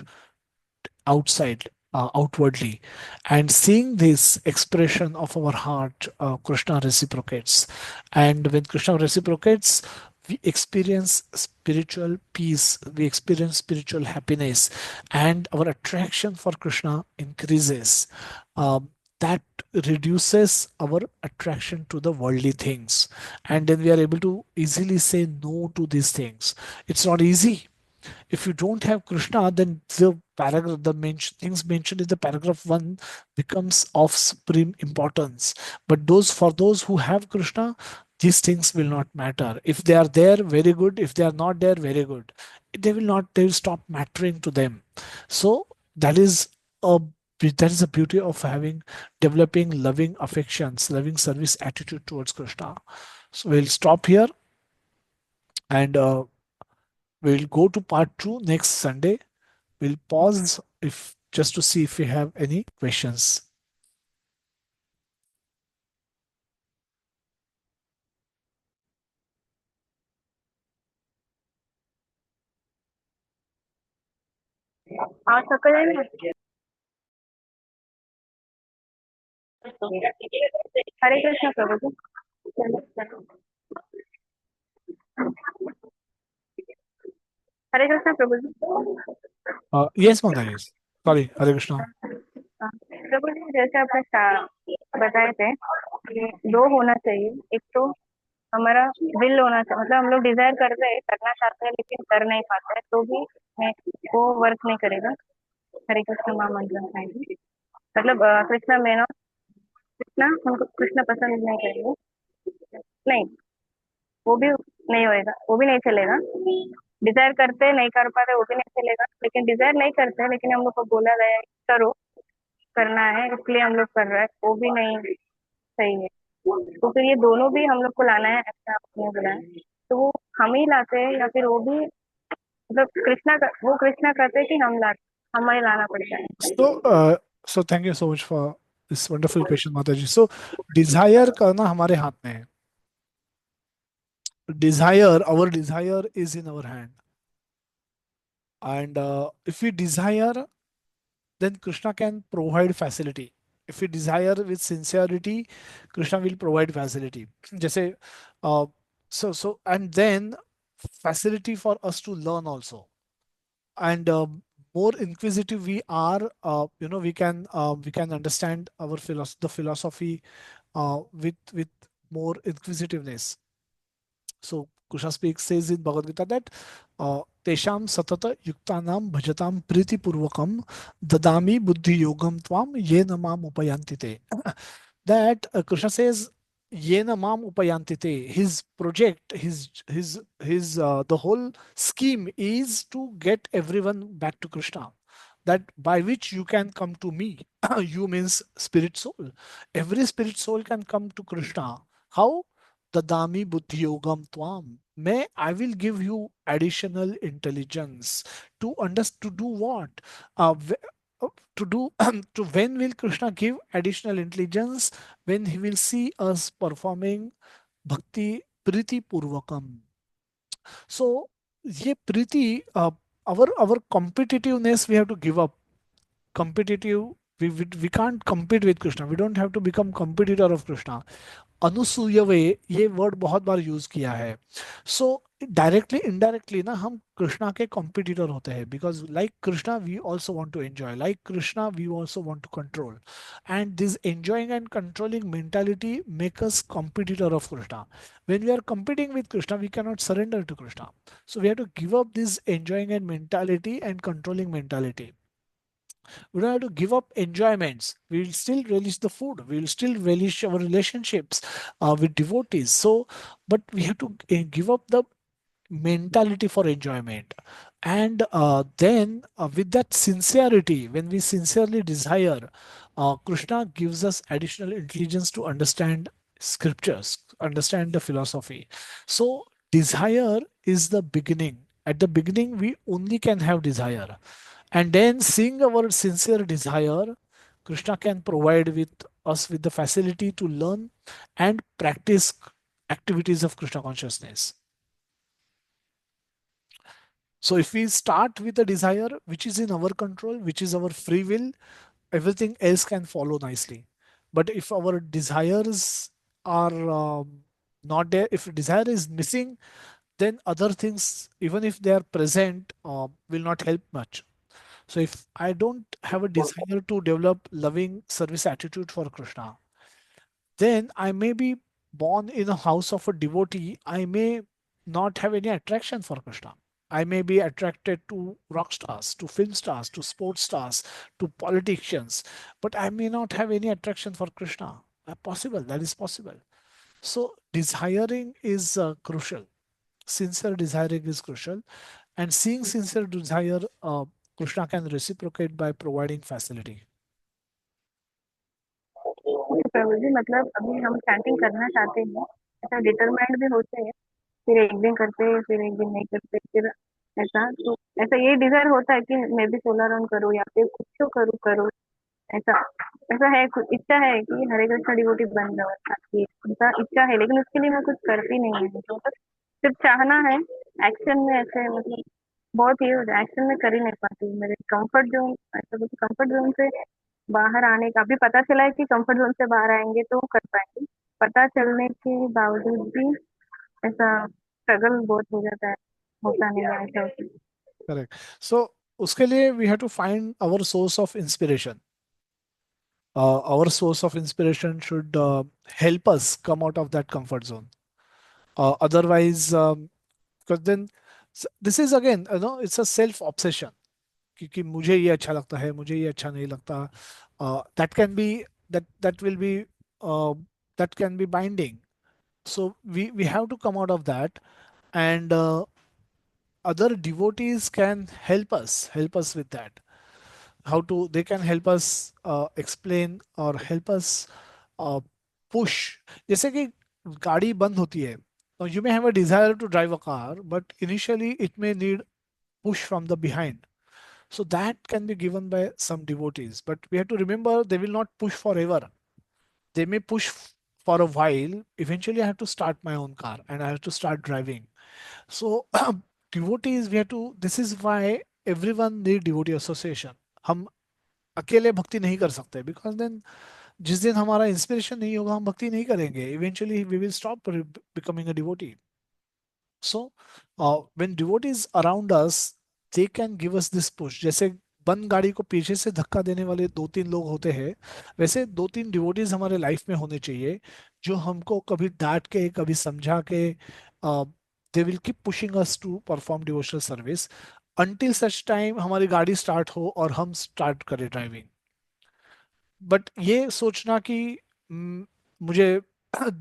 outwardly. And seeing this expression of our heart, Krishna reciprocates. And when Krishna reciprocates, we experience spiritual peace, we experience spiritual happiness, and our attraction for Krishna increases. That reduces our attraction to the worldly things, and then we are able to easily say no to these things. It's not easy. If you don't have Krishna, then things mentioned in the paragraph one becomes of supreme importance. But for those who have Krishna, these things will not matter. If they are there, very good. If they are not there, very good. They will stop mattering to them. So that is a that is the beauty of developing loving affections, loving service attitude towards Krishna. So we'll stop here and we'll go to part two next Sunday. We'll pause if just to see if we have any questions. आज सकल है ना? हरे कृष्ण प्रभु जी। हरे कृष्ण प्रभु जी। Yes, Mataji. Sorry, Hare Krishna. प्रभु जी, जैसे आपने बताए थे कि दो होना चाहिए। एक तो हमारा विल होना चाहिए, मतलब हम लोग डिजायर कर रहे हैं, करना चाहते हैं लेकिन कर नहीं पाते हैं, तो भी वो वर्क नहीं करेगा। हरे कृष्ण महामंत्र में मतलब कृष्णा में ना, कृष्णा उनको कृष्णा पसंद नहीं करेंगे, नहीं, वो भी नहीं होएगा, वो भी नहीं चलेगा। डिजायर करते नहीं कर पाते, वो भी नहीं चलेगा। लेकिन डिजायर नहीं करते, लेकिन हम लोग को बोला गया है करो, करना है, इसलिए हम लोग कर रहे हैं, वो भी नहीं सही है। तो फिर ये दोनों भी हम लोग को लाना है, ऐसा आपने बोला है, तो वो हम ही लाते हैं या फिर वो भी, मतलब वो कृष्णा करते हैं कि हम लाते, हमें लाना पड़ता है। So, so thank you so much for this wonderful question, Mataji. So, desire करना हमारे हाथ में है. Our desire is in our hand. And if we desire, then Krishna can provide facility. If we desire with sincerity, Krishna will provide facility. जैसे, uh, and then facility for us to learn also. And more inquisitive we are, we can understand the philosophy with more inquisitiveness. So Krishna speaks says in Bhagavad Gita that tesham satata yuktanam bhajatam priti purvakam dadami buddhi yogam tvam yena mam upayantite. That Krishna says yena mam upayantite. His project, his the whole scheme is to get everyone back to Krishna. That by which you can come to me. You means spirit soul. Every spirit soul can come to Krishna. How? Dadami buddhi yogam tvam. May I will give you additional intelligence to do what? To do to when will Krishna give additional intelligence? When he will see us performing bhakti priti purvakam. So ये प्रीति, our competitiveness we have to give up. Competitive, we can't compete with Krishna. We don't have to become competitor of Krishna. अनुसूय वे, ये word बहुत बार use किया है. सो directly indirectly ना हम कृष्णा के competitor होते हैं, because like Krishna we also want to enjoy, like Krishna we also want to control. And this enjoying and controlling mentality make us competitor of Krishna. when we are competing with Krishna, we cannot surrender to Krishna. So we have to give up this enjoying and mentality and controlling mentality. We don't have to give up enjoyments. We will still relish the food. We will still relish our relationships with devotees. So, but we have to give up the mentality for enjoyment. And then, with that sincerity, when we sincerely desire, Krishna gives us additional intelligence to understand scriptures, understand the philosophy. So, desire is the beginning. At the beginning, we only can have desire. And then, seeing our sincere desire, Krishna can provide with us with the facility to learn and practice activities of Krishna consciousness. So if we start with a desire which is in our control, which is our free will, everything else can follow nicely. But if our desires are not there, if desire is missing, then other things, even if they are present, will not help much. So if I don't have a desire to develop loving service attitude for Krishna, then I may be born in a house of a devotee. I may not have any attraction for Krishna. I may be attracted to rock stars, to film stars, to sports stars, to politicians, but I may not have any attraction for Krishna. Possible, that is possible. So, desiring is crucial. Sincere desiring is crucial. And seeing sincere desire, Krishna can reciprocate by providing facility. प्रभु जी, मतलब अभी हम chanting करना चाहते हैं, ऐसा determined भी होते हैं, फिर एक दिन करते हैं, फिर एक दिन नहीं करते, फिर ऐसा, तो ऐसा ये डिजायर होता है कि मैं भी 16 रन करूँ या फिर कुछ तो करूँ, ऐसा ऐसा है, कुछ इच्छा है कि हरे कृष्ण डिवोटी बन जाओ, ऐसा ऐसा इच्छा है, लेकिन उसके लिए मैं कुछ करती नहीं है, तो बस सिर्फ चाहना है, एक्शन में ऐसे मतलब बहुत ही एक्शन में कर ही नहीं पाती हूँ। मेरे कंफर्ट जोन, ऐसा कुछ कंफर्ट जोन से बाहर आने का अभी पता चला है कि कंफर्ट जोन से बाहर आएंगे तो कर पाएंगे। पता चलने के बावजूद भी ऐसा स्ट्रगल बहुत हो जाता है, होता नहीं है ऐसा होता है। करेक्ट. सो उसके लिए we have to find our source of inspiration. Our source of inspiration should help us come out of that comfort zone. Otherwise, because then this is again, it's a self obsession. कि मुझे ये अच्छा लगता है, मुझे ये अच्छा नहीं लगता. That can be, that will be, that can be binding. So we have to come out of that, and other devotees can help us with that. How to, they can help us explain or help us push. जैसे कि गाड़ी बंद होती है, you may have a desire to drive a car, but initially it may need push from the behind. So that can be given by some devotees, but we have to remember they will not push forever. They may push for a while. Eventually I have to start my own car and I have to start driving. So devotees, we have to, this is why everyone need devotee association. हम अकेले भक्ति नहीं कर सकते, because then जिस दिन हमारा inspiration नहीं होगा हम भक्ति नहीं करेंगे. Eventually we will stop becoming a devotee. So when devotees around us, they can give us this push. जैसे बंद गाड़ी को पीछे से धक्का देने वाले दो तीन लोग होते हैं, वैसे दो तीन डिवोटीज हमारे लाइफ में होने चाहिए, जो हमको कभी डांट के, कभी समझा के, they will keep pushing us to perform devotional service until such time हमारी गाड़ी स्टार्ट हो और हम स्टार्ट करें ड्राइविंग. बट ये सोचना कि मुझे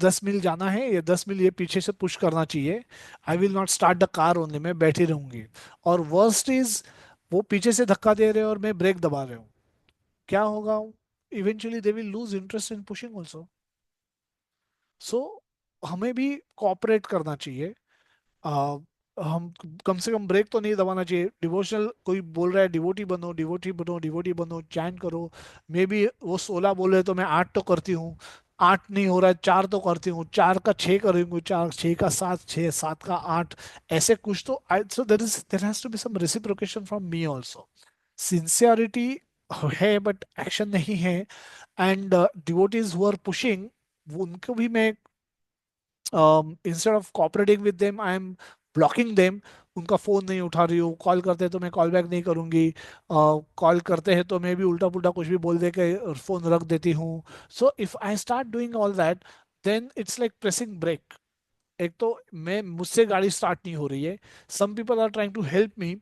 10 मील जाना है, ये 10 मील ये पीछे से पुश करना चाहिए, I will not start the car only, मैं बैठी रहूंगी. और वर्स्ट इज, वो पीछे से धक्का दे रहे हैं और मैं ब्रेक दबा रहा हूँ. क्या होगा? Eventually they will lose interest in pushing also. So हमें भी कोऑपरेट करना चाहिए. आ, हम कम से कम ब्रेक तो नहीं दबाना चाहिए. डिवोशनल कोई बोल रहा है डिवोटी बनो, डिवोटी बनो, डिवोटी बनो, चैन करो. मे बी वो 16 बोल रहे तो मैं 8 तो करती हूँ. 8 नहीं हो रहा है, 4 तो करती हूँ, 4 का 6 करूंगी, 4 6 का 7, 6 7 का 8. ऐसे कुछ तो, so there has to be some reciprocation from me also. Sincerity है बट एक्शन नहीं है. And devotees who are pushing, उनको भी मैं, instead of cooperating with them, I am blocking them. उनका फोन नहीं उठा रही हूँ, कॉल करते हैं तो मैं कॉल बैक नहीं करूंगी, कॉल करते हैं तो मैं भी उल्टा पुल्टा कुछ भी बोल दे के फोन रख देती हूँ. So if I start doing all that, then it's like pressing brake. एक तो मैं, मुझसे गाड़ी स्टार्ट नहीं हो रही है, some people are trying to help me,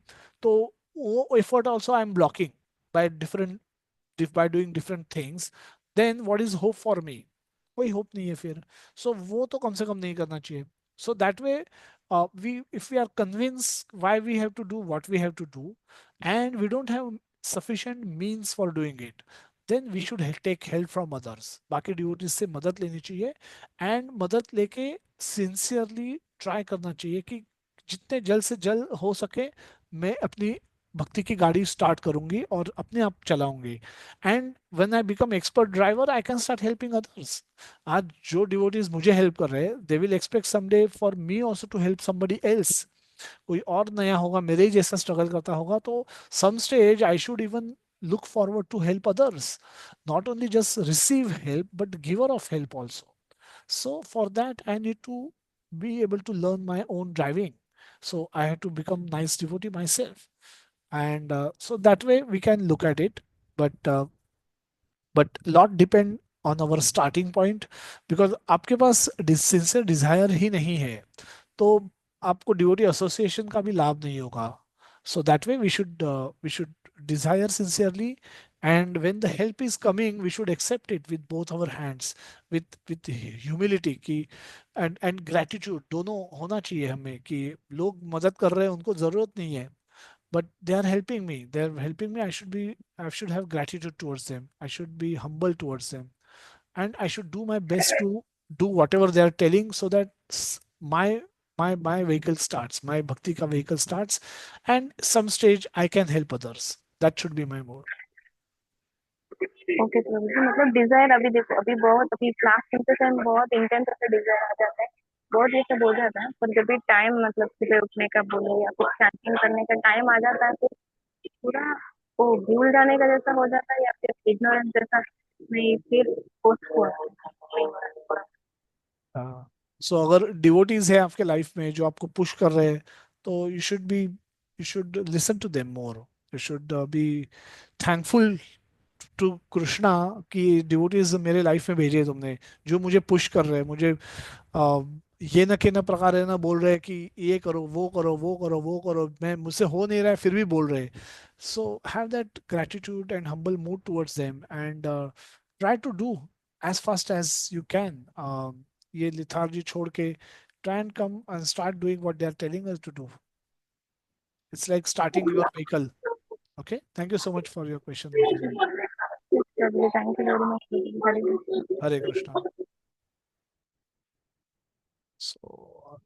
तो वो effort also I am blocking by different, by doing different things. Then what is hope for me? कोई होप नहीं है फिर. सो वो तो कम से कम नहीं करना चाहिए. So that way, we, if we are convinced why we have to do what we have to do, and we don't have sufficient means for doing it, then we should take help from others. बाकी devotees से मदद लेनी चाहिए, and मदद लेके sincerely try करना चाहिए कि जितने जल्द से जल्द हो सके मैं अपनी भक्ति की गाड़ी स्टार्ट करूंगी और अपने आप चलाऊंगी. And when I become expert driver, I can start helping others. आज जो डिवोटीज मुझे हेल्प कर रहे हैं, they will expect someday for me also to help somebody else. कोई और नया होगा, मेरे ही जैसा स्ट्रगल करता होगा, तो some stage I should even look forward to help others, not only just receive help but giver of help also. So for that I need to be able to learn my own driving. So I have to become nice devotee myself, and so that way we can look at it. But lot depend on our starting point, because आपके पास sincere Dzire ही नहीं है, तो आपको devotee association का भी लाभ नहीं होगा. So that way we should desire sincerely, and when the help is coming we should accept it with both our hands, with humility की, and gratitude दोनों होना चाहिए हमें, कि लोग मदद कर रहे हैं, उनको जरूरत नहीं है, but they are helping me, I should have gratitude towards them, I should be humble towards them, and I should do my best to do whatever they are telling, so that my my vehicle starts, my bhakti ka vehicle starts, and some stage I can help others. That should be my mode. Okay Prabhu ji, मतलब desire अभी देखो, अभी बहुत, अभी last temperature में बहुत intense ऐसा Dzire आ जाता है बहुत ये सब हो जाता है, पर जब भी टाइम मतलब सुबह उठने का बोले या कुछ चैंटिंग करने का टाइम आ जाता है तो पूरा वो भूल जाने का जैसा हो जाता है, या फिर इग्नोरेंस जैसा नहीं, फिर पोस्टपोन नहीं हो रहा है। हाँ, सो अगर डिवोटीज है आपके लाइफ में जो आपको पुश कर रहे हैं, तो you should listen to them more. You should be thankful to Krishna कि डिवोटीज मेरे लाइफ में भेजे तुमने, जो मुझे पुश कर रहे हैं, मुझे आ, ये न के न प्रकार है ना बोल रहे हैं कि ये करो वो करो वो करो वो करो, मैं मुझसे हो नहीं रहा है फिर भी बोल रहे हैं. So have that gratitude and humble mood towards them and try to do as fast as you can. ये लिथार्जी छोड़ के try and come and start doing what they are telling us to do. It's like starting your vehicle. Okay, thank you so much for your question, Mataji. चलिए, thank you very much, Hare Krishna. Hare Krishna. So,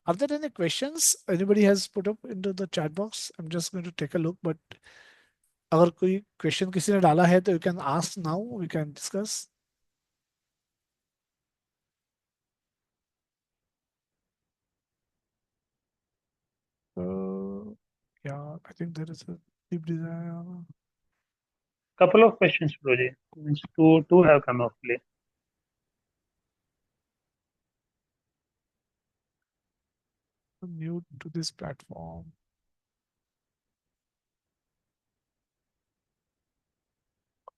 are there any questions anybody has put up into the chat box? I'm just going to take a look, but अगर कोई question किसी ने डाला है तो you can ask now, we can discuss. Yeah, I think there is a deep desire. Couple of questions, Prabhuji. Means two have come of late. New to this platform.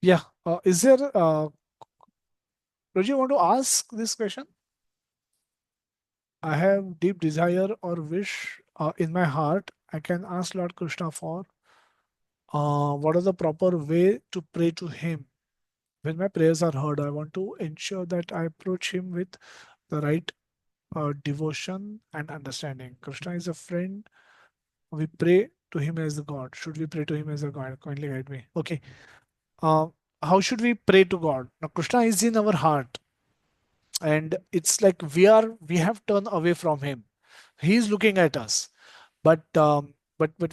Yeah, is there, Roji, want to ask this question? I have deep desire or wish in my heart. I can ask Lord Krishna for what are the proper way to pray to Him. When my prayers are heard, I want to ensure that I approach Him with the right devotion and understanding. Krishna is a friend. We pray to Him as the God. Should we pray to Him as a God? Kindly guide me. Okay. Uh, how should we pray to God? Now, Krishna is in our heart, and it's like we have turned away from Him. He is looking at us, but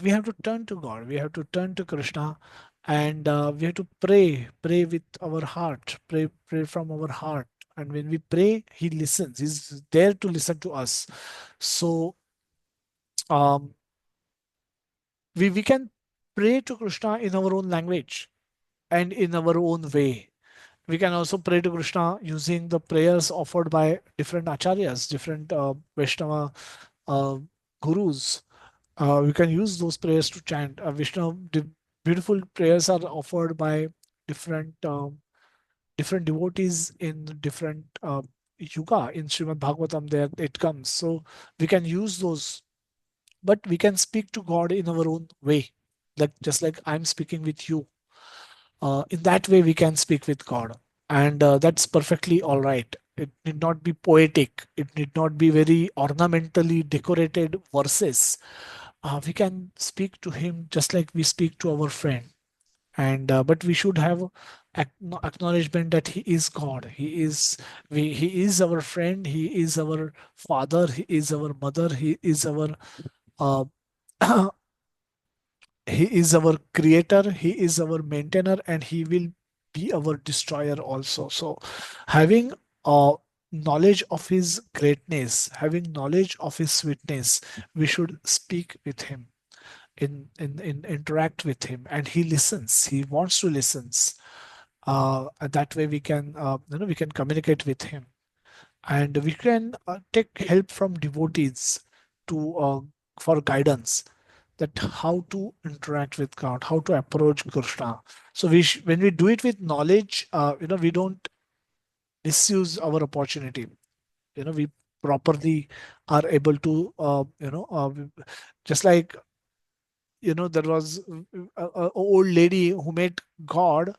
we have to turn to God. We have to turn to Krishna, and we have to pray with our heart, pray from our heart. And when we pray, He listens. He's there to listen to us. So um, we can pray to Krishna in our own language and in our own way. We can also pray to Krishna using the prayers offered by different acharyas, different Vaishnava uh, gurus. We can use those prayers to chant. Vishnu, beautiful prayers are offered by different different devotees in different yuga. In Srimad Bhagavatam, there it comes. So we can use those, but we can speak to God in our own way, like just like I'm speaking with you. In that way, we can speak with God, and that's perfectly all right. It need not be poetic. It need not be very ornamentally decorated verses. We can speak to Him just like we speak to our friend, and but we should have acknowledgement that He is God. He is our friend. He is our father. He is our mother. He is our uh, He is our creator, He is our maintainer, and He will be our destroyer also. So, having knowledge of His greatness, having knowledge of His sweetness, we should speak with Him, in interact with Him, and He listens. He wants to listen. That way, we can we can communicate with Him, and we can take help from devotees to for guidance, that how to interact with God, how to approach Krishna. So when we do it with knowledge, we don't misuse our opportunity. We properly are able to, just like there was a old lady who met God,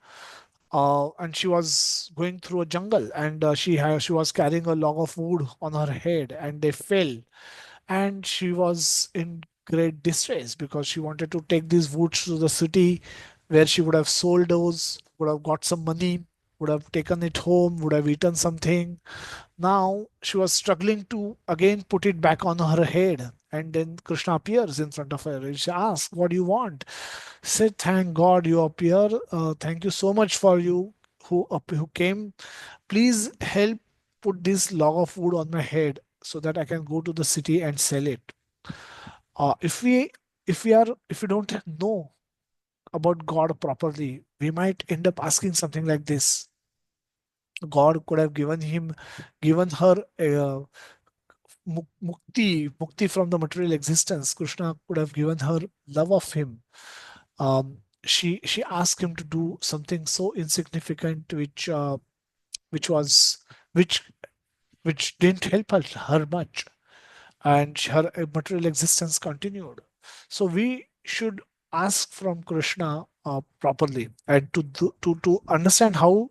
and she was going through a jungle, and she was carrying a log of wood on her head, and they fell, and she was in great distress because she wanted to take these woods to the city where she would have sold those, would have got some money, would have taken it home, would have eaten something. Now she was struggling to again put it back on her head. And then Krishna appears in front of her and she asks, "What do you want?" Said, "Thank God you appear. Thank you so much for you who came. Please help put this log of wood on my head so that I can go to the city and sell it. If we don't know about God properly, we might end up asking something like this. God could have given her mukti from the material existence. Krishna could have given her love of him. She asked him to do something so insignificant, which was which which didn't help her much, and her material existence continued. So we should ask from Krishna properly, and to understand how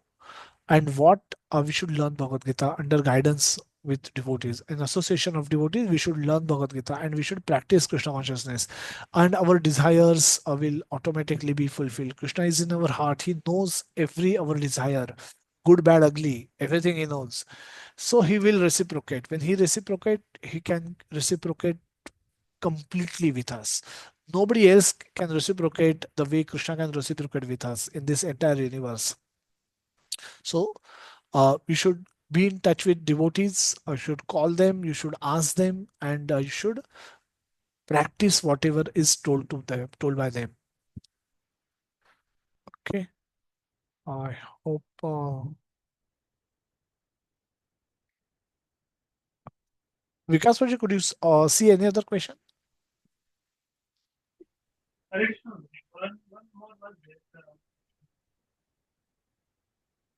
and what we should learn Bhagavad Gita under guidance with devotees. In association of devotees, we should learn Bhagavad Gita and we should practice Krishna consciousness, and our desires will automatically be fulfilled. Krishna is in our heart. He knows every our desire, good, bad, ugly, everything he knows. So he will reciprocate. When he reciprocate, he can reciprocate completely with us. Nobody else can reciprocate the way Krishna can reciprocate with us in this entire universe. So you should be in touch with devotees. You should call them. You should ask them, and you should practice whatever is told by them. Okay. I hope. Vikas Vaji, could you see any other question?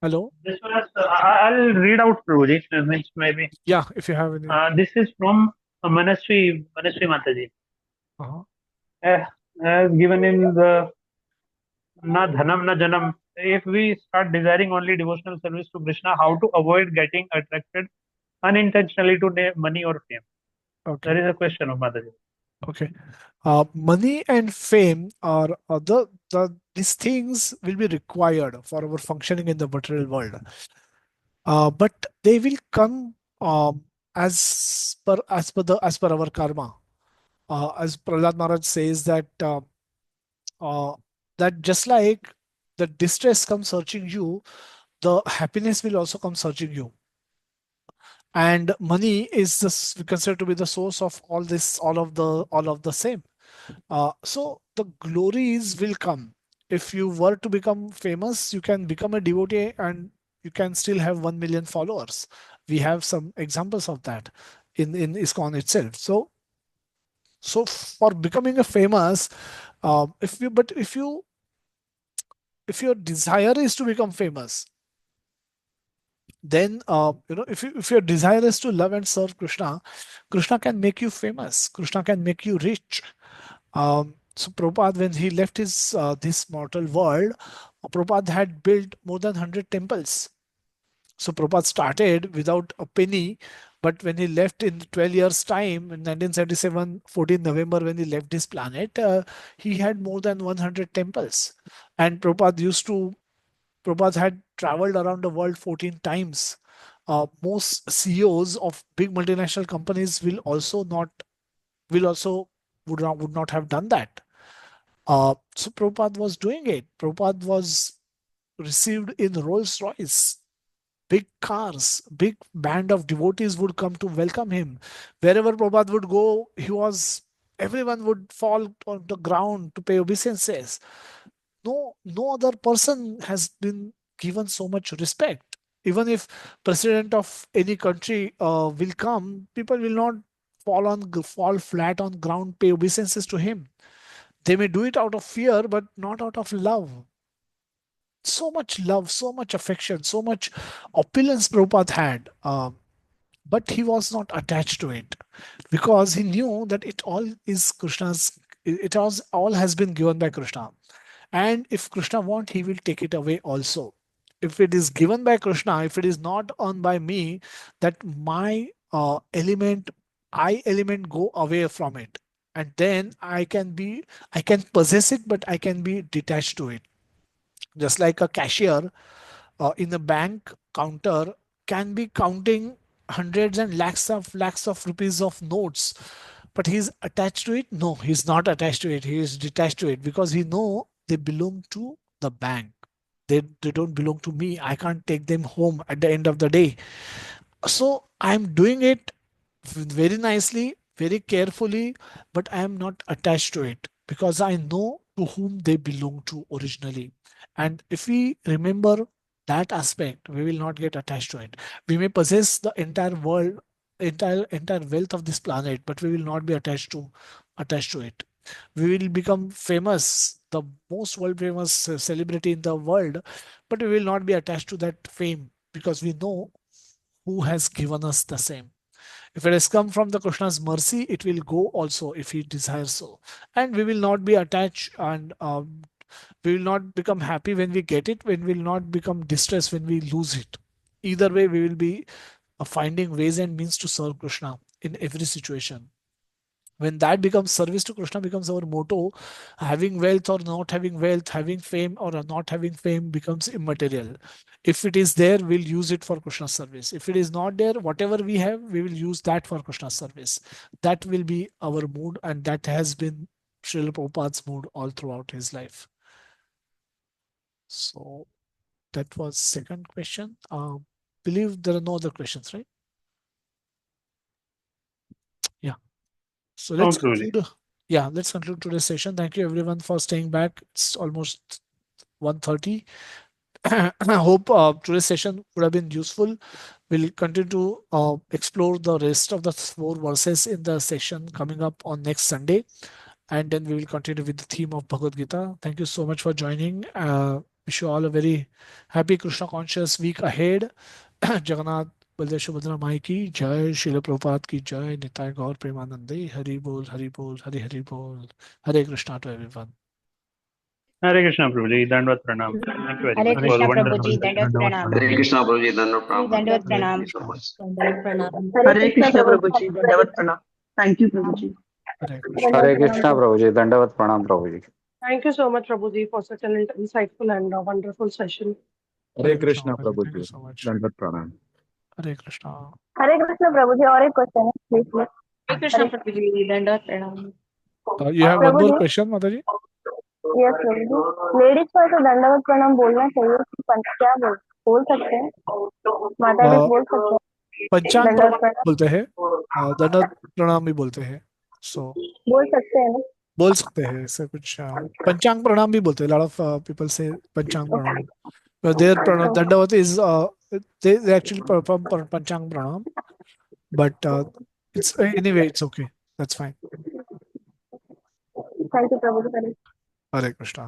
Hello. This was, I'll read out, Prabhuji, means maybe. Yeah, if you have any. This is from Manasvi Mataji. Uh-huh. As given in the Na Dhanam Na Janam, if we start desiring only devotional service to Krishna, how to avoid getting attracted unintentionally to money or fame? Okay. That is a question of Mataji. Okay. Money and fame are these things will be required for our functioning in the material world. But they will come as per our karma. As Prahlad Maharaj says that just like the distress comes searching you, the happiness will also come searching you. And money is considered to be the source of all of the same. So the glories will come. If you were to become famous, you can become a devotee and you can still have 1 million followers. We have some examples of that in ISKCON itself. So for becoming a famous, if your desire is to become famous, then if your desire is to love and serve Krishna, Krishna can make you famous. Krishna can make you rich. So Prabhupada, when he left his this mortal world, Prabhupada had built more than 100 temples. So Prabhupada started without a penny, but when he left in 12 years' time, in 1977, 14 November, when he left this planet, he had more than 100 temples. And Prabhupada had traveled around the world 14 times. Most CEOs of big multinational companies will also would not have done that. So Prabhupada was doing it. Prabhupada was received in Rolls Royce, big cars, big band of devotees would come to welcome him. Wherever Prabhupada would go, everyone would fall on the ground to pay obeisances. No other person has been given so much respect. Even if president of any country will come, people will not fall flat on ground, pay obeisances to him. They may do it out of fear, but not out of love. So much love, so much affection, so much opulence Prabhupada had. But he was not attached to it because he knew that it all is Krishna's, all has been given by Krishna. And if Krishna wants, he will take it away also. If it is given by Krishna, if it is not earned by me, that my I element go away from it. And then I can possess it, but I can be detached to it. Just like a cashier in a bank counter can be counting hundreds and lakhs of rupees of notes, but he's attached to it. No, he's not attached to it. He is detached to it because he know they belong to the bank. They don't belong to me. I can't take them home at the end of the day. So I'm doing it very nicely, very carefully, but I am not attached to it because I know to whom they belong to originally. And if we remember that aspect, we will not get attached to it. We may possess the entire world, entire wealth of this planet, but we will not be attached to it. We will become famous, the most world famous celebrity in the world, but we will not be attached to that fame because we know who has given us the same. If it has come from the Krishna's mercy, it will go also if he desires so. And we will not be attached, and we will not become happy when we get it, when we will not become distressed when we lose it. Either way, we will be finding ways and means to serve Krishna in every situation. When that becomes service to Krishna becomes our motto, having wealth or not having wealth, having fame or not having fame becomes immaterial. If it is there, we'll use it for Krishna's service. If it is not there, whatever we have, we will use that for Krishna's service. That will be our mood, and that has been Srila Prabhupada's mood all throughout his life. So that was second question. Believe there are no other questions, right? Yeah. So let's Sounds Prabhuji. conclude. Yeah, let's conclude today's session. Thank you everyone for staying back. It's almost 1:30. I hope today's session would have been useful. We'll continue to explore the rest of the 4 verses in the session coming up on next Sunday. And then we will continue with the theme of Bhagavad Gita. Thank you so much for joining. Wish you all a very happy Krishna conscious week ahead. Jagannath Baldev Subhadra माई की जय, शिल प्रभुपाद की जय, निताय गौर प्रेमानंदे, हरि बोल हरि बोल हरि हरि बोल. Hare Krishna to everyone. Hare Krishna Prabhuji, Dandvat Pranam. Thank you very Hare much for Krishna wonderful Prabhuji, session. Dandvat Pranam. Hare Krishna, Prabhuji. Dhanavad Pranam. Dandvat Hare Pranam. Thank you so Krishna. much. Dandavad pranam. Hare Krishna Prabhuji. Dandavat Pranam. Thank you, Prabhuji. Hare Krishna. Hare Krishna Prabhuji. Dandavat Pranam Prabhuji. Thank you so much, Prabhuji, for such an insightful and wonderful session. Hare Hare Krishna. Krishna Thank you Prabhuji. so much. Dandavat Pranam. Hare Krishna. Hare Krishna Prabhuji, और एक question है please. Hare Krishna Prabhuji, Dandavad pranam. You have one more Prabhuji, question, Mataji? Yes Prabhuji, ladies को ऐसे दंडवत प्रणाम बोलना चाहिए कि क्या बोल सकते हैं, माता जी Uh, बोल सकते हैं पंचांग दंडवत प्रणाम प्रणाम बोलते हैं, दंड प्रणाम भी बोलते हैं. सो बोल सकते हैं ना. बोल सकते हैं ऐसे कुछ. पंचांग प्रणाम भी बोलते हैं. लॉट ऑफ पीपल से पंचांग प्रणाम. Their pranam Dandavat is they actually perform Panchang Pranam, but it's anyway it's okay. That's fine. Thank you Prabhuji. Hare Krishna.